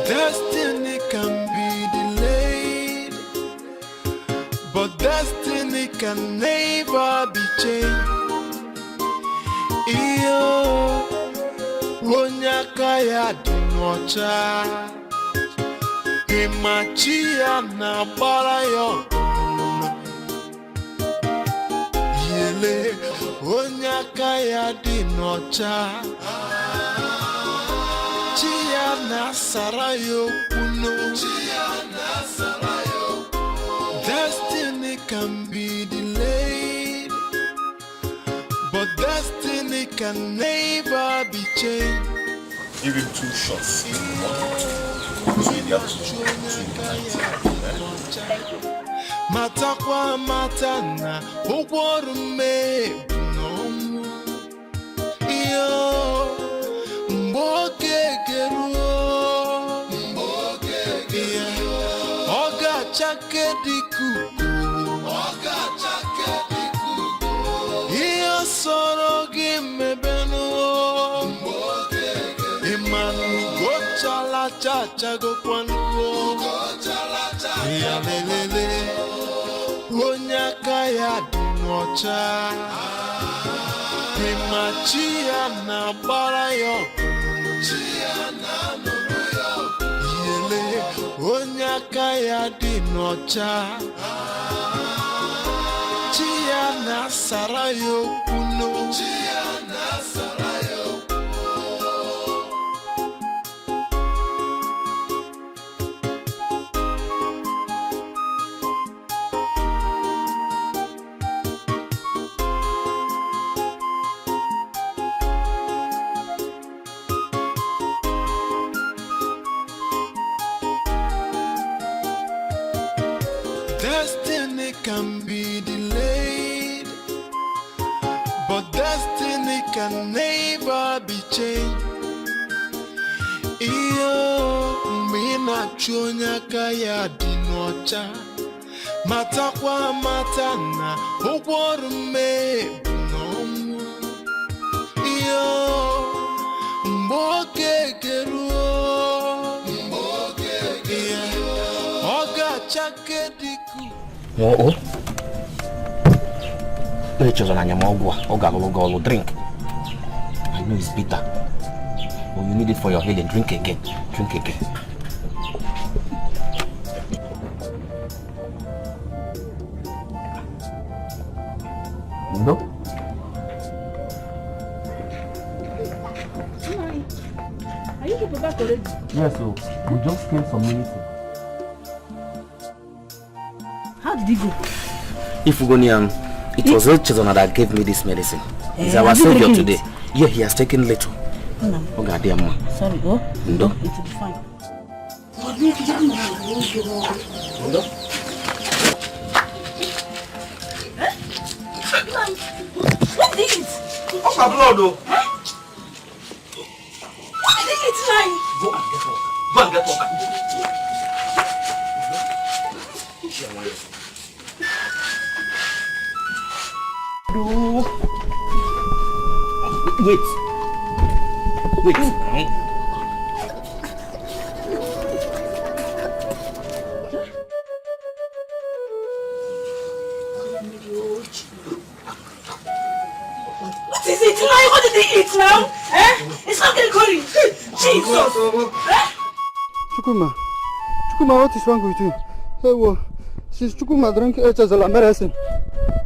destiny can be delayed, but destiny can never be changed. Iyo onyaka ya dinocha imachia na barayo yele onyaka ya dinocha chia na sarayo kuno destiny can be delayed, but destiny can never be changed. Give him 2 shots in the morning. So in the afternoon, 2 in the night. Matakwa matana ugworume no iyo mboke geruo oga chake dikuku iyo soro gi mebenuo imanu gochala chacha go kwanuo ya lelele onyaka ya dinocha imachia na barayo yele onyaka ya dinocha chia na sarayo kuno Destiny can be delayed, but destiny can never be changed. Iyo mina chonyaka ya dinocha matakwa matana ugworume no iyo mboke geruo oga chake Oh, drink. I know it's bitter, but you need it for your healing. Drink again. Drink again. No? Are you people back already? Yes, so we just came some minutes ago. How did he go? Ifugonian, it was Chizona that gave me this medicine. He's our savior today. Yeah, he has taken little. Oh, goddamn. Sorry, oh? No. It will be fine. No. What did it? What's my blood, though? What did it like? Go and get water. Go and get water. Wait. What is it now? What did he eat now? It's not getting going. Jesus. Chukuma, what is wrong with you? Hey, well, since Chukuma drank Echazala medicine,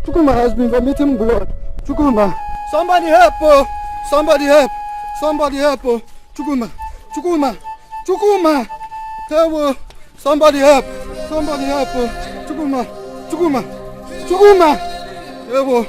Chukuma has been vomiting blood. Chukuma, somebody help, oh! Somebody help! Somebody help, oh! Chukuma! Hey, well, somebody help! Somebody help, oh! Chukuma! Hey, well.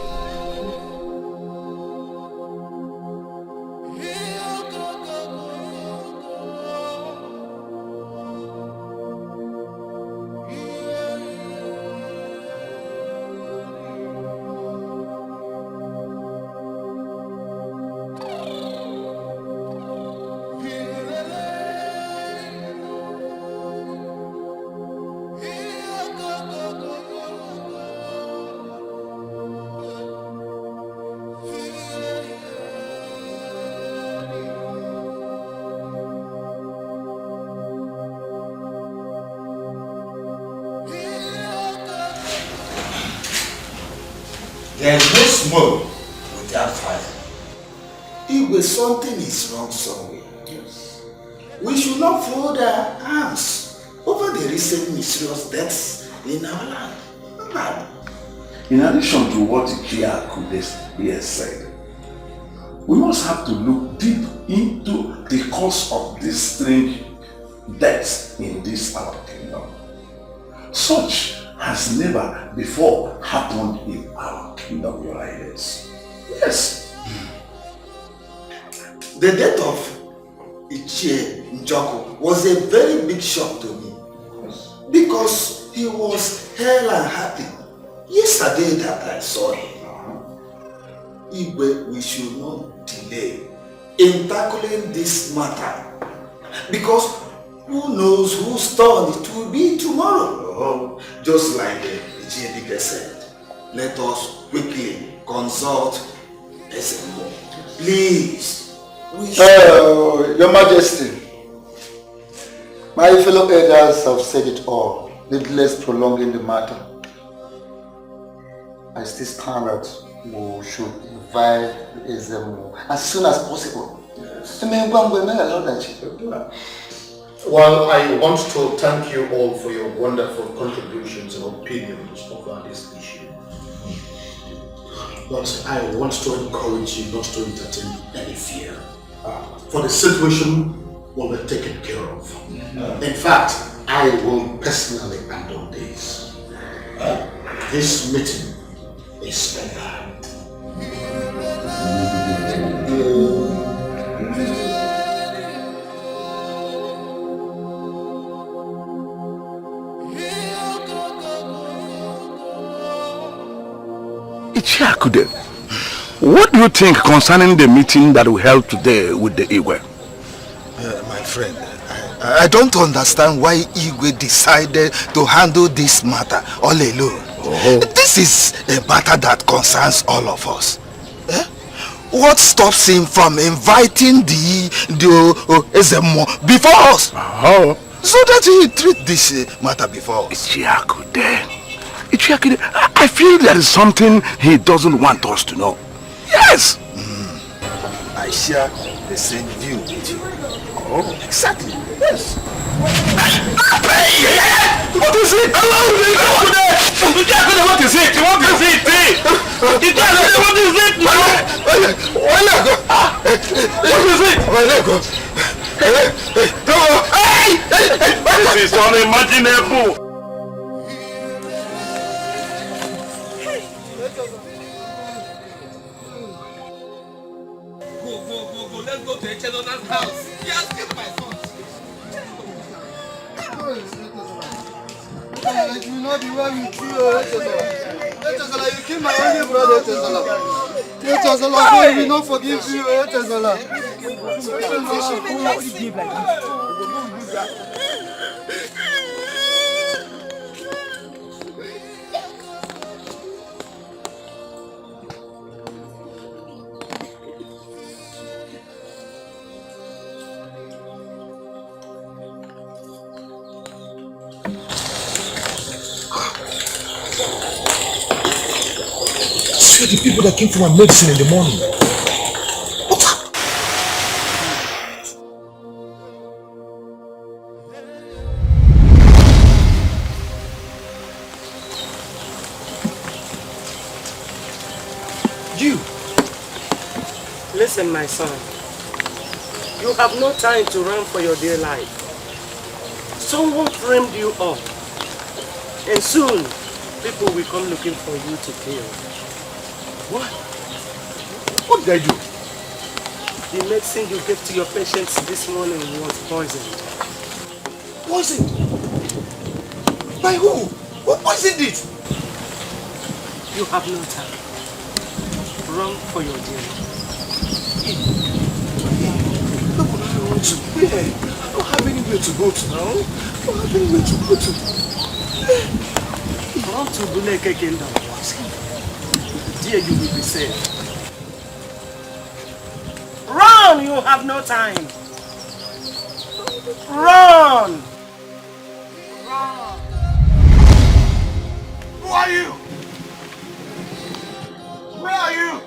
There is no smoke without fire. If something is wrong somewhere, yes, we should not fold our arms over the recent mysterious deaths in our land. Bad. In addition to what Ichiaku has said, we must have to look deep into the cause of this strange deaths in this our kingdom. Such has never before happened in our kingdom, Your Highness. Yes. The death of Ichie Njoku was a very big shock to me. Yes. Because he was hale and happy yesterday that I saw him. Igwe, we should not delay in tackling this matter. Because who knows whose turn it will be tomorrow. Oh, just like Ichie said, let us quickly consult SMO. Please. Your Majesty, my fellow elders have said it all, needless prolonging the matter. I still stand that we should invite SMO as soon as possible. Yes. Well, I want to thank you all for your wonderful contributions and opinions over this issue. But I want to encourage you not to entertain any fear. For the situation will be taken care of. In fact, I will personally handle this. This meeting is planned. Ichiakude, what do you think concerning the meeting that we held today with the Igwe? My friend, I don't understand why Igwe decided to handle this matter all alone. Oh. This is a matter that concerns all of us. What stops him from inviting the SMO before us? Oh. So that he treat this matter before us. Ichiakude, I feel there is something he doesn't want us to know. Yes! I share the same view with you. Oh, exactly. Yes. What is it? What is it? What is it? What is it? This is unimaginable. Let's go to Echedona's house. He has killed my son. It will not be well with you, Echezola. You killed my only brother, Echezola. Echezola, we will not forgive you, Echezola. The people that came for my medicine in the morning. What happened? You! Listen, my son. You have no time to run for your dear life. Someone framed you up. And soon, people will come looking for you to kill. What? What did I do? The medicine you gave to your patients this morning was poisoned. Poisoned? By who? Who poisoned it? You have no time. Run for your dear life. Look what I want to wear. I don't have anywhere to go to now. I don't have anywhere to go to. Run to Buleke Kingdom. Here you will be safe. Run! You have no time. Run! Who are you? Where are you?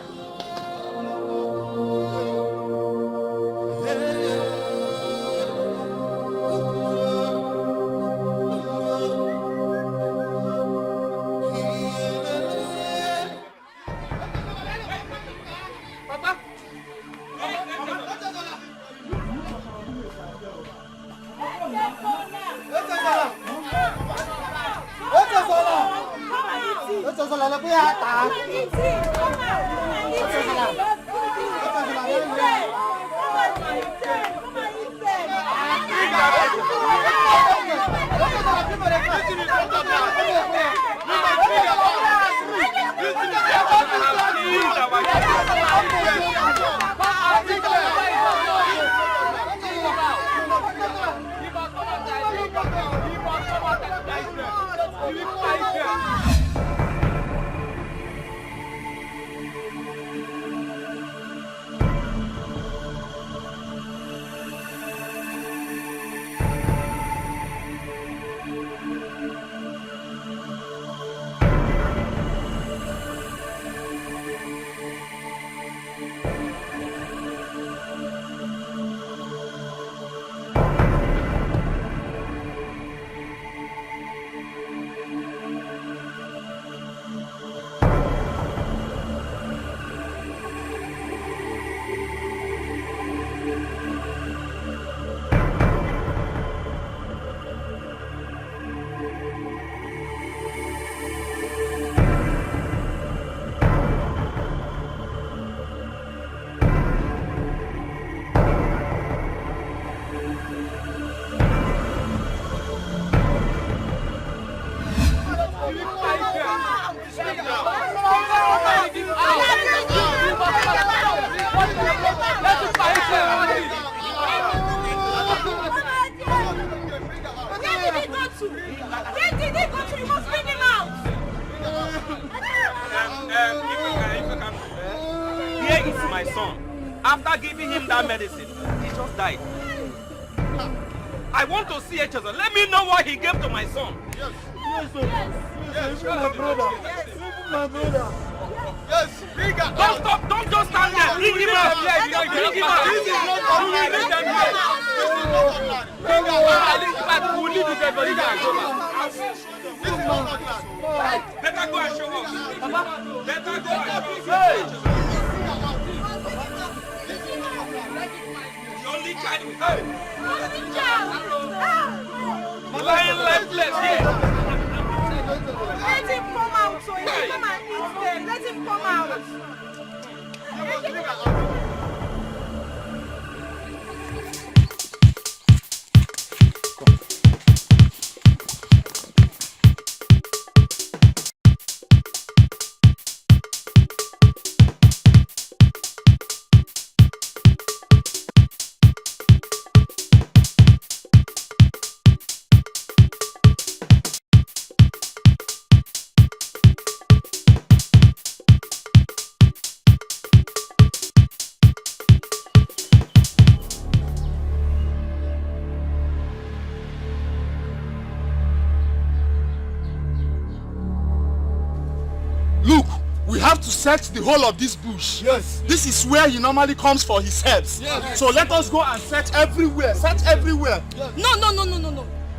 After giving him that medicine, he just died. I want to see Echezor. Let me know what he gave to my son. Yes, my brother. My brother. Yes, bring him out. Don't just stand there. Bring him out. Bring him out. This is not ordinary. Bring him out. We'll leave his everybody there. This is not ordinary. Better go and show us. Better go and show us. Only child with her. Lying lifeless here. Let him come out so he can come and eat them. Let him come out. Search the whole of this bush. Yes. This is where he normally comes for his herbs. Yes. So let us go and search everywhere. Search everywhere. Yes. No.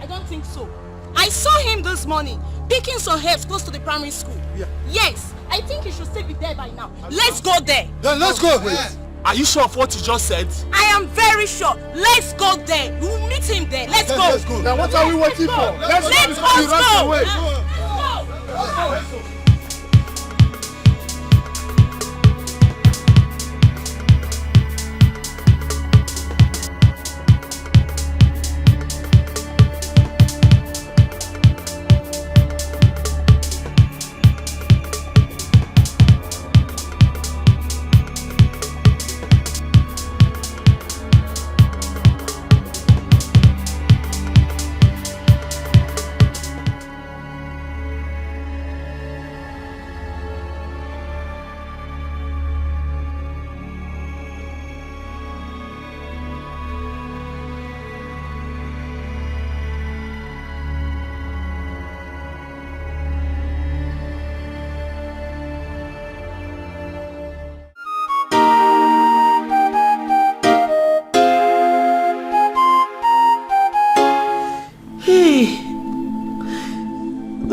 I don't think so. I saw him this morning picking some herbs close to the primary school. Yeah. Yes. I think he should still be there by now. Let's go there. Then let's go. Wait. Are you sure of what you just said? I am very sure. Let's go there. We'll meet him there. Let's go. Let's go. Now what are we waiting for? Let's go.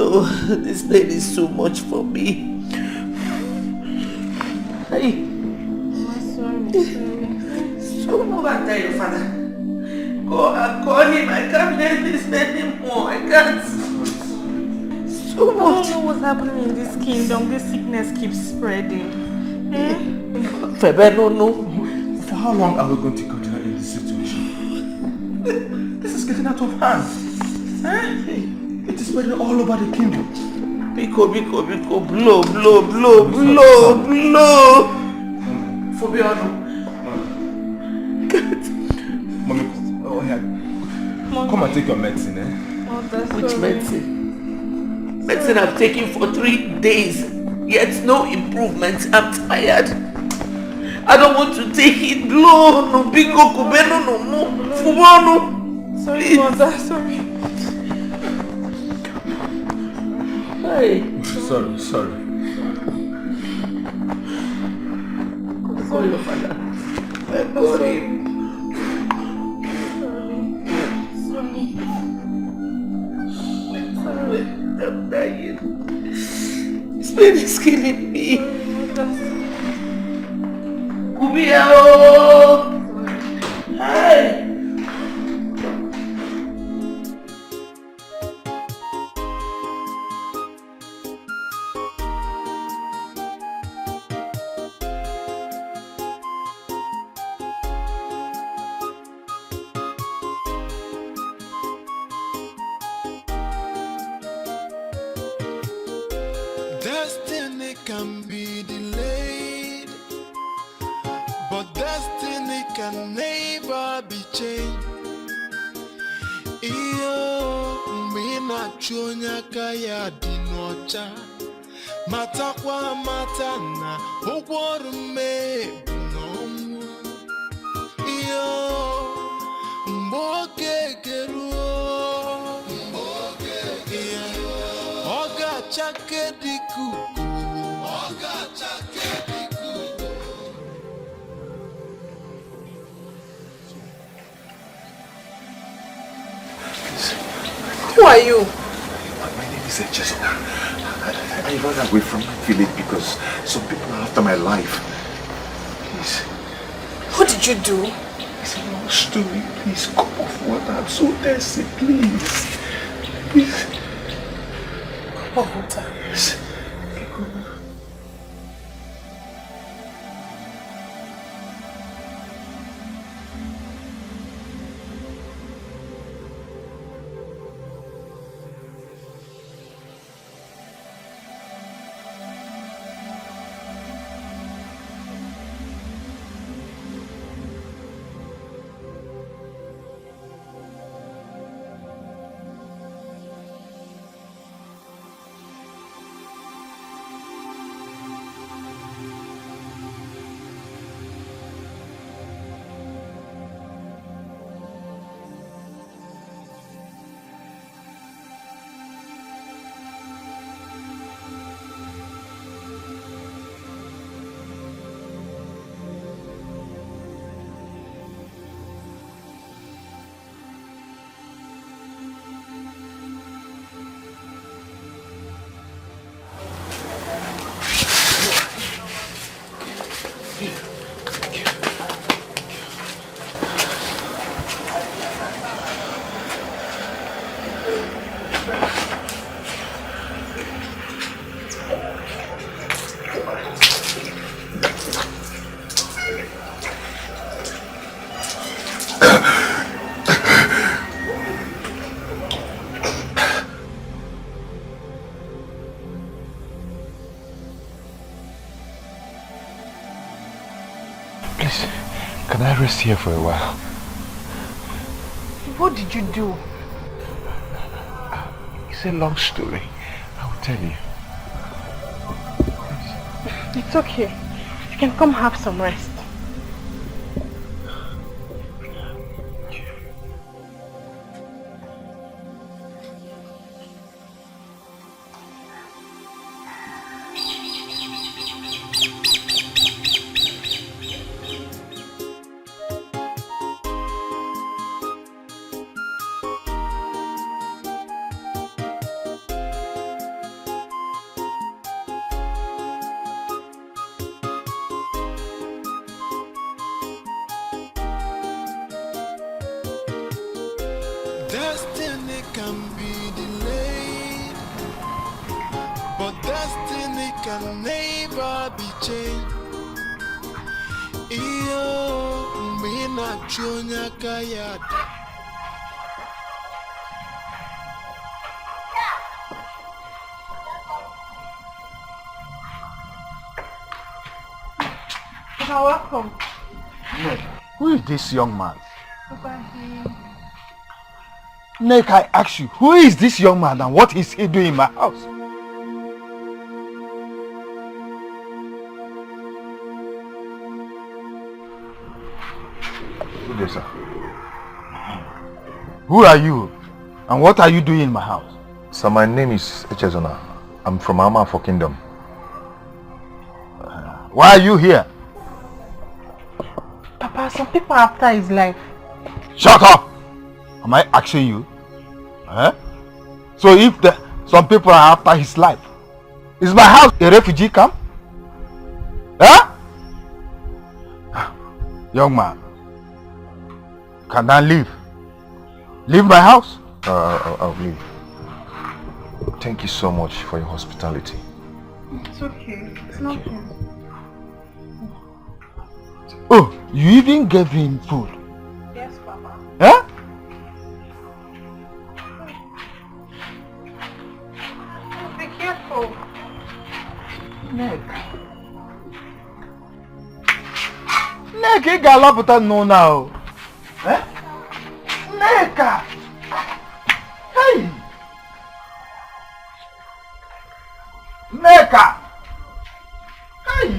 No, this pain is too much for me. Hey. So go back to your father. Go and call him. I can't bear this anymore. I can't. So much. I don't know what's happening in this kingdom. This sickness keeps spreading. Febe, no. For how long are we going to continue in this situation? This is getting out of hand. It is spreading all over the kingdom. Biko, blow. Fabiano. Mommy, oh yeah. Come and take your medicine, eh? Oh, that's Which medicine? Medicine I've taken for 3 days, yet no improvement. I'm tired. I don't want to take it. Blow, no biko, kubeno, no more. Fubano. Sorry, mother, sorry. Hey. Sorry. Call your father. I call him. Sorry. I'm dying. This pain is killing me. Kubiao! Hey! Destiny can be delayed, but destiny can never be changed. Iyo mina chonya kaya dinocha mata kwa mata na ogworume no. Iyo mboke keruo oga chake diku. Who are you? My name is Jessica. I ran away from my village because some people are after my life. Please. What did you do? It's a long story. Please, cup of water. I'm so thirsty. Please. Please. Cup of water? Yes. Please, can I rest here for a while? What did you do? It's a long story. I will tell you. It's okay. You can come have some rest. Destiny can be delayed, but destiny can never be changed. Iyo mina chonya kayada. You're welcome. Who is this young man? Papa, Nick, I ask you, who is this young man and what is he doing in my house? Good day, sir. Who are you and what are you doing in my house? Sir, my name is Echezona. I'm from Ama for Kingdom. Why are you here? Papa, some people are after his life. Shut up! Am I asking you? Eh? So if some people are after his life, is my house a refugee camp? Huh? Young man, can I leave? Leave my house? I'll leave. Thank you so much for your hospitality. It's okay. It's nothing. Oh, you even gave him food? Yes, Papa. Huh? Be careful. Nick, ị ga-alapụta nnụọ now. Eh? Nneka! Hey! Nneka! Hey!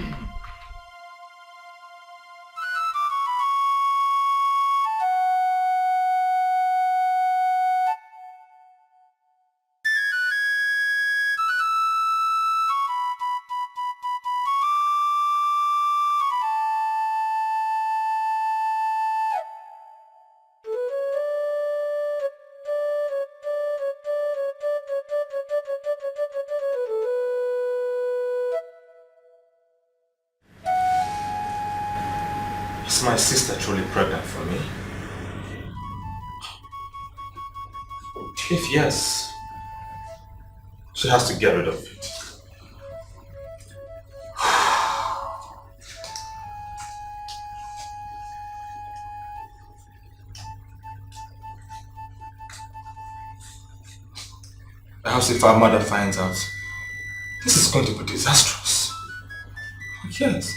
Is my sister truly pregnant for me? If yes, she has to get rid of it. Perhaps if our mother finds out, this is going to be disastrous. Yes.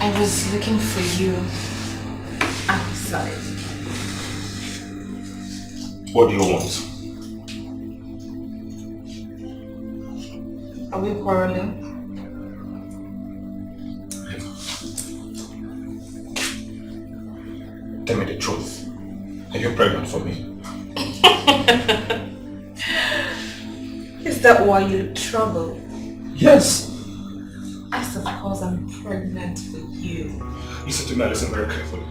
I was looking for you outside. What do you want? Are we quarreling? Tell me the truth. Are you pregnant for me? Is that why you trouble? Yes. I suppose I'm pregnant for you. Listen to me and listen very carefully.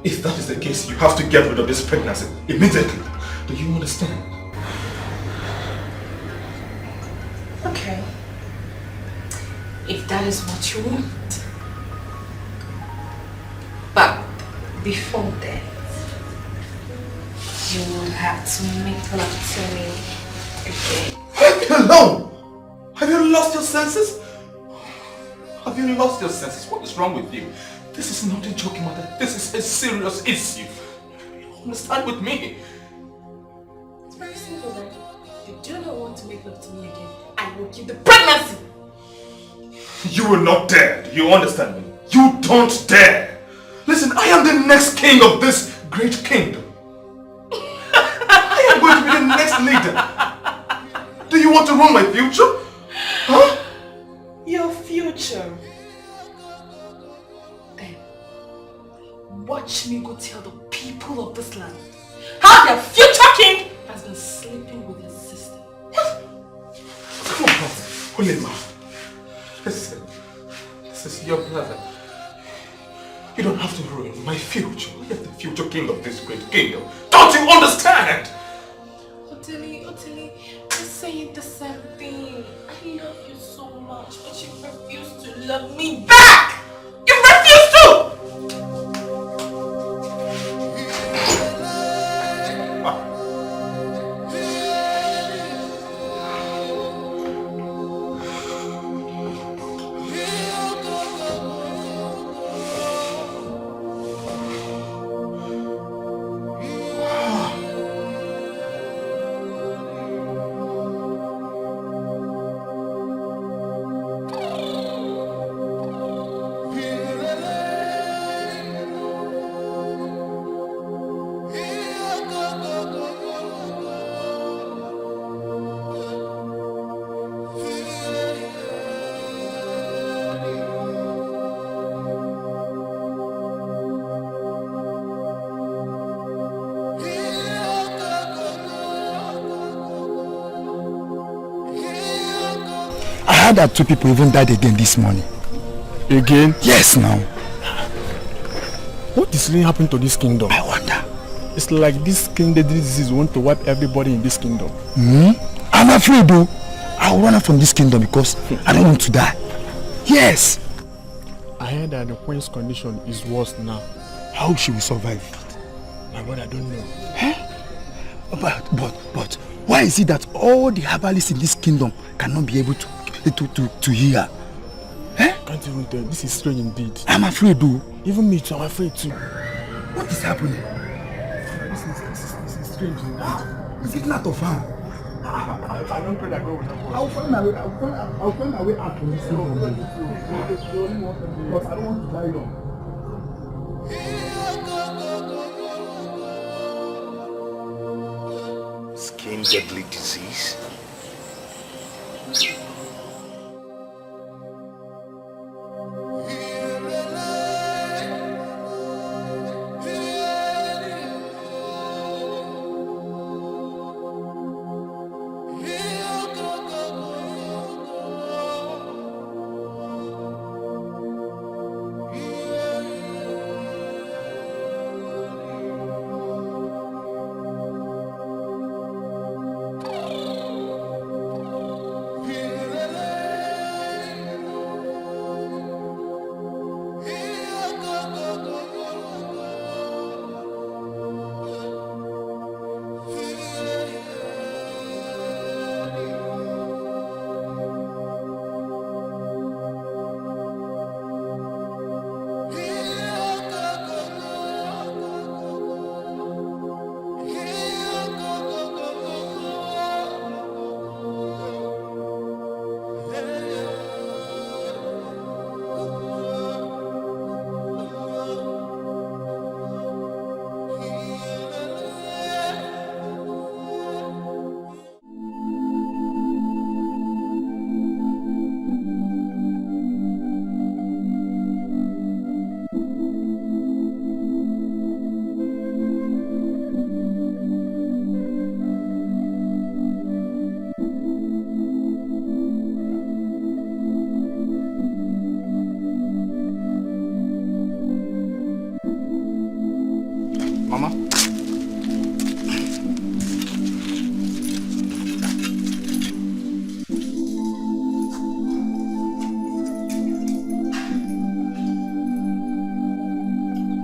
If that is the case, you have to get rid of this pregnancy immediately. Do you understand? Okay. If that is what you want. But before that, you will have to make love to me again. Leave me alone! Have you lost your senses? Have you lost your senses? What is wrong with you? This is not a joking matter. This is a serious issue. You understand with me? It's very simple, right? If you do not want to make love to me again, I will keep the pregnancy. You will not dare. Do you understand me? You don't dare. Listen, I am the next king of this great kingdom. I am going to be the next leader. Do you want to ruin my future? Huh? Your future. Then, watch me go tell the people of this land how their future king has been sleeping with his sister. Come on, Ulema. Listen, this is your brother. You don't have to ruin my future. I am the future king of this great kingdom. Don't you understand? Otili, we're saying the same thing. I love you so much, but you refuse to love me back! You refuse to! I heard that 2 people even died again this morning. Again? Yes, now. What is really happening to this kingdom? I wonder. It's like this king deadly disease want to wipe everybody in this kingdom. I'm afraid though. I'll run out from this kingdom because I don't want to die. Yes. I heard that the queen's condition is worse now. How she will survive? My brother, I don't know. But why is it that all the herbalists in this kingdom cannot be able to heal her? Can't even tell. This is strange indeed. I'm afraid though. Even me too, I'm afraid too. What is happening? This is strange indeed. Is it not of harm? I don't pray that God will help us. I'll find my way out from this kingdom. Because I don't want to die long. Skin deadly disease.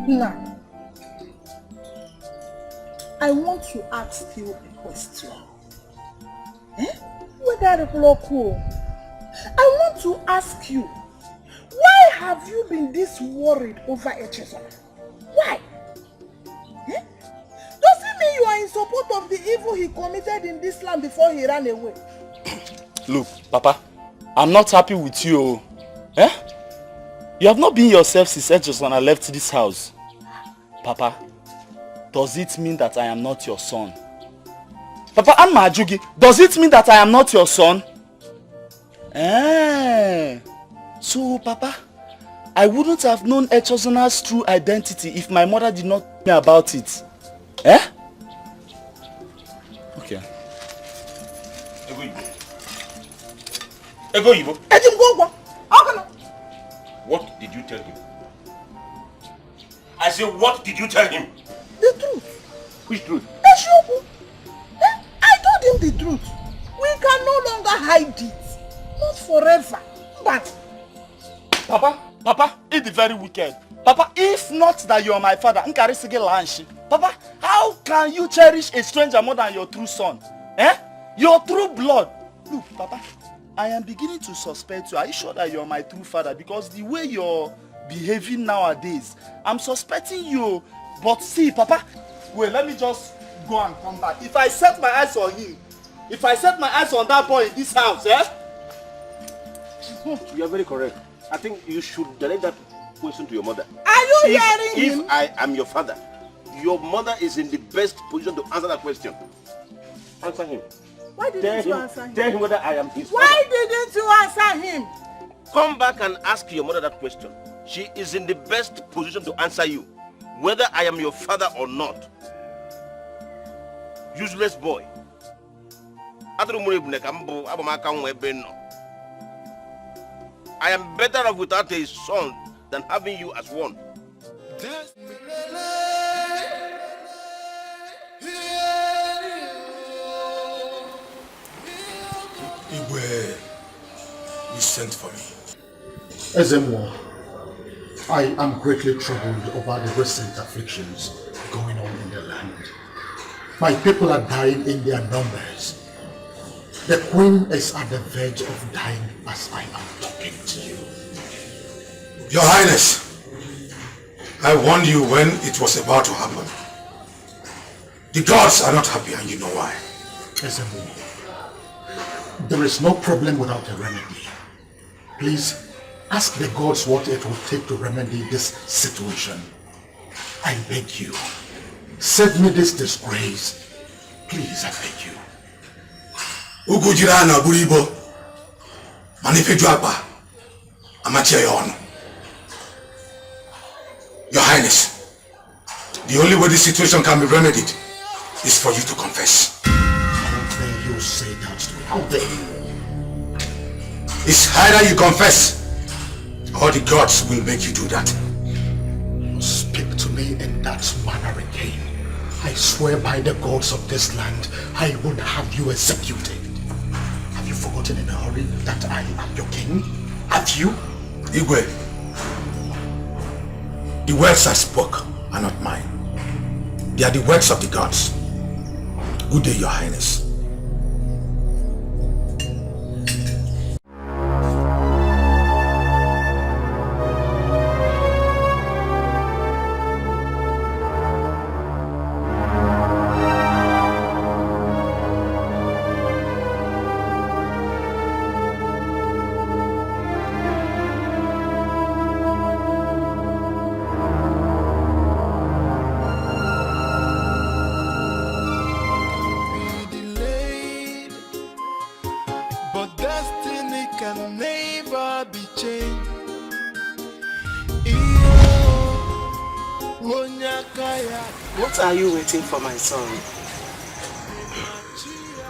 Now, I want to ask you a question. Whether cool. I want to ask you, why have you been this worried over Echezona? Why? Does it mean you are in support of the evil he committed in this land before he ran away? Look, Papa, I'm not happy with you. You have not been yourself since Echezona left this house. Papa, does it mean that I am not your son? Papa, I'm Majugi. Does it mean that I am not your son? So, Papa, I wouldn't have known Echezona's true identity if my mother did not tell me about it. Okay. Ego Ibo. What did you tell him? I said, what did you tell him? The truth. Which truth? I told him the truth. We can no longer hide it. Not forever. But Papa, it's very wicked. Papa, if not that you are my father, Papa, how can you cherish a stranger more than your true son? Your true blood. Look, Papa, I am beginning to suspect you. Are you sure that you are my true father? Because the way you're behaving nowadays, I'm suspecting you. But see, Papa, wait, let me just go and come back. If I set my eyes on him, if I set my eyes on that boy in this house, You are very correct. I think you should direct that question to your mother. Are you hearing him? If I am your father, your mother is in the best position to answer that question. Answer him. Why didn't you answer him? Tell him whether I am his Why father. didn't you answer him? Come back and ask your mother that question. She is in the best position to answer you, whether I am your father or not. Useless boy. I am better off without a son than having you as one. Igwe, you sent for me. Ezemo, I am greatly troubled over the recent afflictions going on in the land. My people are dying in their numbers. The queen is at the verge of dying as I am talking to you. Your Highness, I warned you when it was about to happen. The gods are not happy and you know why. Ezemo, there is no problem without a remedy. Please, ask the gods what it will take to remedy this situation. I beg you, save me this disgrace. Please, I beg you. Ugujirana Buribo, Manifejuapa, Amachayon. Your Highness, the only way this situation can be remedied is for you to confess. How dare you say that to me? How dare you? It's either you confess, or the gods will make you do that. Speak to me in that manner again. I swear by the gods of this land, I would have you executed. Have you forgotten in a hurry that I am your king? Have you? Igwe, the words I spoke are not mine. They are the words of the gods. Good day, Your Highness. What are you waiting for, my son?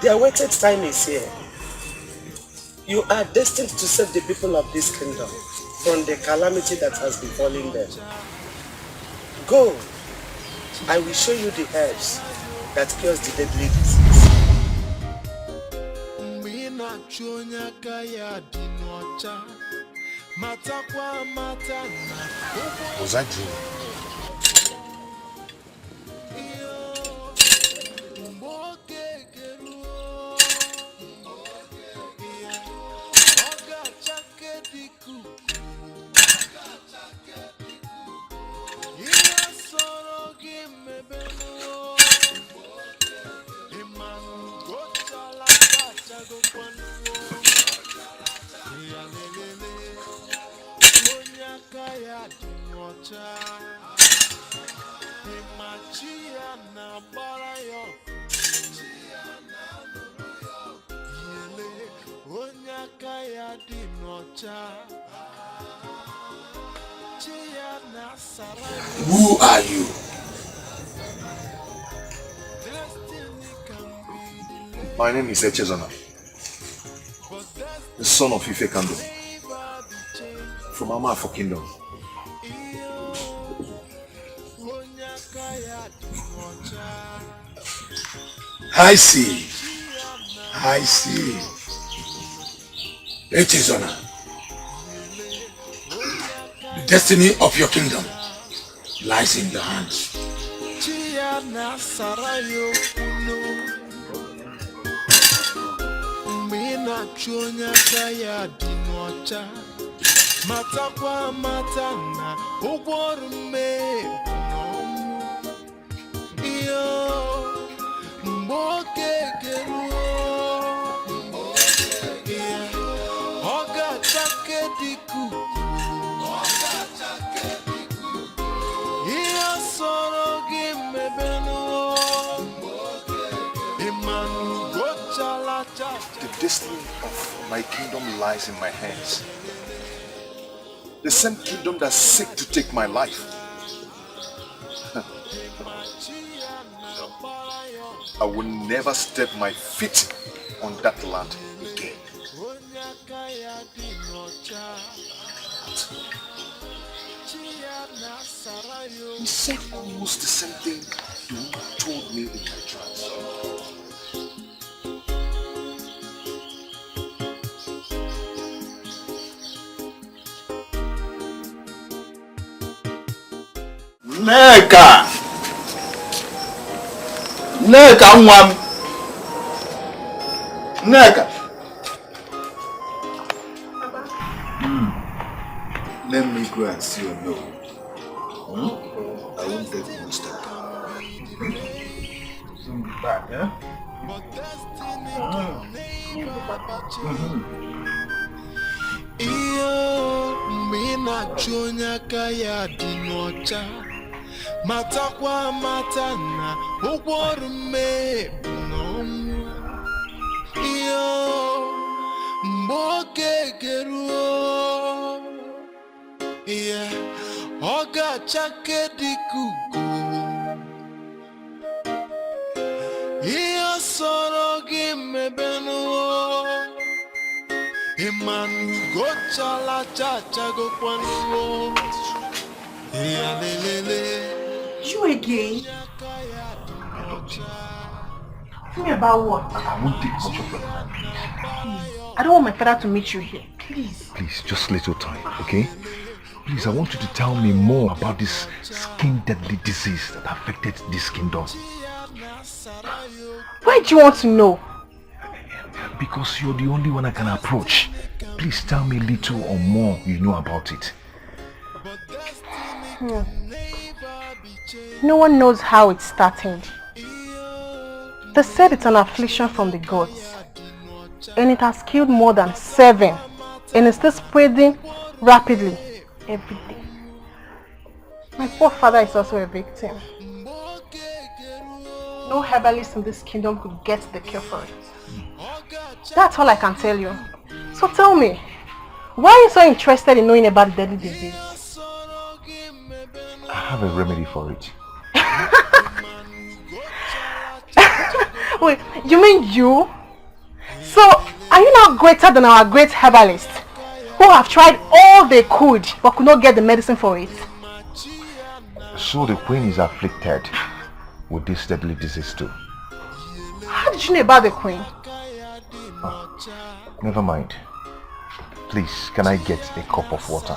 The awaited time is here. You are destined to save the people of this kingdom from the calamity that has befallen them. Go. I will show you the herbs that cures the deadly disease. Was that dream? Who are you? My name is Echezona, the son of Ife Kando, from Amafo Kingdom. I see. Echezona, destiny of your kingdom lies in your hands. Matakwa matana ugworume iyo mboke keruo oga chake diku iyo soro gimebenu imanu gochala cha. The destiny of my kingdom lies in my hands. The same kingdom that seek to take my life. I will never step my feet on that land again. He said almost the same thing you told me in my trance. Nneka nwa m. Nneka. Let me go and see your no. I won't take much time. Soon be back, yeah? Iyo mina chonya kaya dinocha matakwa matana ugworume nomu iyo mboke keruo yeah oga chake dikugu iyo soro gimebenuo Imanu gochala chacha go kwanuo. You again? Tell me about what? I won't take much of your time, please. I don't want my father to meet you here. Please. Please, just little time, okay? Please, I want you to tell me more about this skin deadly disease that affected this kingdom. Why do you want to know? Because you're the only one I can approach. Please tell me little or more you know about it. No one knows how it started. They said it's an affliction from the gods. And it has killed more than 7. And it's still spreading rapidly every day. My poor father is also a victim. No herbalist in this kingdom could get the cure for it. That's all I can tell you. So tell me, why are you so interested in knowing about the deadly disease? I have a remedy for it. Wait, you mean you? So, are you now greater than our great herbalists who have tried all they could but could not get the medicine for it? So the queen is afflicted with this deadly disease too. How did you know about the queen? Oh, never mind. Please, can I get a cup of water?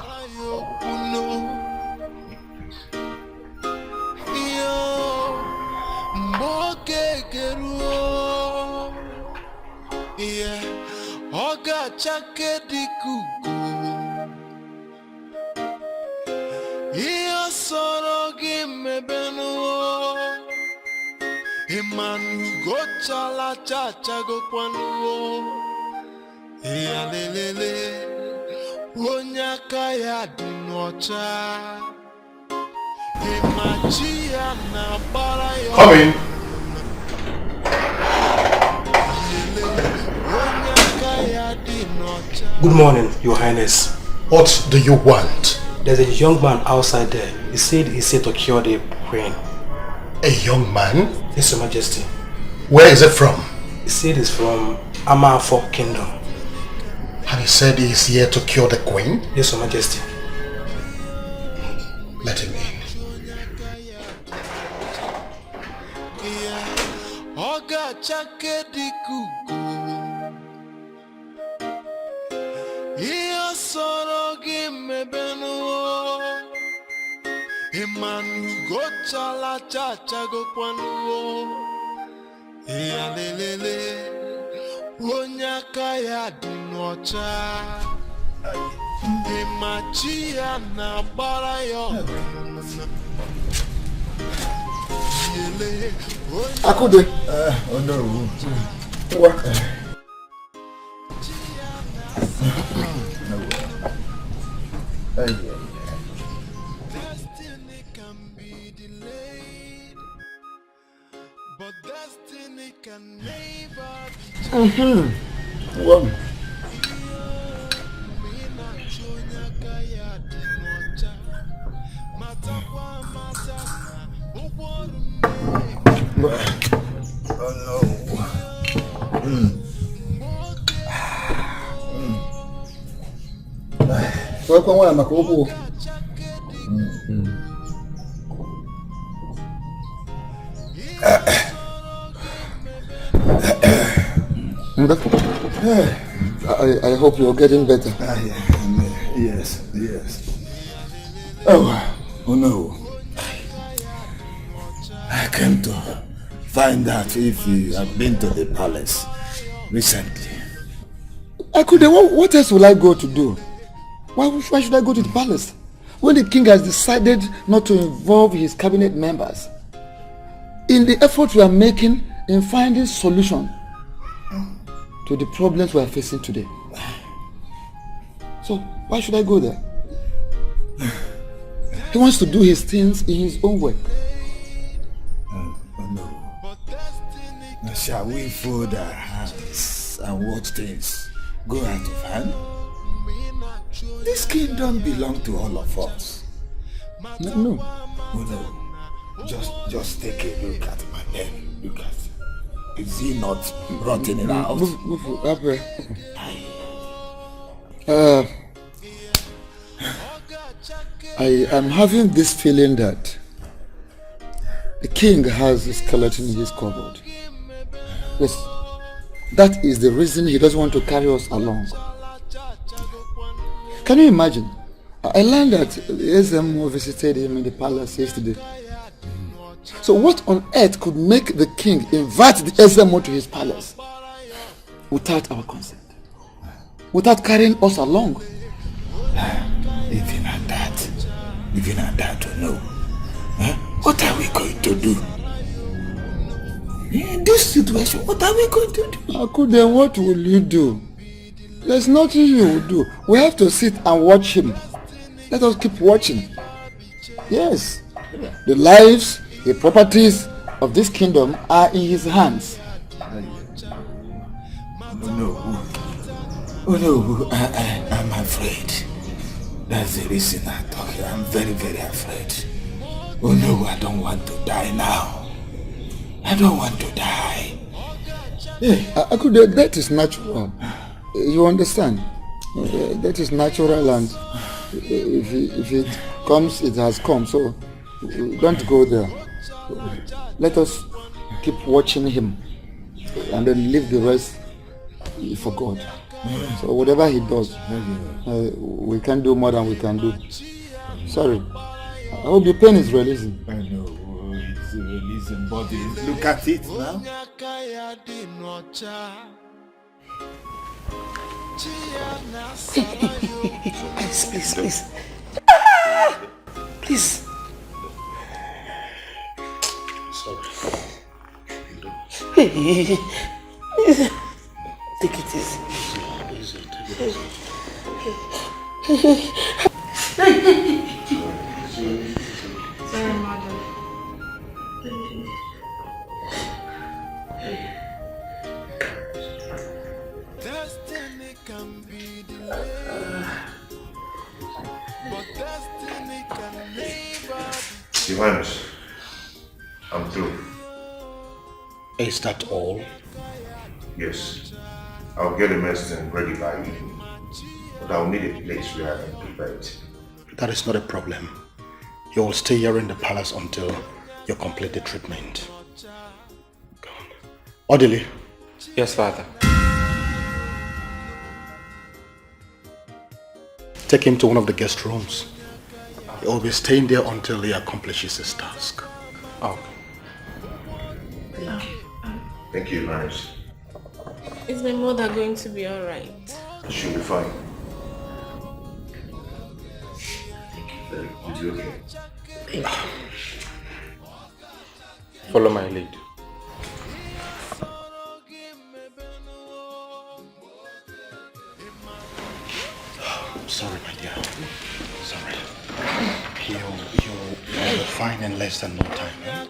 Imanu gochala chacha go kwanuo ya lelele onyaka ya dinocha imachia na bara yo. Come in. Good morning, Your Highness. What do you want? There's a young man outside there. He said he's here to cure the queen. A young man? Yes, Your Majesty. Where is it from? He said he's from Amafo Kingdom. And he said he's here to cure the queen? Yes, Your Majesty. Let him in. Iyo soro gimebenuo Emanu go chala cha cha go kwanu. Lele. Onyaka ya dinocha. Emachia na bara yo. Akude. Oh no. What? Destiny can be delayed, but destiny can never be. Well. Oh no. Welcome, where am I? I hope you're getting better. Yes. Oh no. I came to find out if you have been to the palace recently. Akude, what else will I go to do? Why should I go to the palace? When the king has decided not to involve his cabinet members in the effort we are making in finding solution to the problems we are facing today. So why should I go there? He wants to do his things in his own way. Oh no. Now shall we fold our hands and watch things go out of hand? This kingdom belongs to all of us. No. Oh no. Just take a look at my name. Look at it. Is he not rotting it out? Move up here. I am having this feeling that the king has a skeleton in his cupboard. Yes, that is the reason he doesn't want to carry us along. Can you imagine? I learned that the SMO visited him in the palace yesterday. So what on earth could make the king invite the SMO to his palace without our consent? Without carrying us along? Even at that, to know. What are we going to do? In this situation, what are we going to do? Akude, what will you do? There's nothing you will do. We have to sit and watch him. Let us keep watching. Yes, the lives, the properties of this kingdom are in his hands. Oh no, I'm afraid. That's the reason I'm talking. I'm very, very afraid. Oh no, I don't want to die now. I don't want to die. Akude, that is natural. You understand? That is natural, and if it comes, it has come. So don't go there. Let us keep watching him and then leave the rest for God. So whatever he does, we can do more than we can do. Sorry. I hope your pain is releasing. I know, it's releasing, but look at it now. Please. Please. Sorry. Take it easy. Sorry, madam. Destiny can be delayed, but destiny can never be. Johannes, I'm through. Is that all? Yes. I'll get a medicine ready by evening. But I'll need a place where I can prepare it. That is not a problem. You will stay here in the palace until you complete the treatment. Go on. Odili. Yes, Father. Take him to one of the guest rooms. He will be staying there until he accomplishes his task. Okay. Thank you, Maris. Is my mother going to be alright? She'll be fine. Is you okay? Thank you. Follow my lead. Sorry, my dear. Sorry. You'll be fine in less than no time. Eh?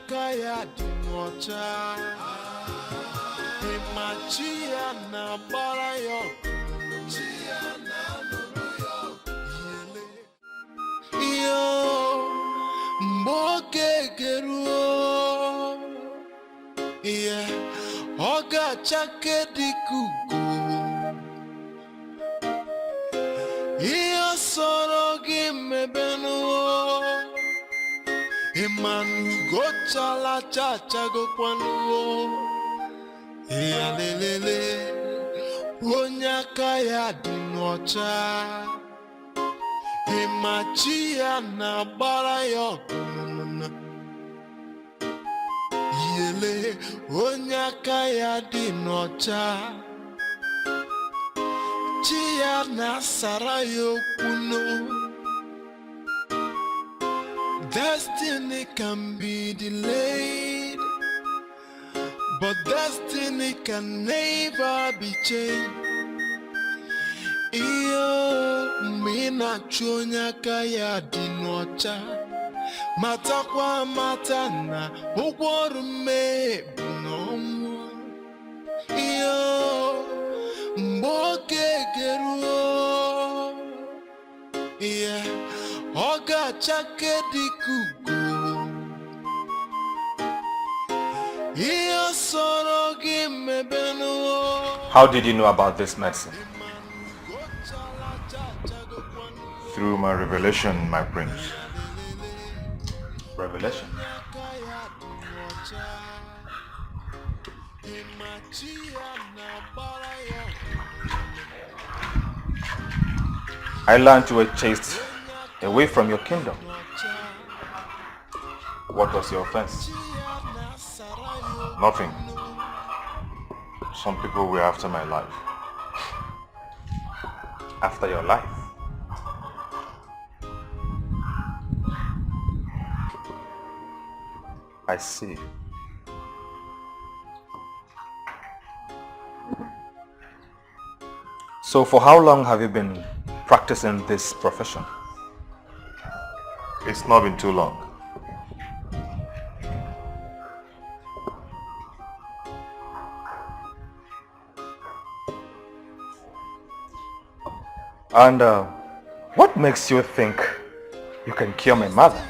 Imanu go chala cha cha go kwanu ya lelele onyaka ya dinocha imachi ya na bara yo yele onyaka ya dinocha chi ya na sarayo kuno. Destiny can be delayed, but destiny can never be changed. Iyo mina chonya kaya dinocha matakwa matana ugworume bunomu. Iyo mboke geruo, yeah. Oga chake dikugu Iyo soro gimebenu. How did you know about this medicine? Through my revelation, my prince. Revelation? I learned you were chased away from your kingdom. What was your offense? Nothing. Some people were after my life. After your life? I see. So for how long have you been practicing this profession? It's not been too long. And what makes you think you can cure my mother?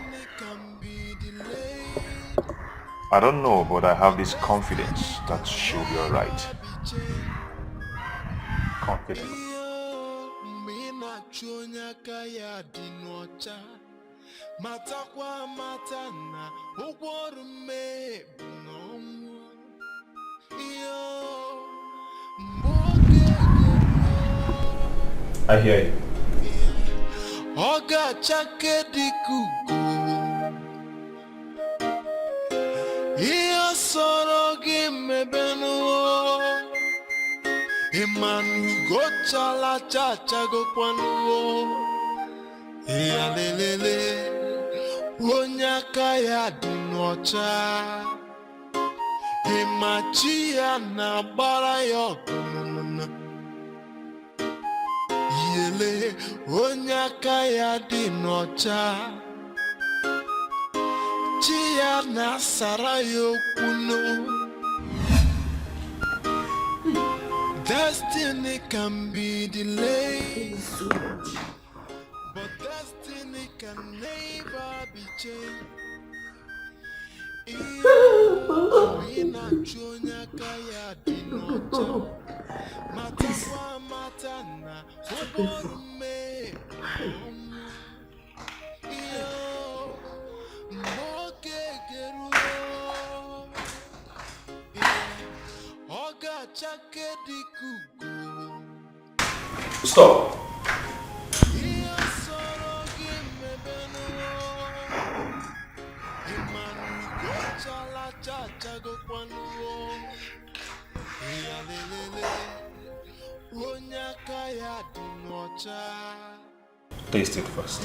I don't know, but I have this confidence that she'll be alright. Confidence? I hear you. Oga chake dikugu Iyo soro gimebenu. Imanu go chala cha cha go kwanu ya lelele onyaka ya dinocha imachi ya na bara yo yele onyaka ya dinocha chi ya na sarayo kuno. Destiny can be delayed, but destiny can never be changed. Stop. Taste it first.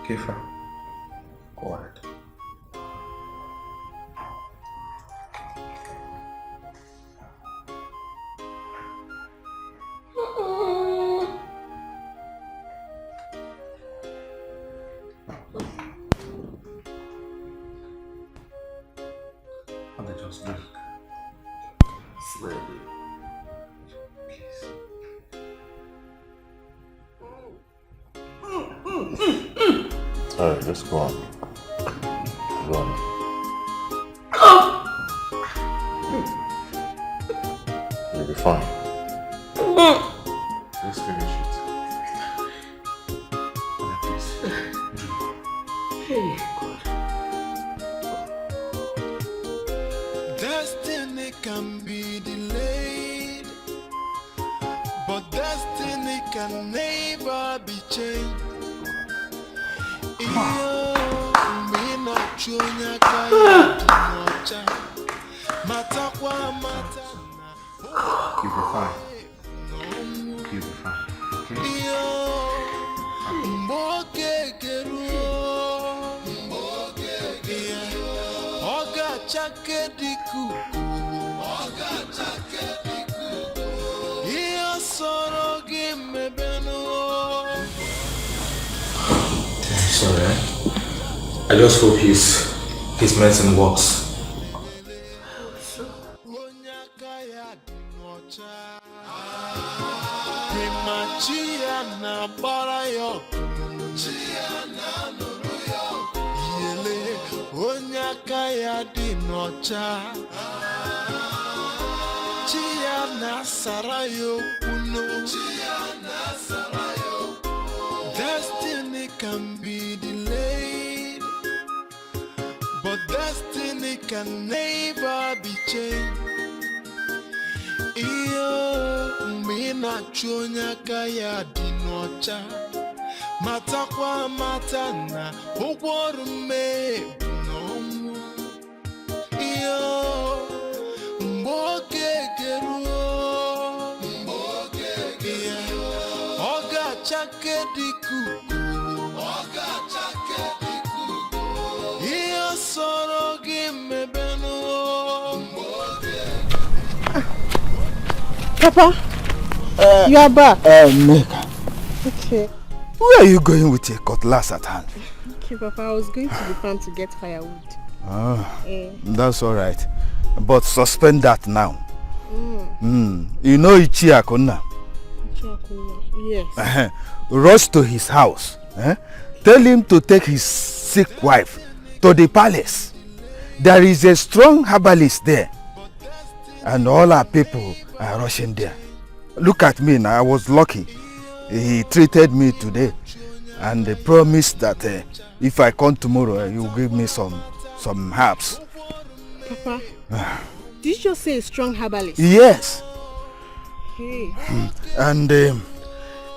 Kefir, go ahead. And then just drink. Slowly. Please. Alright, just go on. Go on. You'll be fine. Just finish it. Please. Hey. Destiny can be delayed, but destiny can never be changed. You'll be fine. You'll be fine. Sorry. I just hope his medicine works. Destiny can be delayed, but destiny can never be changed. Mina chonya kaya dinocha, matakwa matana, uwarume nomu. Mboke keruo, oga chake dikuku, soro gimebenu. Papa, you are back. Nneka. Okay. Where are you going with your cutlass at hand? Okay, Papa, I was going to the farm to get firewood. That's all right. But suspend that now. You know Ichiakuna? Yes. Rush to his house. Tell him to take his sick wife to the palace. There is a strong herbalist there. And all our people are rushing there. Look at me now, I was lucky. He treated me today. And they promised that if I come tomorrow, he will give me some herbs. Papa, did you just say a strong herbalist? Yes. Hey. And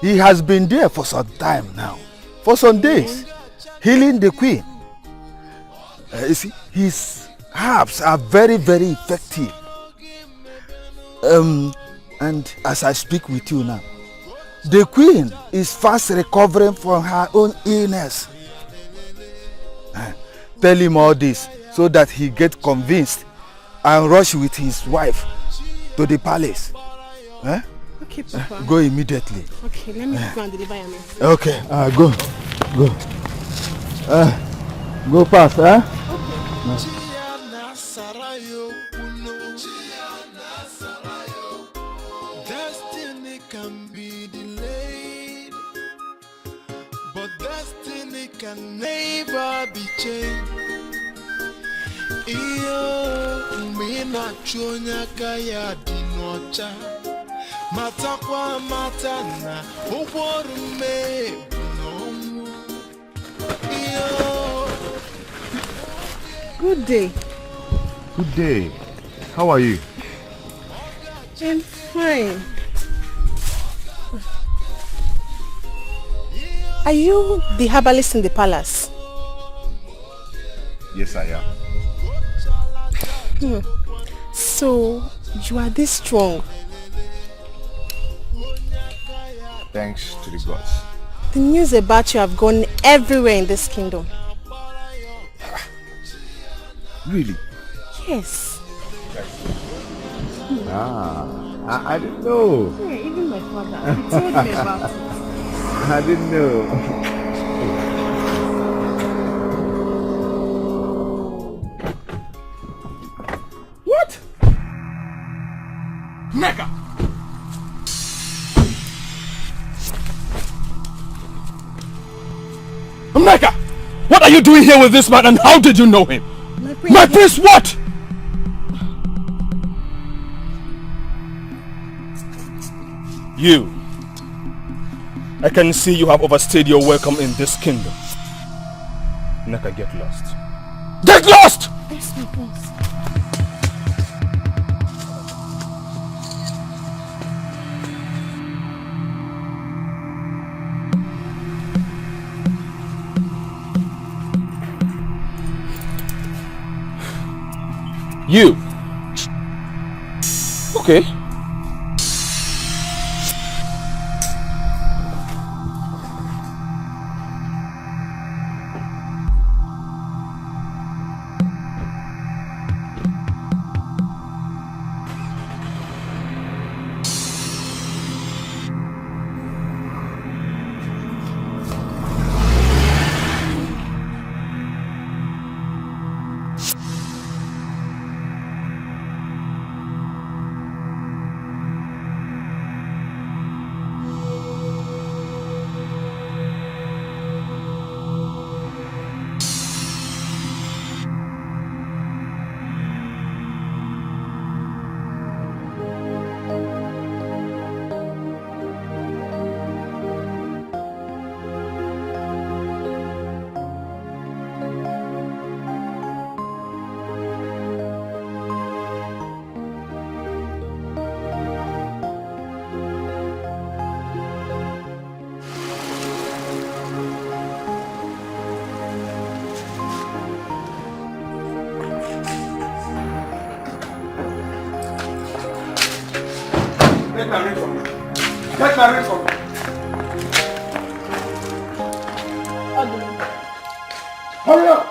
he has been there for some time now. For some days. Healing the queen. You see, his herbs are very, very effective. And as I speak with you now, the queen is fast recovering from her own illness. Tell him all this so that he get convinced and rush with his wife to the palace. Okay, Papa. Go immediately. Okay, let me go and deliver your medicine. Okay, go. Go past, Destiny can be delayed, but destiny can never be changed. Mina chonya kaya dinocha, matakwa matana, uwarume nomu. Good day. Good day. How are you? I'm fine. Are you the herbalist in the palace? Yes, I am. So, you are this strong? Thanks to the gods. The news about you have gone everywhere in this kingdom. Really? Yes. I didn't know. Yeah, even my father, he told me about it. I didn't know. What? Mecca! Mecca! What are you doing here with this man and how did you know him? My prince what? You. I can see you have overstayed your welcome in this kingdom. Neka, get lost. Get lost! Yes, my prince. You. Okay. Get my ring from me. Get my ring from me. Hurry up!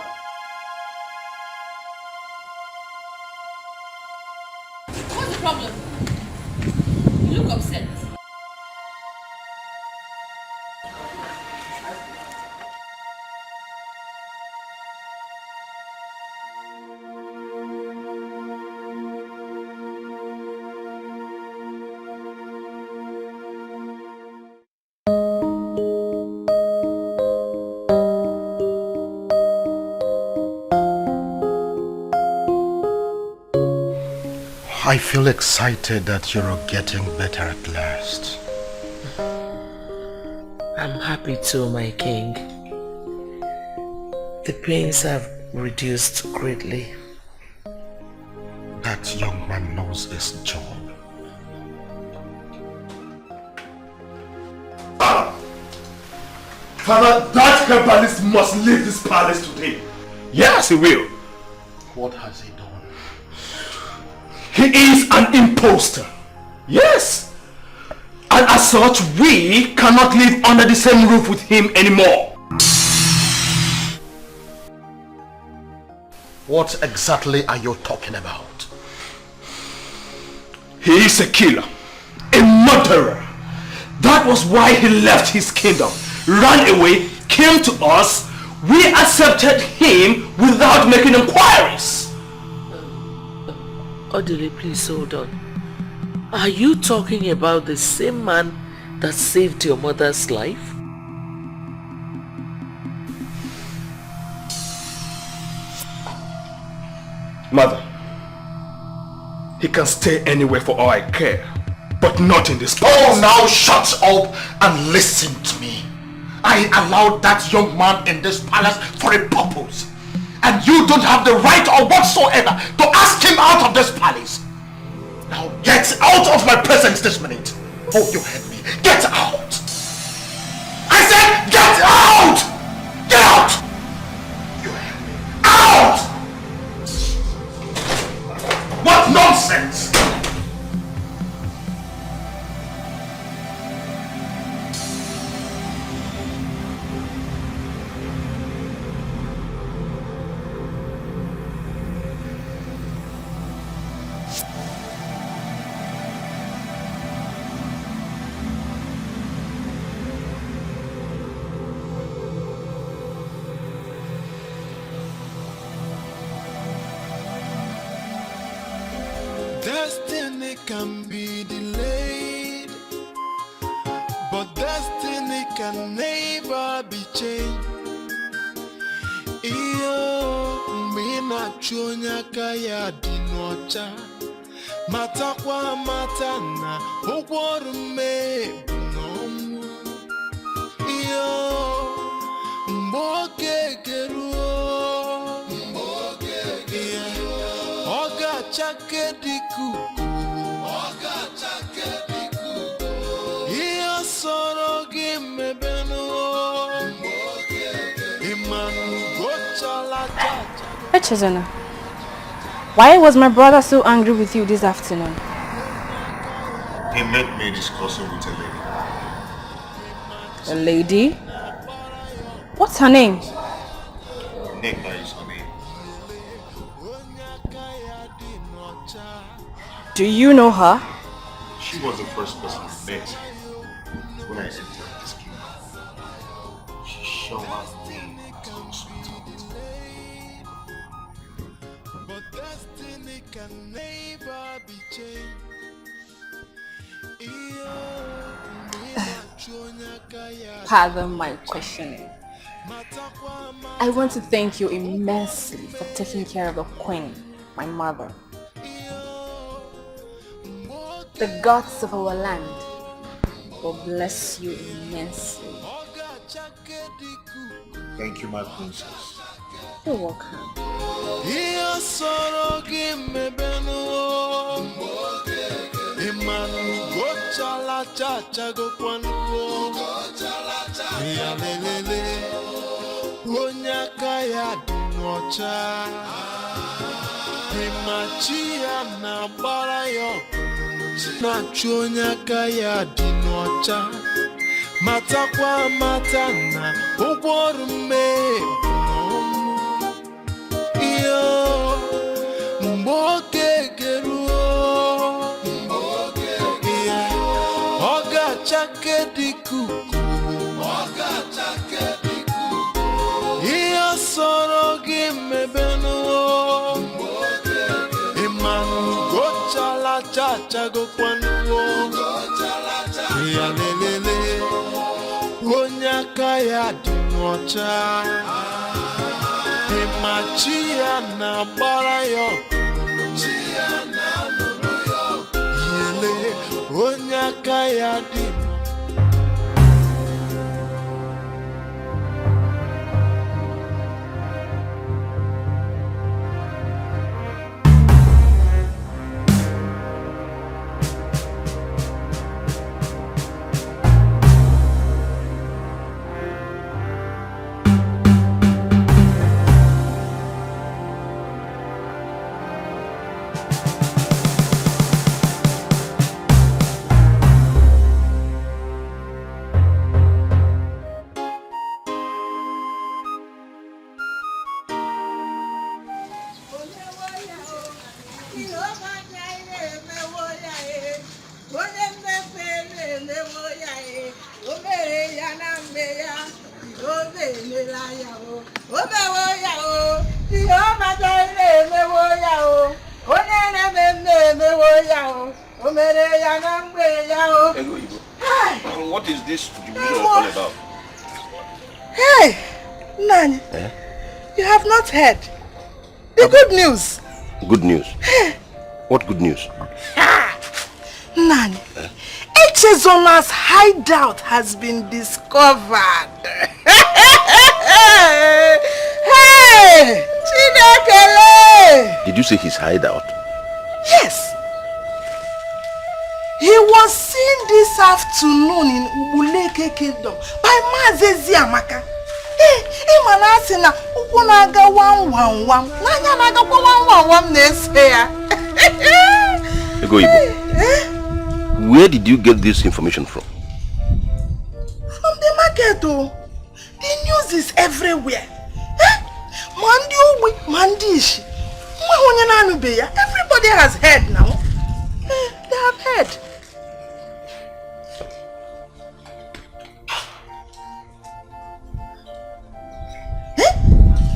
What's the problem? You look upset. I feel excited that you're getting better at last. I'm happy too, my king. The pains have reduced greatly. That young man knows his job. Father, that herbalist must leave this palace today. Yes, he will. What has he done? He is an imposter. Yes. And as such, we cannot live under the same roof with him anymore. What exactly are you talking about? He is a killer, a murderer. That was why he left his kingdom, ran away, came to us. We accepted him without making inquiries. Odile, please hold on. Are you talking about the same man that saved your mother's life? Mother, he can stay anywhere for all I care, but not in this place. Oh, now shut up and listen to me. I allowed that young man in this palace for a purpose. And you don't have the right or whatsoever to ask him out of this palace. Now get out of my presence this minute. Oh, you heard me. Get out. I said get out. Get out. You heard me. Out. What nonsense. Destiny can be delayed, but destiny can never be changed. Iyo mbina chonya kaya dinocha matakwa matana ogworume nomu. Iyo mboke keruo oga chake diku iyo soro gi mebenu imanu gochala chacha. Echezona, why was my brother so angry with you this afternoon? He met me discussing with a lady. A lady? What's her name? Nigma is her name. Do you know her? She was the first person I met when I entered this kingdom. She showered me with hospitality. But destiny can never be changed. Pardon my questioning. I want to thank you immensely for taking care of the queen, my mother. The gods of our land will bless you immensely. Thank you, my princess. You're welcome. Nachonya kaya dinocha matakwa matana ogworume iyo mboke geruo oga chake diku iyo soro gi mebenu imanu gochala chacha go kwanuo ya lelele onyaka ya dimocha imachia na barayo yele onyaka ya dimocha. What is this all about? Hey, Nani, you have not heard the good news. Good news? What good news? Nani, Echezona's hideout has been discovered. Hey, Did you see his hideout? Yes. He was seen this afternoon in Ubuleke Kingdom by Mazezi Amaka. Imanasi na ukunaga 111. Nanya naga 111 nesea. Ego Ibo. Where did you get this information from? From the market, oh. The news is everywhere. Mandishi. Everybody has heard now. They have heard.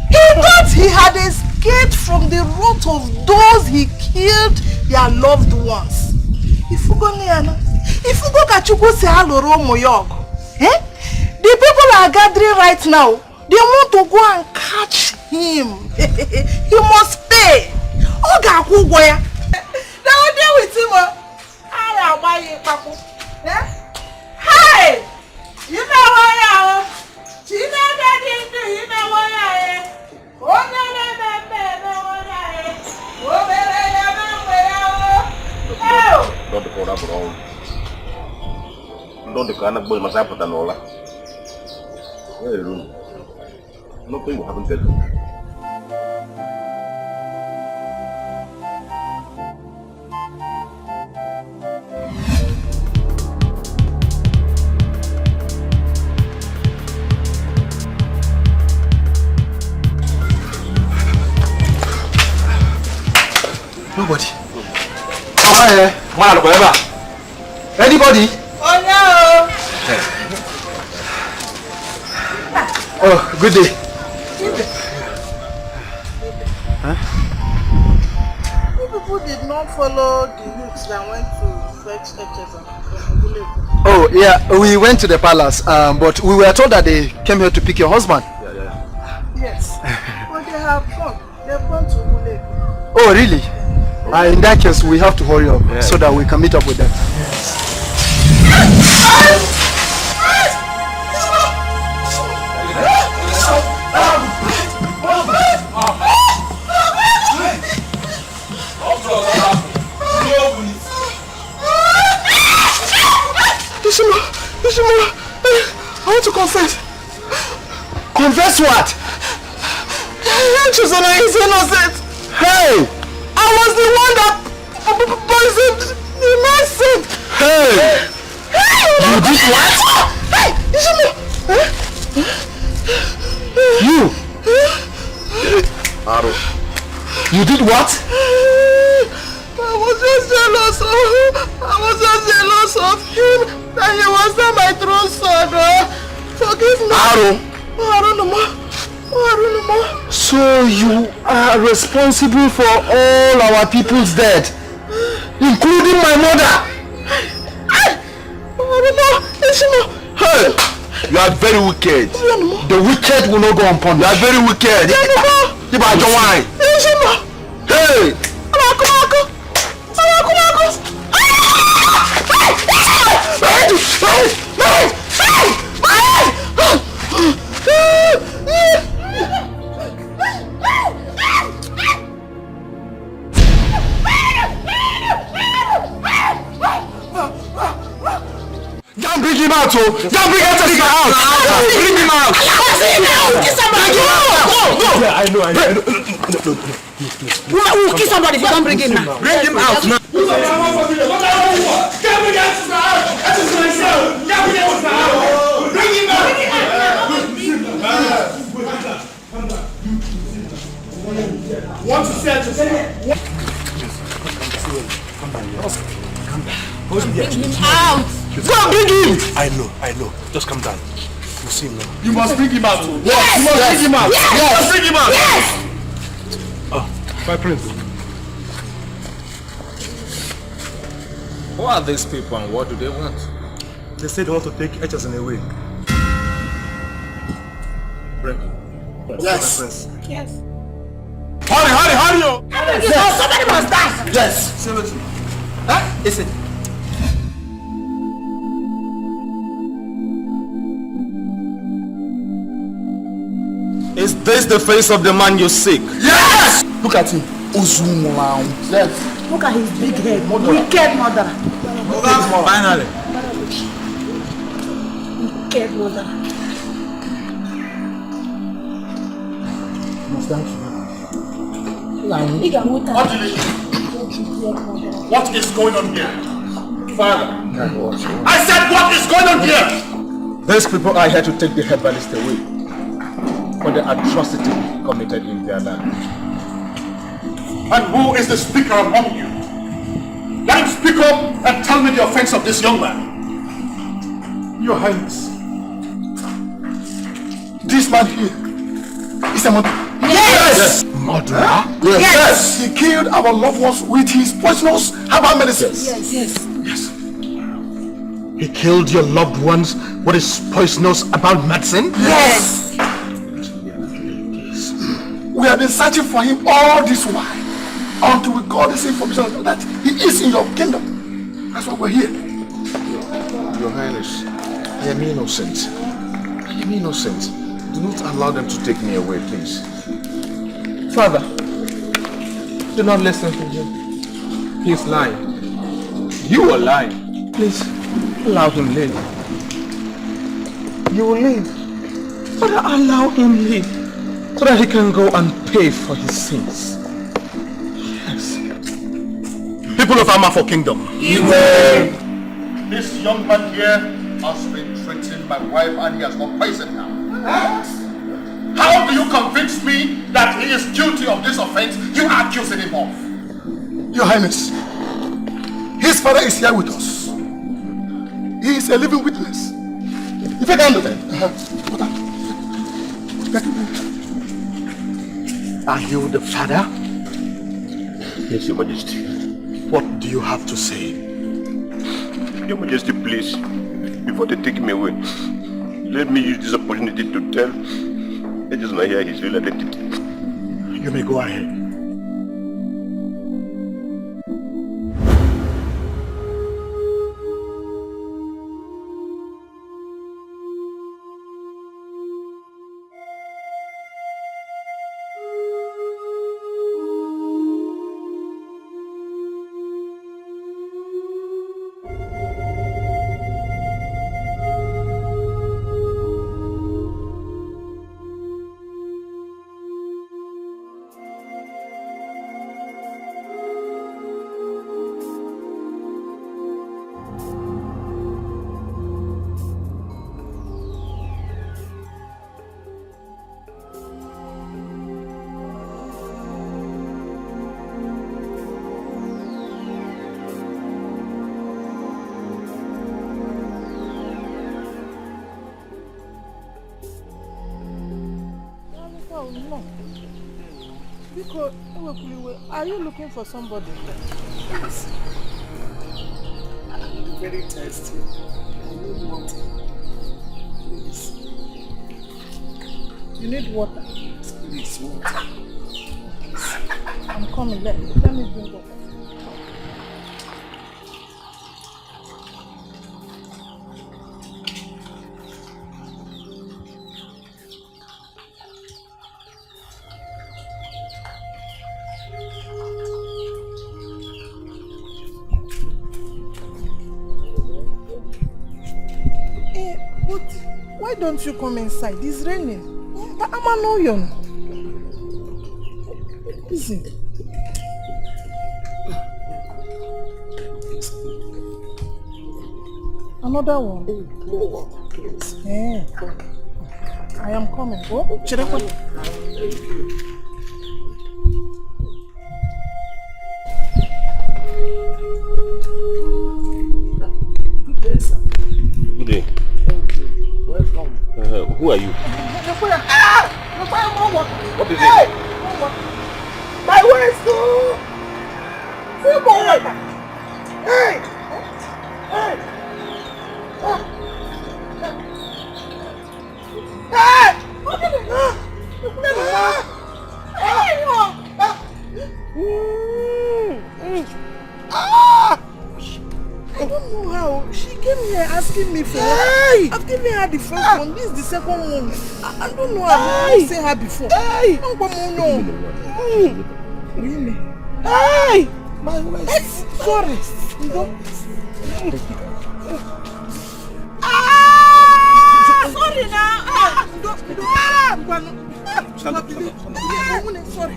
He thought he had escaped from the wrath of those he killed their loved ones. The people are gathering right now. They want to go and catch him. He must pay. Oga Kugoya. They will deal with him. Hey! You know what I am? You know that you know what I am. Don't call up wrong. Don't call up boy Masapa Tanola. Where room? No people haven't told you. Nobody. Anybody? Oh no! Oh, good day. Huh? You people did not follow the routes that went to fetch HS and Oh, yeah, we went to the palace, but we were told that they came here to pick your husband. Yes. But they have gone. They have gone to Ulegu. Oh, really? In that case, we have to hurry up so that we can meet up with them. Ishima, I want to confess. Confess what? Chuzana is innocent. Hey! I was the one that poisoned the medicine. Hey! You did what? Hey! Ishima! You! Aro. You did what? I was just jealous of him. And he was not my true son. Forgive me. Aro. So you are responsible for all our people's death, including my mother. Hey, you are very wicked. The wicked will not go unpunished. You are very wicked. Hey. Don't bring him out, oh! Don't bring him out! Bring him out! Go! Yeah, I know. We'll kill somebody if you don't bring him now. Bring him out now. Want to say bring him out! Go and bring him! I know. Just calm down. We'll see him now. You must bring him out. Yes! You must bring him out. Yes! You must bring him out. Yes! Oh, my prince. Who are these people and what do they want? They say they want to take Echerson away. Yes. Prince. Yes. Hurry, yo! Yes. Somebody must die! Yes. Seriously. Huh? Is it? Is this the face of the man you seek? Yes! Look at him. Ozumulao. Yes. Look at his big head. Wicked mother. Finally. Wicked mother. What is going on here? Father. I said what is going on here? These people are here to take the herbalist away for the atrocity committed in their land. And who is the speaker among you? Let him speak up and tell me the offense of this young man. Your Highness, this man here is a murderer. Yes! Murderer? Yes! He killed our loved ones with his poisonous herbal medicines. Yes. He killed your loved ones with his poisonous herbal medicine? Yes. We have been searching for him all this while until we got this information that he is in your kingdom. That's why we're here. Your Highness, I am innocent. I am innocent. Do not allow them to take me away, please. Father, do not listen to him. He is lying. You are lying. Please, allow him live. You will live. Father, allow him live, so that he can go and pay for his sins. Yes. People of Amafo Kingdom. This young man here has been treating my wife and he has not poisoned her. How do you convince me that he is guilty of this offense you are accusing him of? Your Highness, his father is here with us. He is a living witness. If I can do that. Are you the father? Yes, Your Majesty. What do you have to say? Your Majesty, please, before they take me away, let me use this opportunity to tell Ejusmaya his real identity. You may go ahead. Are you looking for somebody? Yes. I'm very thirsty. I need water. Please. You need water? Please, water. I'm coming. Let me bring water. Why don't you come inside? It's raining. I'm an oyon. Easy. Another one. Please. Yeah. I am coming. Oh, Chirekwa. Good day. Welcome. Who are you? What is it? My waist! Hey! Hey! I don't don't know how. She came here asking me for one. I've given her the first one. This is the second one. I don't know. I've never seen her before. Really? Hey! My waist. Sorry. Sorry now. Sorry.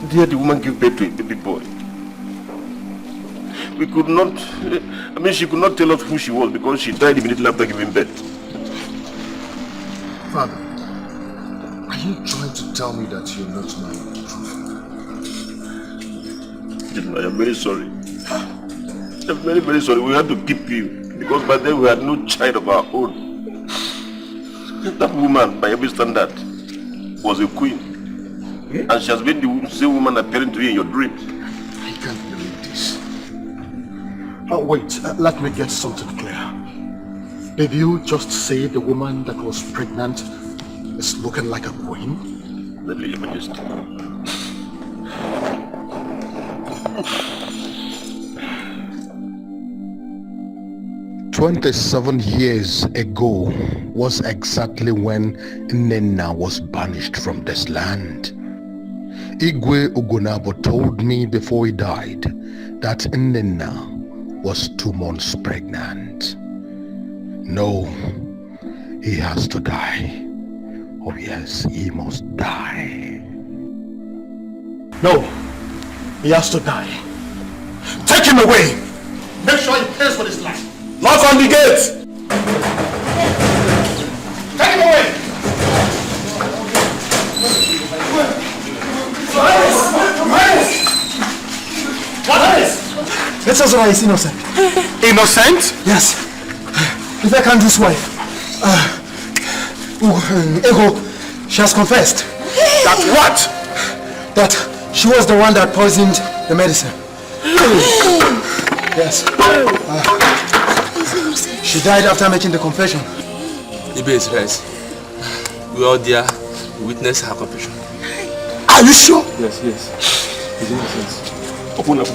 Dear, the woman gave birth to a baby boy. We could not, she could not tell us who she was because she died immediately after giving birth. Father, are you trying to tell me that you're not my true father? I am very sorry. I'm very, very sorry. We had to keep you because by then we had no child of our own. That woman, by every standard, was a queen. And she has been the same woman appearing to you in your dreams. I can't believe this. Oh, wait, let me get something clear. Did you just say the woman that was pregnant is looking like a queen? Your Majesty. 27 years ago was exactly when Nnenna was banished from this land. Igwe Ogonabo told me before he died that Nnenna was 2 months pregnant. No, he has to die. Oh yes, he must die. No, he has to die. Take him away. Make sure he pays for his life. Knock on the gate. Take him away. Let us know he's innocent. Innocent? Yes. If I can't do wife. Ego, she has confessed. That what? That she was the one that poisoned the medicine. Yes. She died after making the confession. Ibe is right. We all there witness her confession. Are you sure? Yes. He's innocent. Open up,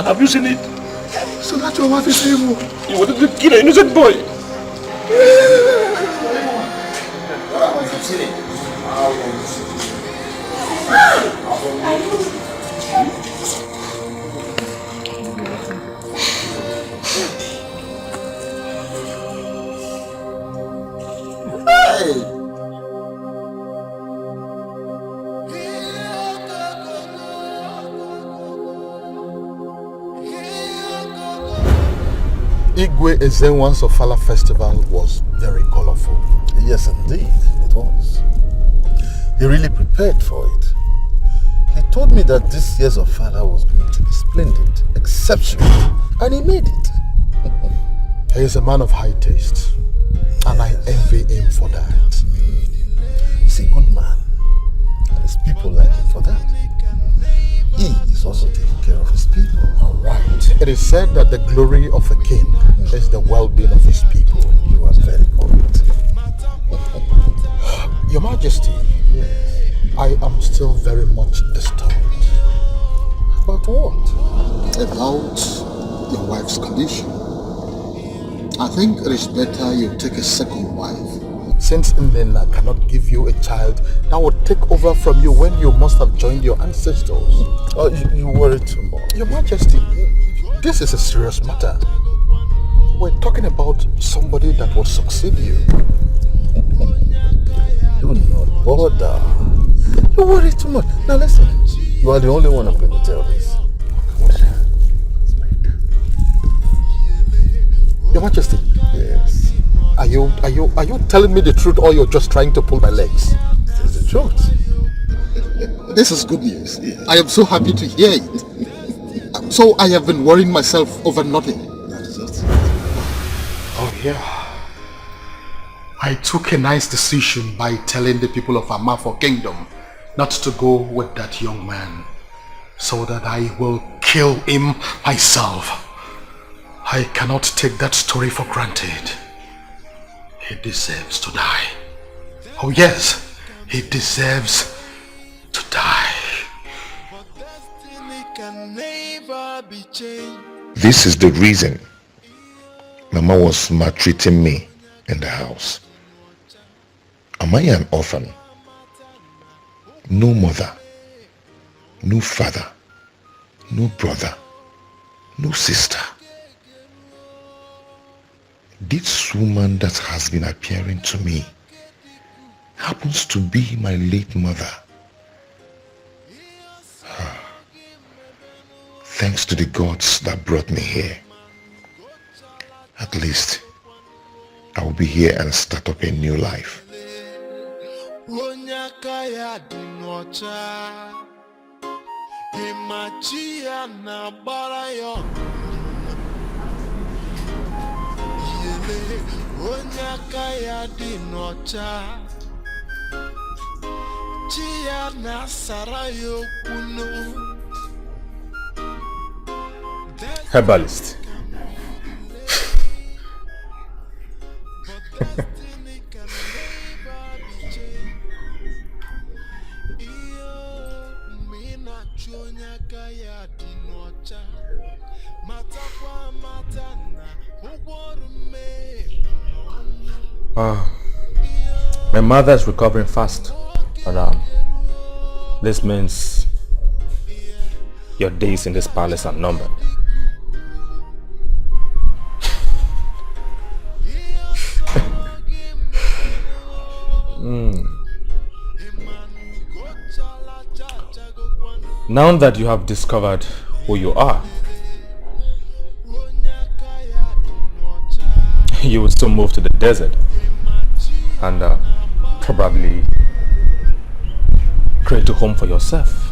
have you seen it? So that your wife is evil. You wanted to kill an innocent boy. Igwe Ezenwan's Ofala festival was very colorful. Yes, indeed, it was. He really prepared for it. He told me that this year's Ofala was going to be splendid, exceptional, and he made it. He is a man of high taste, and I envy him for that. He's a good man, and his people like him for that. He is also taking care of his people. All right. It is said that the glory of a king is the well-being of his people. You are very correct. Your Majesty, yes. I am still very much disturbed. About what? About your wife's condition. I think it is better you take a second wife. Since Nnenna cannot give you a child that will take over from you when you must have joined your ancestors. Oh, you worry too much. Your Majesty, this is a serious matter. We're talking about somebody that will succeed you. Do not bother. You worry too much. Now listen, you are the only one I'm going to tell this. Your Majesty, yes. Are you telling me the truth, or you're just trying to pull my legs? It's the truth. This is good news. I am so happy to hear it. So I have been worrying myself over nothing. That is it. Oh yeah. I took a nice decision by telling the people of Amafo Kingdom not to go with that young man, so that I will kill him myself. I cannot take that story for granted. He deserves to die. Oh yes, he deserves to die. This is the reason Mama was maltreating me in the house. Am I an orphan? No mother, no father, no brother, no sister. This woman that has been appearing to me happens to be my late mother. Thanks to the gods that brought me here. At least I will be here and start up a new life. Herbalist. My mother is recovering fast, but this means your days in this palace are numbered. Now that you have discovered who you are, you will soon move to the desert and probably create a home for yourself.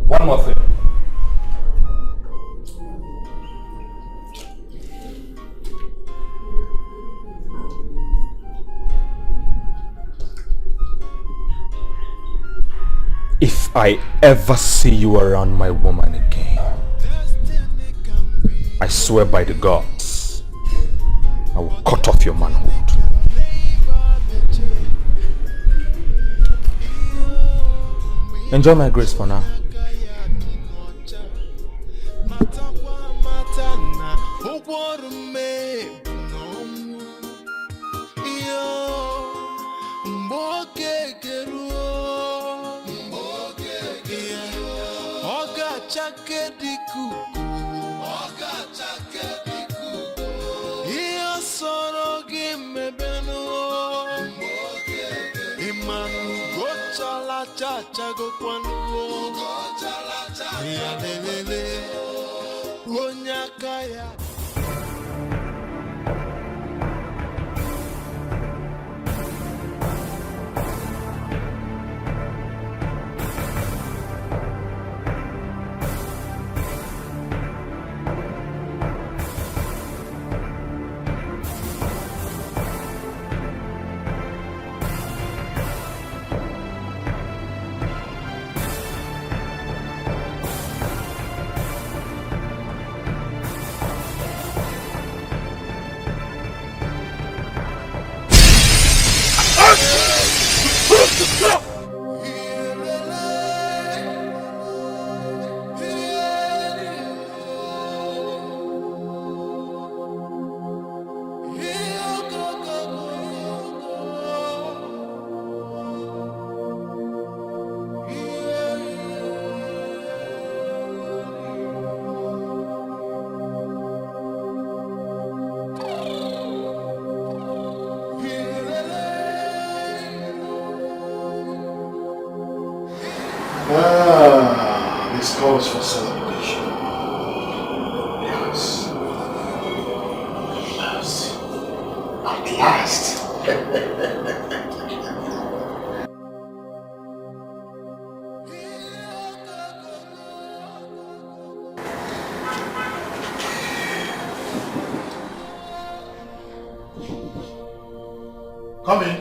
One more thing. If I ever see you around my woman again, I swear by the gods, I will cut off your manhood. Enjoy my grace for now. cause for celebration. Yes. At last. Come in.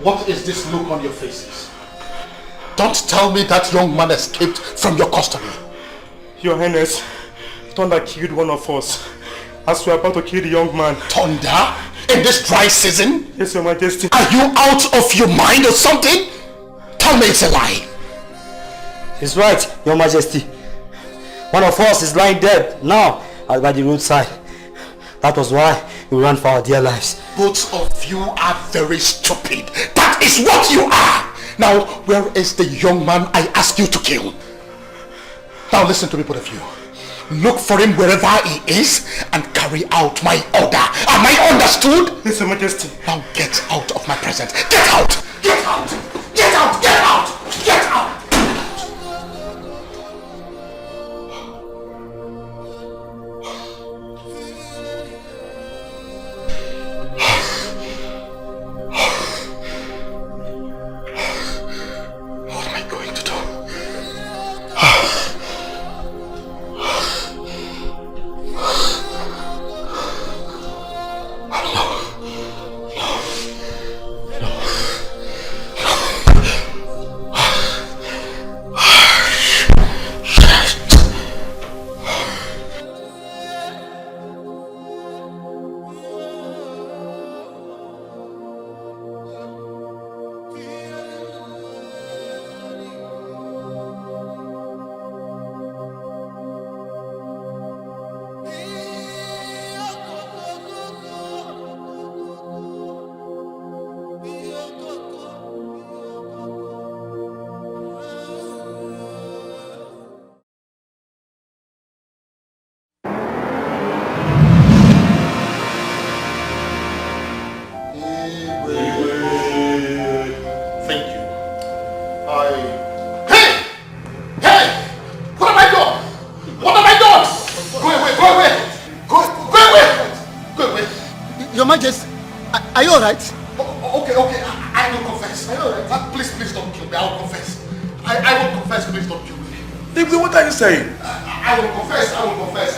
What is this look on your faces? Don't tell me that young man escaped from your custody. Your Highness, Thunder killed one of us as we are about to kill the young man. Thunder? In this dry season? Yes, Your Majesty. Are you out of your mind or something? Tell me it's a lie. It's right, Your Majesty. One of us is lying dead now by the roadside. That was why we ran for our dear lives. Both of you are very stupid. That is what you are. Now, where is the young man I asked you to kill? Now listen to me, both of you. Look for him wherever he is and carry out my order. Am I understood? Yes, Your Majesty. Now get out of my presence. Get out! Get out! Get out! Get out! Get out! What am I going to do? Your Majesty, are you alright? Okay, I will confess. Are you alright? Please don't kill me. I will confess. I will confess. Please don't kill me. Igwe, what are you saying? I will confess.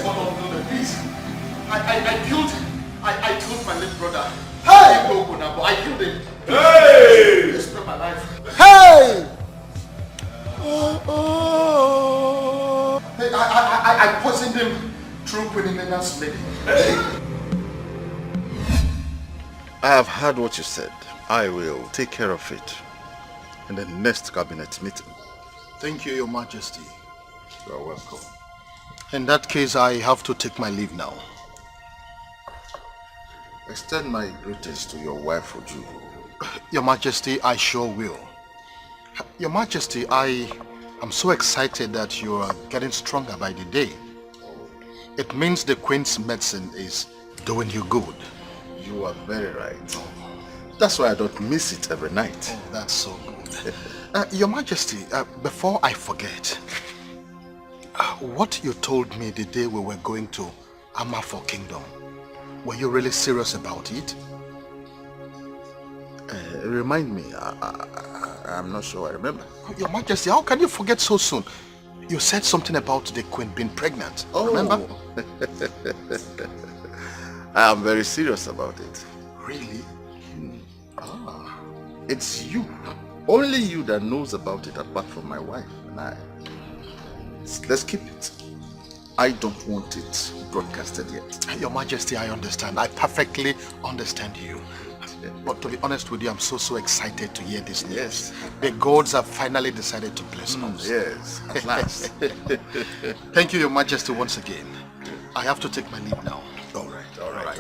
But don't kill me, please. I killed my late brother. Hey! I killed him. Hey! He spared my life. Hey! Hey, I poisoned him through Queen Elena's lady. Hey! I have heard what you said. I will take care of it in the next cabinet meeting. Thank you, Your Majesty. You are welcome. In that case, I have to take my leave now. Extend my greetings to your wife, Oju. Your Majesty, I sure will. Your Majesty, I am so excited that you are getting stronger by the day. It means the Queen's medicine is doing you good. You are very right. That's why I don't miss it every night. Oh, that's so good. Your Majesty, before I forget, what you told me the day we were going to Amafor Kingdom, were you really serious about it? Remind me. I'm not sure I remember. Your Majesty, how can you forget so soon? You said something about the Queen being pregnant. Oh. Remember? I am very serious about it. Really? It's you. Only you that knows about it apart from my wife and I. Let's keep it. I don't want it broadcasted yet. Your Majesty, I understand. I perfectly understand you. But to be honest with you, I'm so excited to hear this news. Yes. The gods have finally decided to bless us. Yes, at last. Thank you, Your Majesty, once again. I have to take my leave now. All right.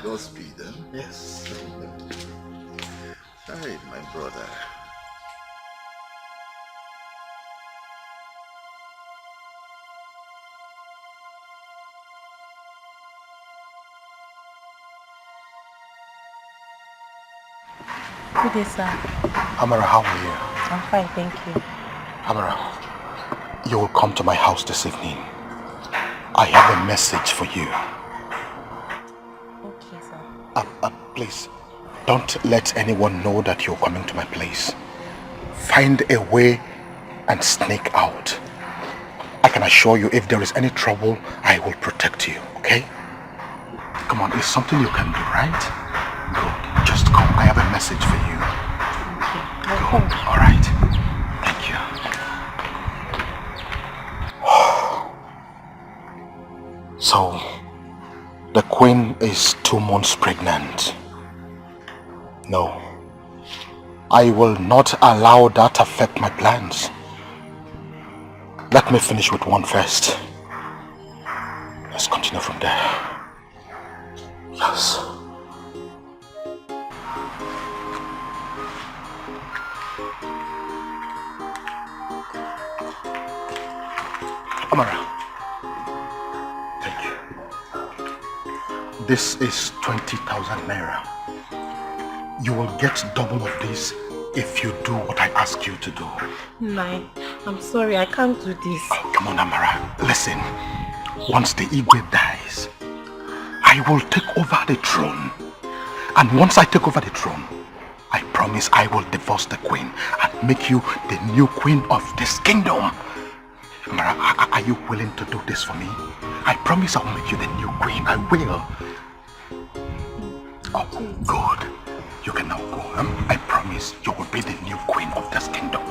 Godspeed, eh? Yes. Hey, my brother. Good day, sir. Amara, how are you? I'm fine, thank you. Amara, you will come to my house this evening. I have a message for you. Okay, sir. Please, don't let anyone know that you're coming to my place. Find a way and sneak out. I can assure you, if there is any trouble, I will protect you, okay? Come on, it's something you can do, right? Good. Just come. I have a message for you. Good. All right. Thank you. So, the queen is 2 months pregnant. No. I will not allow that to affect my plans. Let me finish with one first. Let's continue from there. Yes. Amara. Thank you. This is 20,000 naira. You will get double of this if you do what I ask you to do. Nine, I'm sorry, I can't do this. Oh, come on, Amara. Listen, once the Igwe dies, I will take over the throne. And once I take over the throne, I promise I will divorce the queen and make you the new queen of this kingdom. Amara, are you willing to do this for me? I promise I'll make you the new queen. I will. Oh, good. You can now go. I promise you will be the new queen of this kingdom.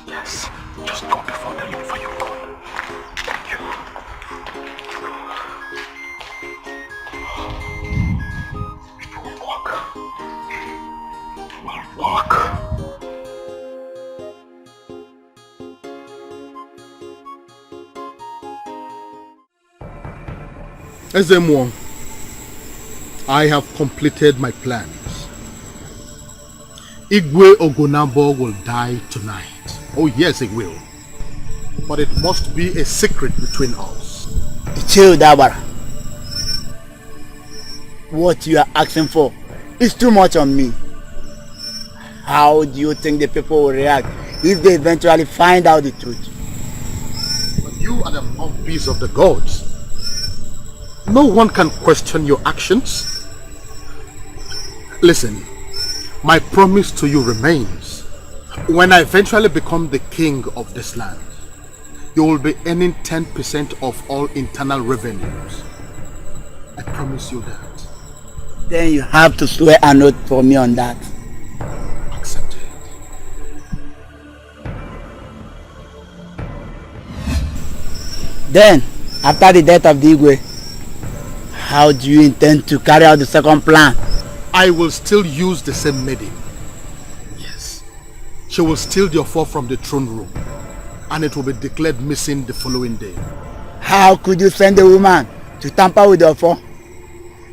Yes. Just go before the Lord for your God. Thank you. We'll walk. We'll walk. Ezemo, I have completed my plans. Igwe Ogonabo will die tonight. Oh yes, it will. But it must be a secret between us. Chill, Dabara. What you are asking for is too much on me. How do you think the people will react if they eventually find out the truth? But you are the mouthpiece of the gods. No one can question your actions. Listen, my promise to you remains. When I eventually become the king of this land, you will be earning 10% of all internal revenues. I promise you that. Then you have to swear an oath for me on that. Accept it. Then, after the death of the Igwe, how do you intend to carry out the second plan? I will still use the same maiden. Yes. She will steal the Ofo from the throne room, and it will be declared missing the following day. How could you send a woman to tamper with the Ofo?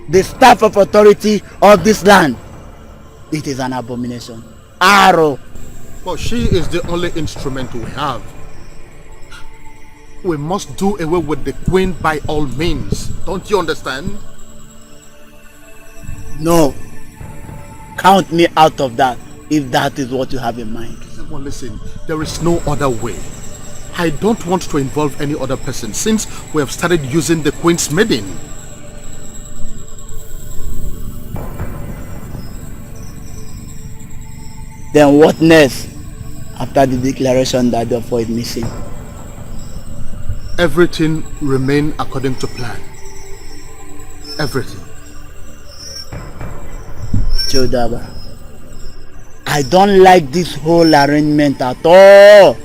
The staff of authority of this land. It is an abomination. Arrow. But she is the only instrument we have. We must do away with the queen by all means. Don't you understand? No. Count me out of that, if that is what you have in mind. Well, listen, there is no other way. I don't want to involve any other person since we have started using the queen's maiden. Then what next after the declaration that the Ofo is missing? Everything remain according to plan. Everything. Chodaba, I don't like this whole arrangement at all.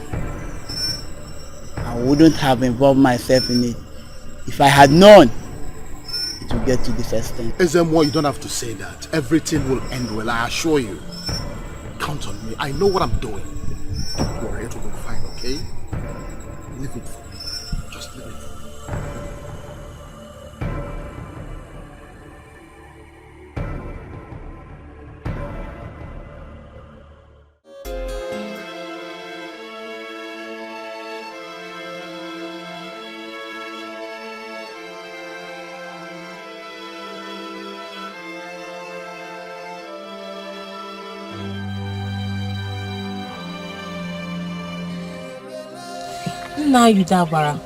I wouldn't have involved myself in it. If I had known, it would get to this extent. Ezemo, you don't have to say that. Everything will end well, I assure you. Count on me. I know what I'm doing. Don't worry, it will be fine, okay? Leave it for me. Just leave it for me. Now Yudabara,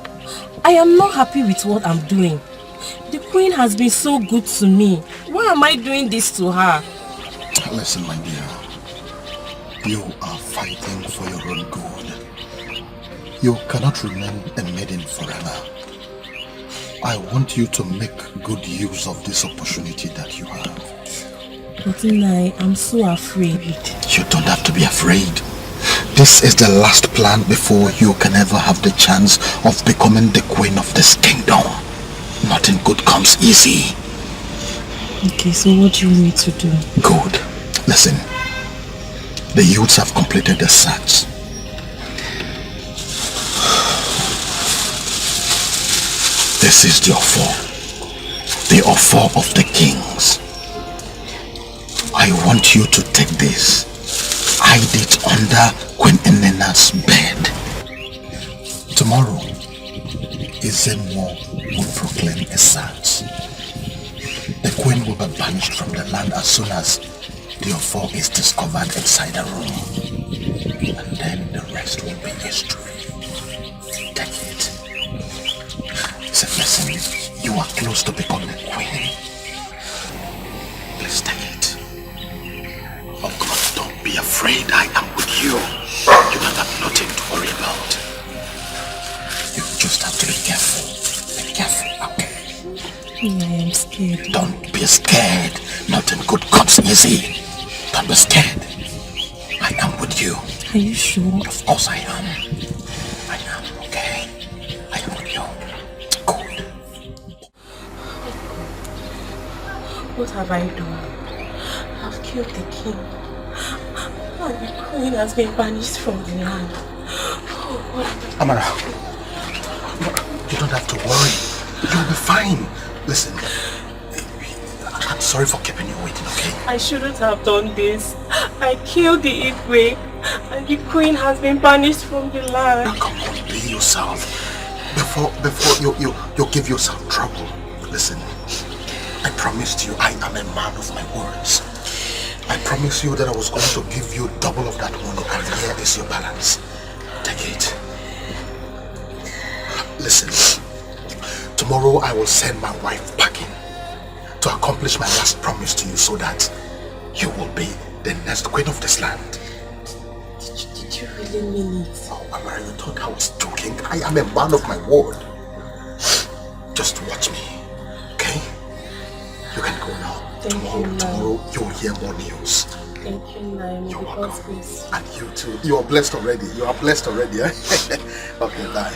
I am not happy with what I'm doing. The queen has been so good to me. Why am I doing this to her? Listen, my dear. You are fighting for your own good. You cannot remain a maiden forever. I want you to make good use of this opportunity that you have. But Nai, I'm so afraid. You don't have to be afraid. This is the last plan before you can ever have the chance of becoming the queen of this kingdom. Nothing good comes easy. Okay, so what do you need me to do? Good. Listen. The youths have completed the search. This is the offer. The offer of the kings. I want you to take this. Hide it under Queen Enena's bed. Tomorrow, Izemwo will proclaim a search. The queen will be banished from the land as soon as the offer is discovered inside the room. And then the rest will be history. Take it. It's a blessing. You are close to becoming a queen. Please take it. Oh God, don't be afraid. I am with you. You don't have nothing to worry about. You just have to be careful. Be careful, okay? Yeah, I am scared. Don't be scared. Nothing good comes easy. Don't be scared. I am with you. Are you sure? Of course I am. I am, okay? I am with you. Good. What have I done? I've killed the king. And the queen has been banished from the land. Amara, you don't have to worry. You'll be fine. Listen, I'm sorry for keeping you waiting, okay? I shouldn't have done this. I killed the Igwe, and the queen has been banished from the land. Now come on, be yourself. Before you give yourself trouble. Listen, I promised you I am a man of my words. I promised you that I was going to give you double of that money, and here is your balance. Take it. Listen, tomorrow I will send my wife packing to accomplish my last promise to you so that you will be the next queen of this land. Did you really mean it? Oh, Amara, you thought I was joking? I am a man of my word. Just watch me, okay? You can go now. Tomorrow you will hear more news. Thank you, Naim. You're welcome. And you too. You are blessed already. You are blessed already, eh? Okay, bye.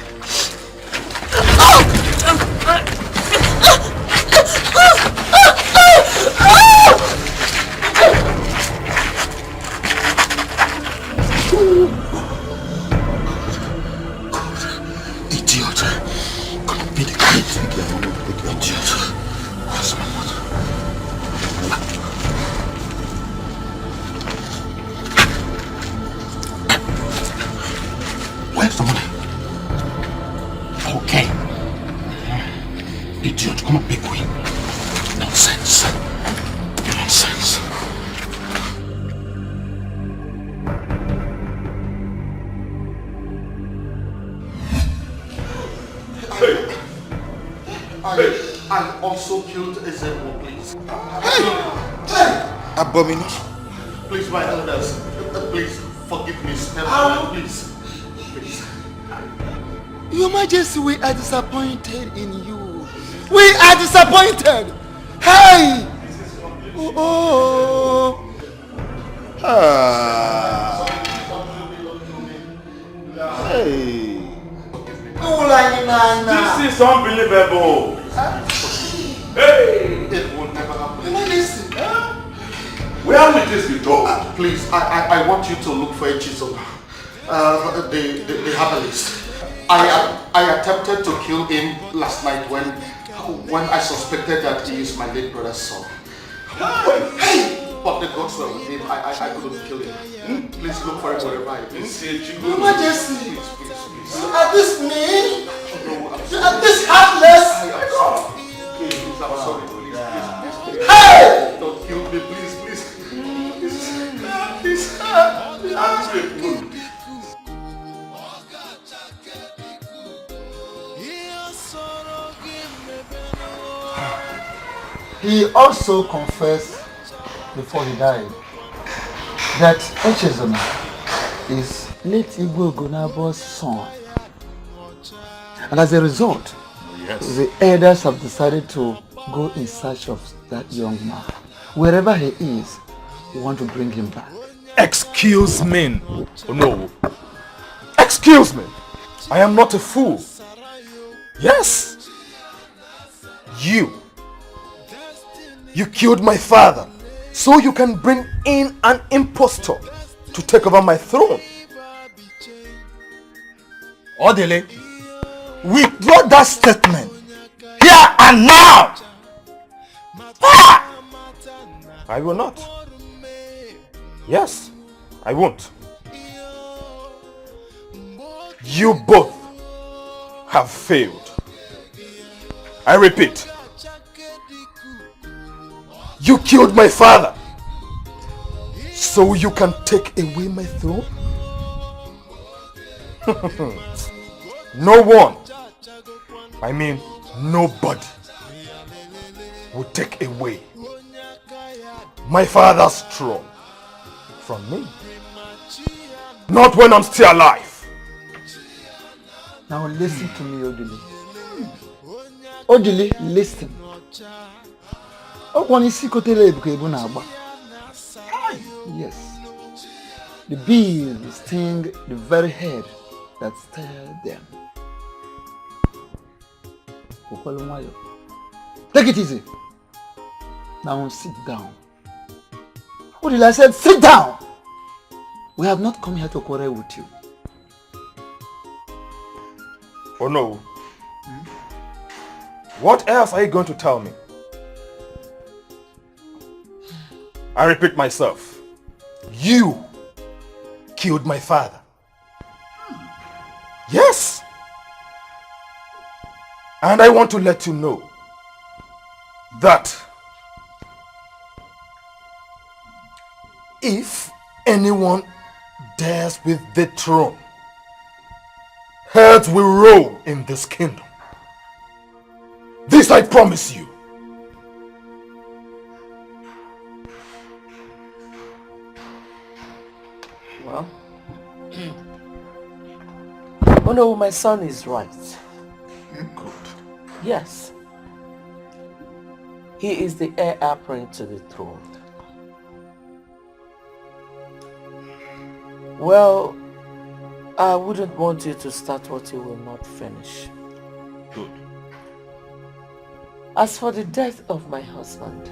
Idiot. Couldn't be the kid. Idiot. Where's my mother? Where's the money? Okay. Idiot, come on, big queen. Nonsense. Nonsense. I also killed Ezemo, please. Hey! Abomination. Please, my elders. Please, forgive me. Spare me, please. Please. Your Majesty, we are disappointed in you. We are disappointed. Hey! Oh. Hey. This is unbelievable. Hey! It will never happen. Where will this be done? Please, I want you to look for a chisel. The herbalist. I attempted to kill him last night when I suspected that he is my late brother's son. Hey! But the gods were with him. I couldn't kill him. Please look for him wherever he is. Your Majesty, please. you are this mean? No, You are this heartless? Please, I'm sorry. Please. Hey! Don't kill me, please. He also confessed before he died that Echezona is late Igwe Ogonabo's son. And as a result, the elders have decided to go in search of that young man. Wherever he is, we want to bring him back. Excuse me. Oh, no. Excuse me. I am not a fool. Yes. You killed my father so you can bring in an impostor to take over my throne. Odile, withdraw that statement here and now. I will not. Yes, I won't. You both have failed. I repeat, you killed my father so you can take away my throne? No one, I mean nobody, will take away my father's throne from me. Not when I'm still alive. Now listen to me, Odili. Odili, listen. Yes. The bees sting the very head that stirred them. Take it easy. Now sit down. Odili, I said sit down. We have not come here to quarrel with you. Oh no. What else are you going to tell me? I repeat myself. You killed my father. Yes. And I want to let you know that if anyone dares with the throne, heads will roll in this kingdom. This I promise you. Well, oh no, my son is right. Good. Yes. He is the heir apparent to the throne. Well, I wouldn't want you to start what you will not finish. Good. As for the death of my husband,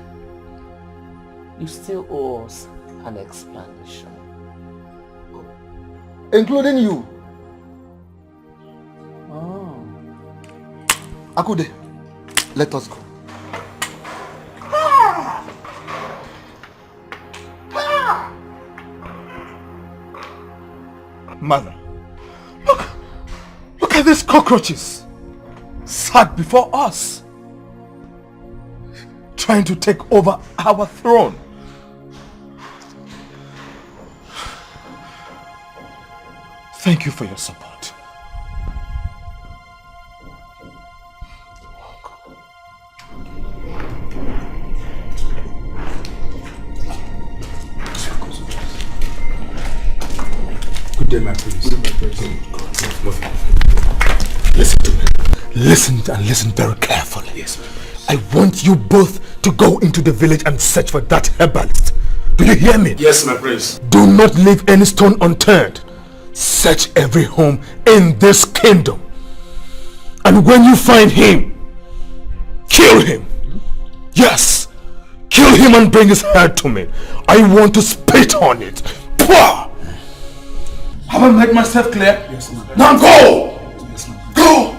you still owe us an explanation. Including you. Oh. Akude, let us go. Mother, look at these cockroaches sat before us, trying to take over our throne. Thank you for your support. Good day, my prince. Listen to me. Listen and listen very carefully. Yes. I want you both to go into the village and search for that herbalist. Do you hear me? Yes, my prince. Do not leave any stone unturned. Search every home in this kingdom. And when you find him, kill him. Yes. Kill him and bring his head to me. I want to spit on it. Pwah! Have I made myself clear? Yes, ma'am. Now go! Yes, ma'am. Go!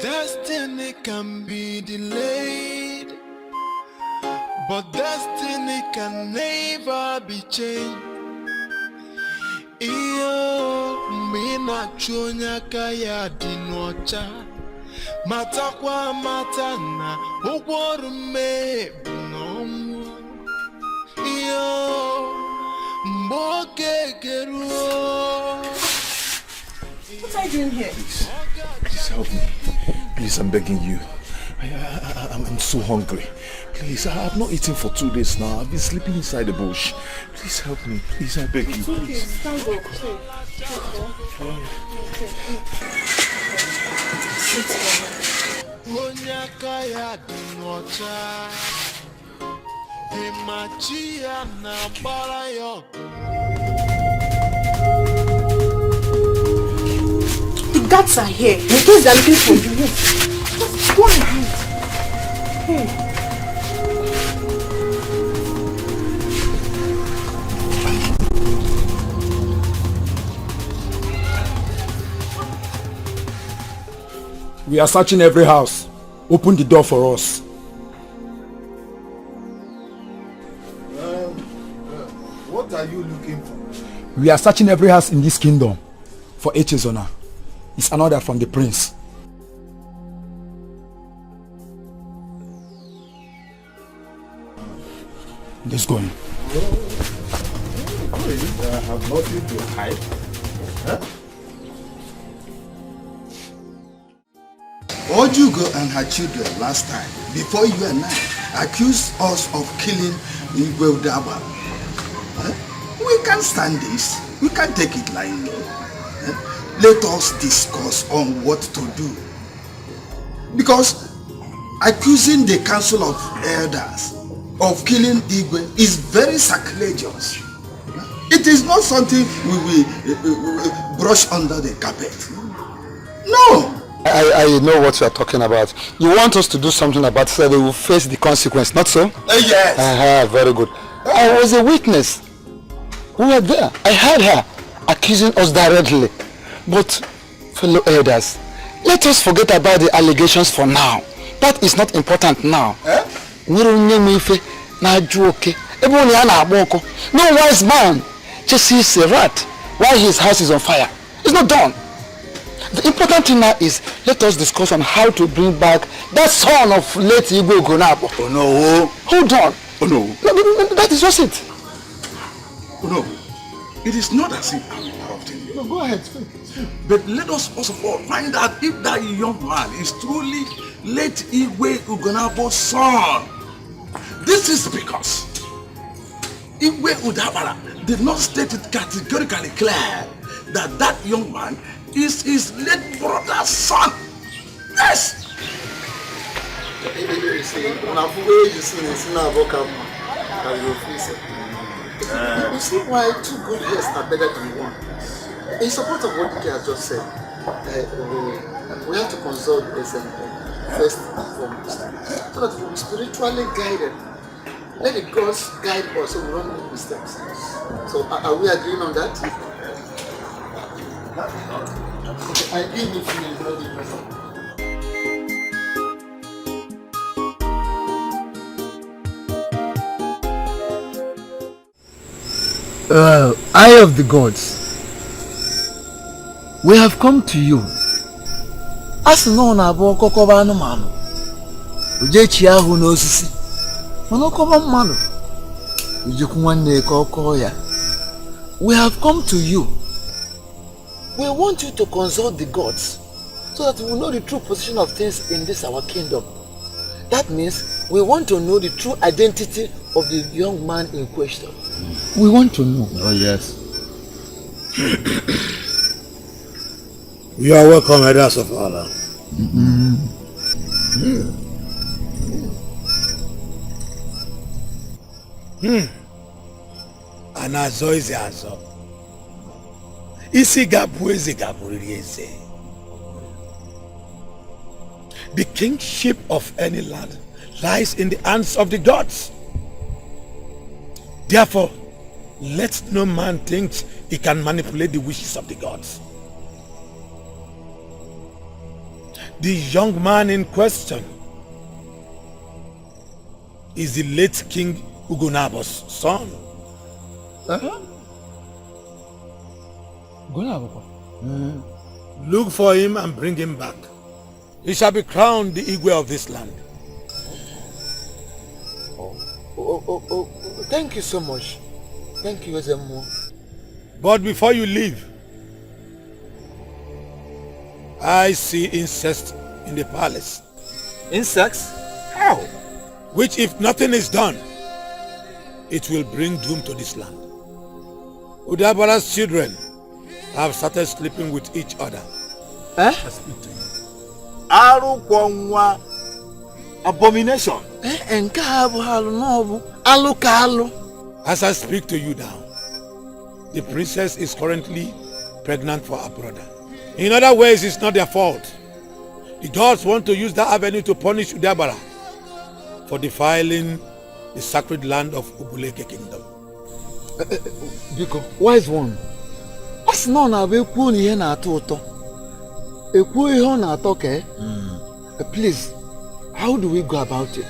Destiny can be delayed, but destiny can never be changed. Iyo mina chonya kaya dinocha matakwa matana ogworume nomu yo mboke keruo. What are you doing here? Please help me. Please, I'm begging you. I'm so hungry. Please, I have not eaten for 2 days now. I've been sleeping inside the bush. Please help me. Please, I beg you. It's okay. Please. Stand up. The guards are here. In case they're looking for you. Just go and hide. Hey. We are searching every house. Open the door for us. What are you looking for? We are searching every house in this kingdom for Echezona. It's an order from the prince. Let's go in. I have nothing to hide. Huh? Ojugo and her children last time, before you and I, accused us of killing Igwe Udaba. We can't stand this. We can't take it lightly. Let us discuss on what to do. Because accusing the council of elders of killing Igwe is very sacrilegious. It is not something we will brush under the carpet. No! I know what you are talking about. You want us to do something about it so they will face the consequence, not so? Yes. Very good. I was a witness. We were there. I heard her accusing us directly. But, fellow elders, let us forget about the allegations for now. That is not important now. No wise man just sees a rat while his house is on fire. It's not done. The important thing now is let us discuss on how to bring back that son of late Igwe Ugonabo. Oh no. Hold on. Oh no. No, that is just it. Oh no. It is not as if I'm interrupting you. No, go ahead. But let us first of all find out if that young man is truly late Igwe Ugonabo's son. This is because Igwe Udabara did not state it categorically clear that that young man is his late brother's son. Yes! You see why 2 good years are better than 1. In support of what Ike has just said, we have to consult as first and foremost, so that we will be spiritually guided. Let the gods guide us so we don't make mistakes. So are we agreeing on that? Okay, I give you Eye of the gods, we have come to you. As no na bo kokoba anụmanụ ojechi ahụ n'osisi mana okoba mmadụ ojekwu nwanne ka ọkọ ya. We have come to you. We want you to consult the gods so that we will know the true position of things in this our kingdom. That means we want to know the true identity of the young man in question. We want to know. Oh yes. You are welcome, elders of Allah. Anazo is azo. Isi gabu eze gabu eze. The kingship of any land lies in the hands of the gods. Therefore, let no man think he can manipulate the wishes of the gods. The young man in question is the late King Ugonabo's son. Look for him and bring him back. He shall be crowned the Igwe of this land. Oh, thank you so much. Thank you, Ezemo. But before you leave, I see incest in the palace. Insects? How? Which, if nothing is done, it will bring doom to this land. Udabara's children have started sleeping with each other. Eh? Arukwanwa abomination. As I speak to you now, the princess is currently pregnant for her brother. In other ways, it's not their fault. The gods want to use that avenue to punish Udabara for defiling the sacred land of Ubuleke Kingdom. Biko, wise one. As none of you put here na toto. Please, how do we go about it?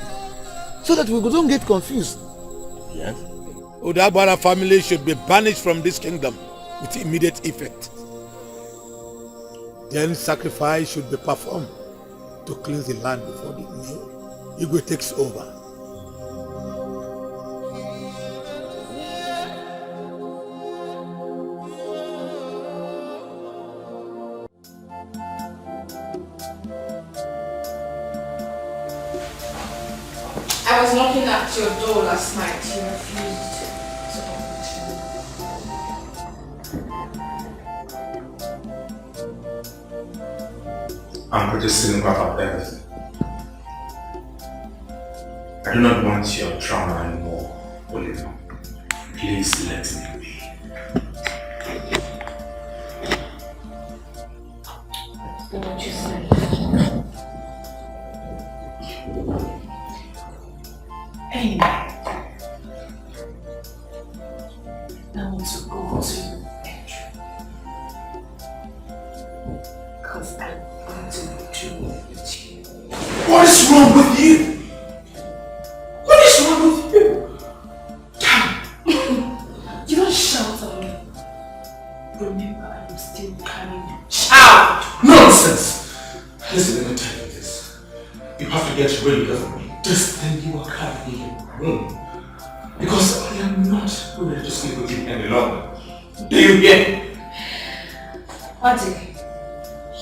So that we don't get confused. Yes. Udabara family should be banished from this kingdom with immediate effect. Then sacrifice should be performed to cleanse the land before the new Igwe takes over. I was knocking at your door last night. You refused to open. I'm pretty cynical about everything. I do not want your trauma anymore, Oliver. Please let me be. What you say? Hey, I want to go to Andrew. Because I want to do with you. What is wrong with you? What is wrong with you? You don't shout at me. Remember, I am still carrying your child. Nonsense! Listen, let me tell you this. You have to get rid of me. This thing you are carrying in your room. Because I am not ready to sleep with you any longer. Do you hear? Adi,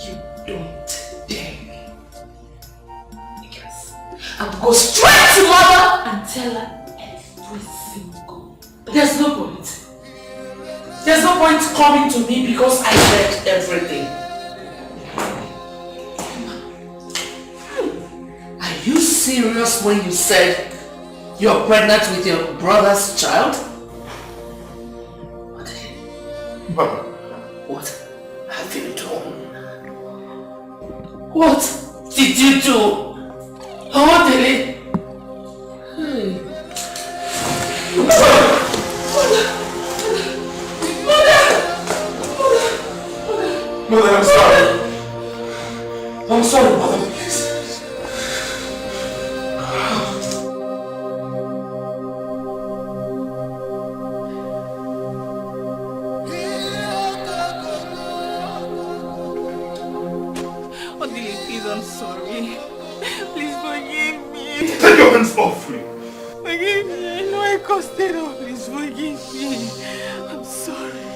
you don't dare me. Because I'll go straight to mother and tell her every single thing. There's no point. There's no point coming to me because I said everything. Are you serious when you said you're pregnant with your brother's child? Mother. What have you done? What did you do? How did it? Mother, I'm sorry. I'm sorry, Mother, please. Odile, please, I'm sorry. Please forgive me. Take your hands off me. Forgive me. I know I caused it all. Please forgive me. I'm sorry.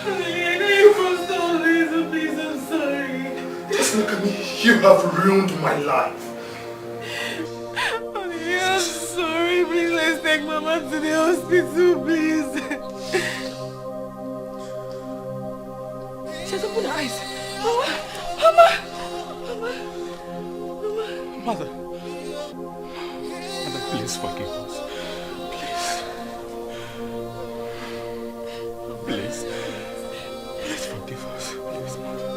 Odile, I know you caused all this, so please, I'm sorry. Just look at me. You have ruined my life. Odile, I'm sorry. Please, let's take Mama to the hospital, please. She has opened her eyes. Mama! Mother. Mother, please forgive us. Please. Please forgive us. Please, Mother.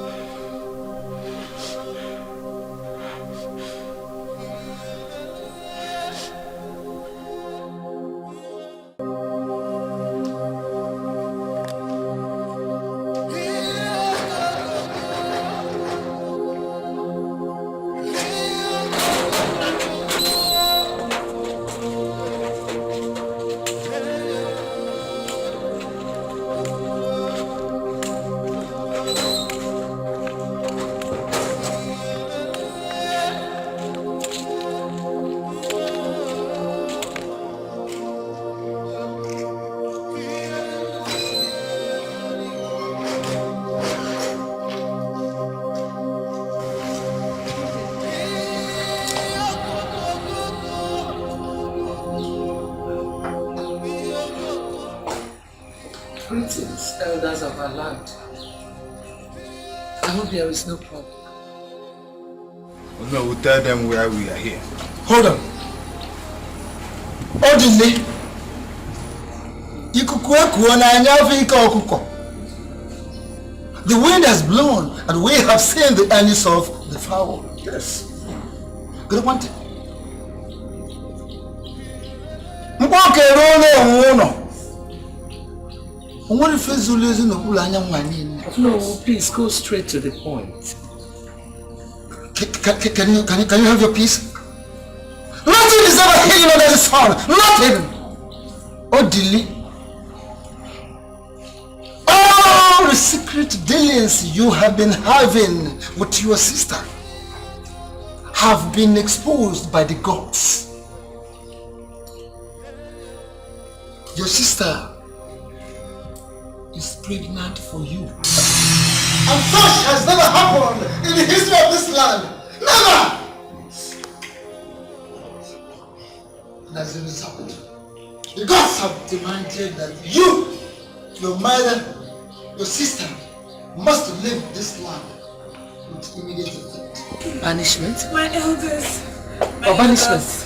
Greetings, elders of our land. I hope there is no problem. No, we'll tell them why we are here. Hold on. Odile. The wind has blown and we have seen the earnings of the fowl. Yes. Good one. No, please go straight to the point. Can you have your peace? Nothing is ever hidden under the sun. Nothing. Odili. All the secret dealings you have been having with your sister have been exposed by the gods. Your sister is pregnant for you. And such has never happened in the history of this land. Never! And as a result, the gods have demanded that you, your mother, your sister, must leave this land with immediate effect. Banishment? My elders. Banishment.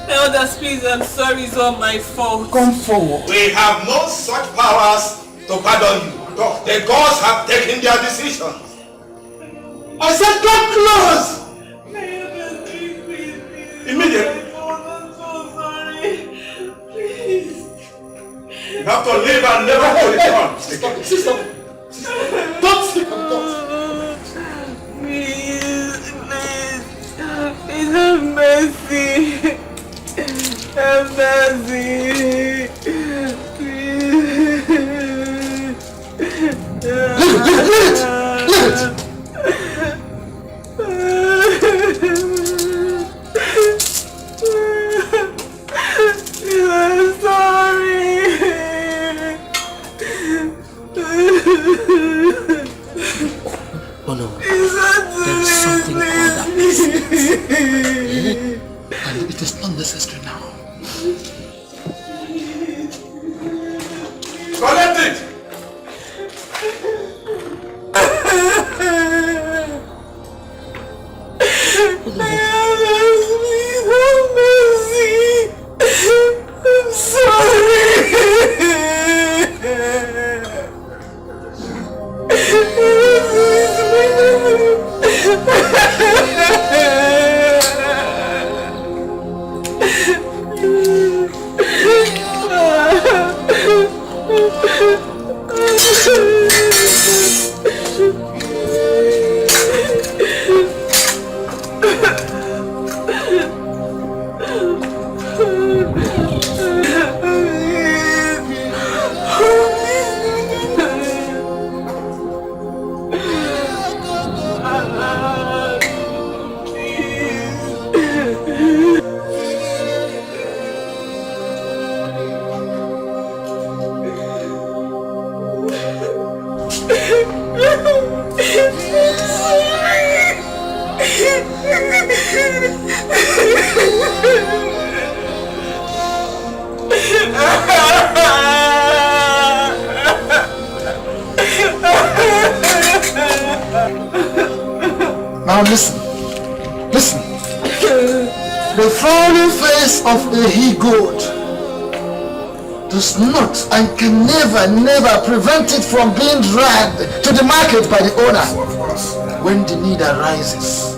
Elders, please, I'm sorry, it's all my fault. Come forward. We have no such powers to pardon you. The gods have taken their decision. I said come close! Immediately. I'm so sorry. Please. You have to leave and never to return. Stop it, stop it. Don't sleep on God. Please, have mercy. Have mercy. Leave it! I'm sorry. Oh no, there is something called appeasement. And it is not necessary now. Collect it! I'm sorry. Now listen. The frowning face of a he-goat does not and can never prevent it from being dragged to the market by the owner when the need arises.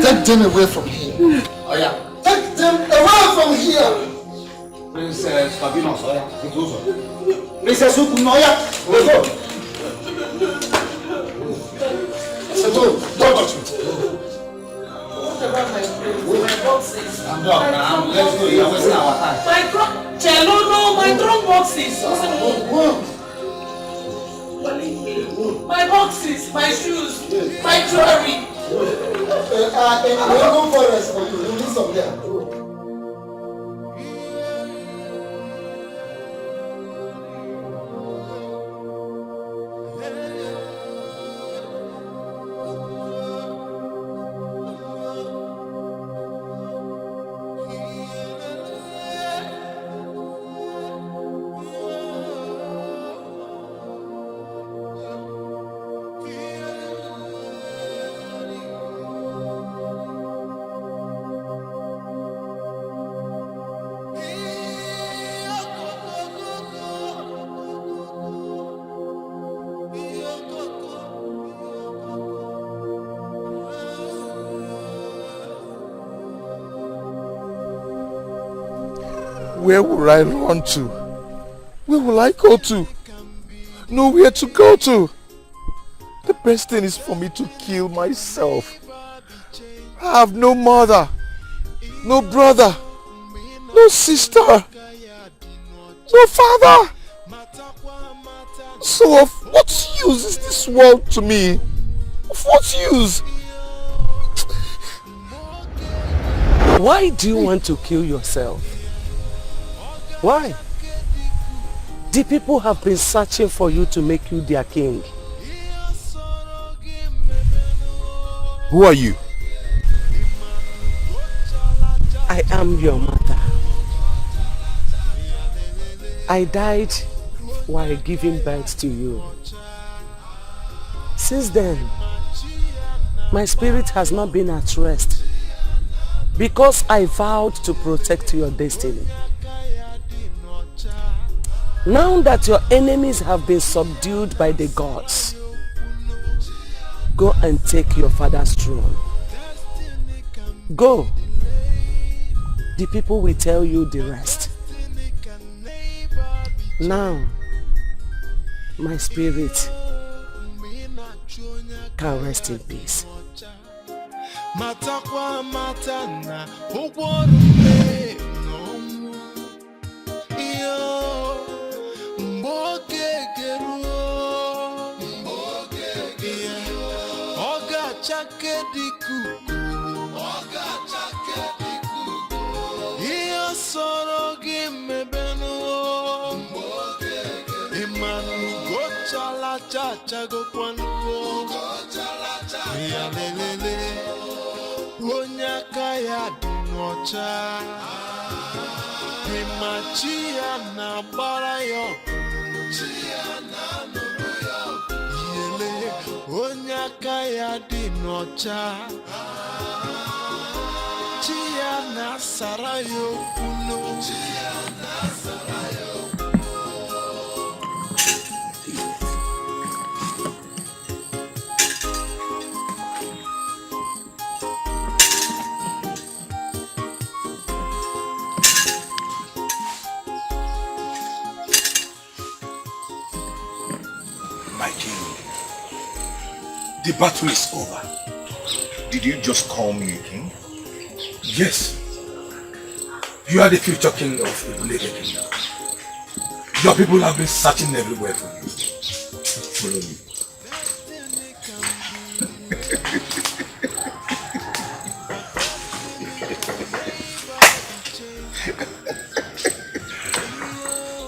Take them away from here. Oh yeah. Take them away from here. Princess Fabinos, oh yeah. Princess Ukunoya, let's go. Don't touch me. What about my boxes? I'm done now. Let's go. You're wasting our time. My cello, no, my drum boxes. My boxes, my shoes, my jewelry. are in Rainbow Forest for you. You need some there. Where will I run to? Where will I go to? Nowhere to go to. The best thing is for me to kill myself. I have no mother, no brother, no sister, no father. So of what use is this world to me? Of what use? Why do you want to kill yourself? Why? The people have been searching for you to make you their king. Who are you? I am your mother. I died while giving birth to you. Since then, my spirit has not been at rest because I vowed to protect your destiny. Now that your enemies have been subdued by the gods, go and take your father's throne. Go. The people will tell you the rest. Now, my spirit can rest in peace. My king, the battle is over. Did you just call me a king? Yes. You are the future king of Ibuleke Kingdom. Your people have been searching everywhere for you. Follow me.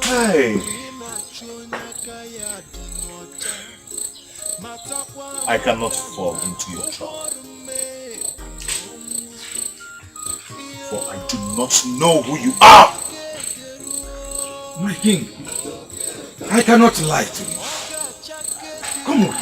Hey. I cannot fall into your trap. For I do not know who you are. My king, I cannot lie to you. Come on.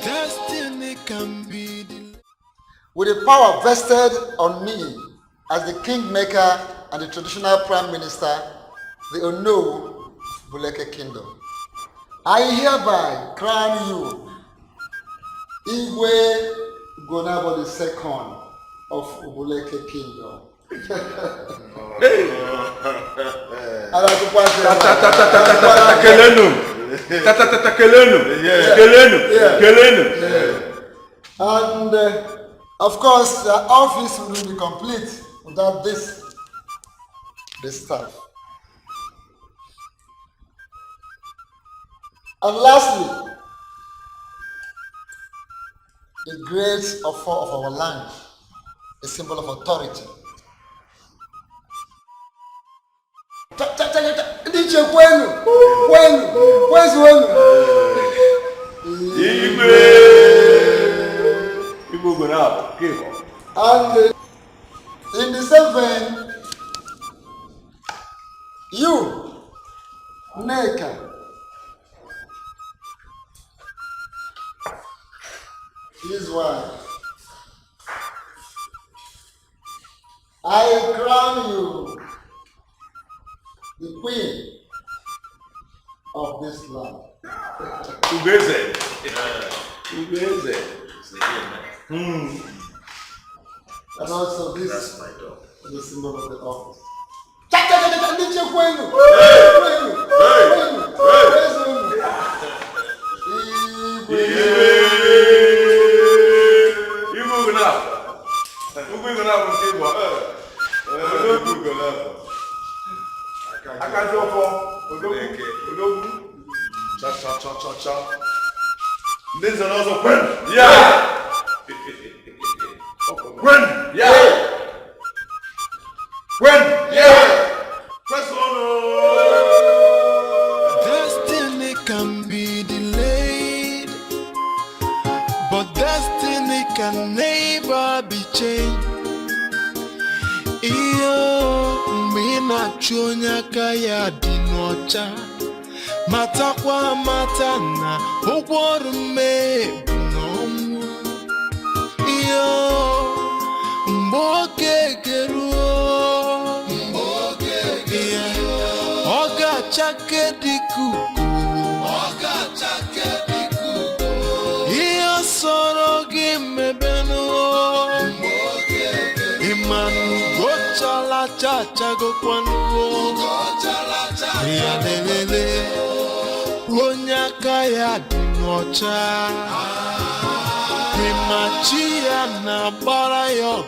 Destiny can be with the power vested on me as the kingmaker and the traditional prime minister, the Ono Ibuleke Kingdom. I hereby crown you Igwe Gonabo II of Ubuleke Kingdom. And of course, the office will be complete without this staff. And lastly, the grace of our land, a symbol of authority. And in the same vein, you, Neka, his wife, I crown you the queen of this land. And also this is the symbol of the office. This is also Gwen. Yeah. Gwen. Yeah. Gwen. Yeah. Press on. Destiny can be delayed, but destiny can never be changed. Iyo mina chonya kaya dinocha. Matakwa matana ukwarume nomu iyo mboke keruo oga chake dikuku iyo sorogi mebenu imanu gochala chacha gokwanu ya lelele Onyaka ya dinocha Primachia na bara yo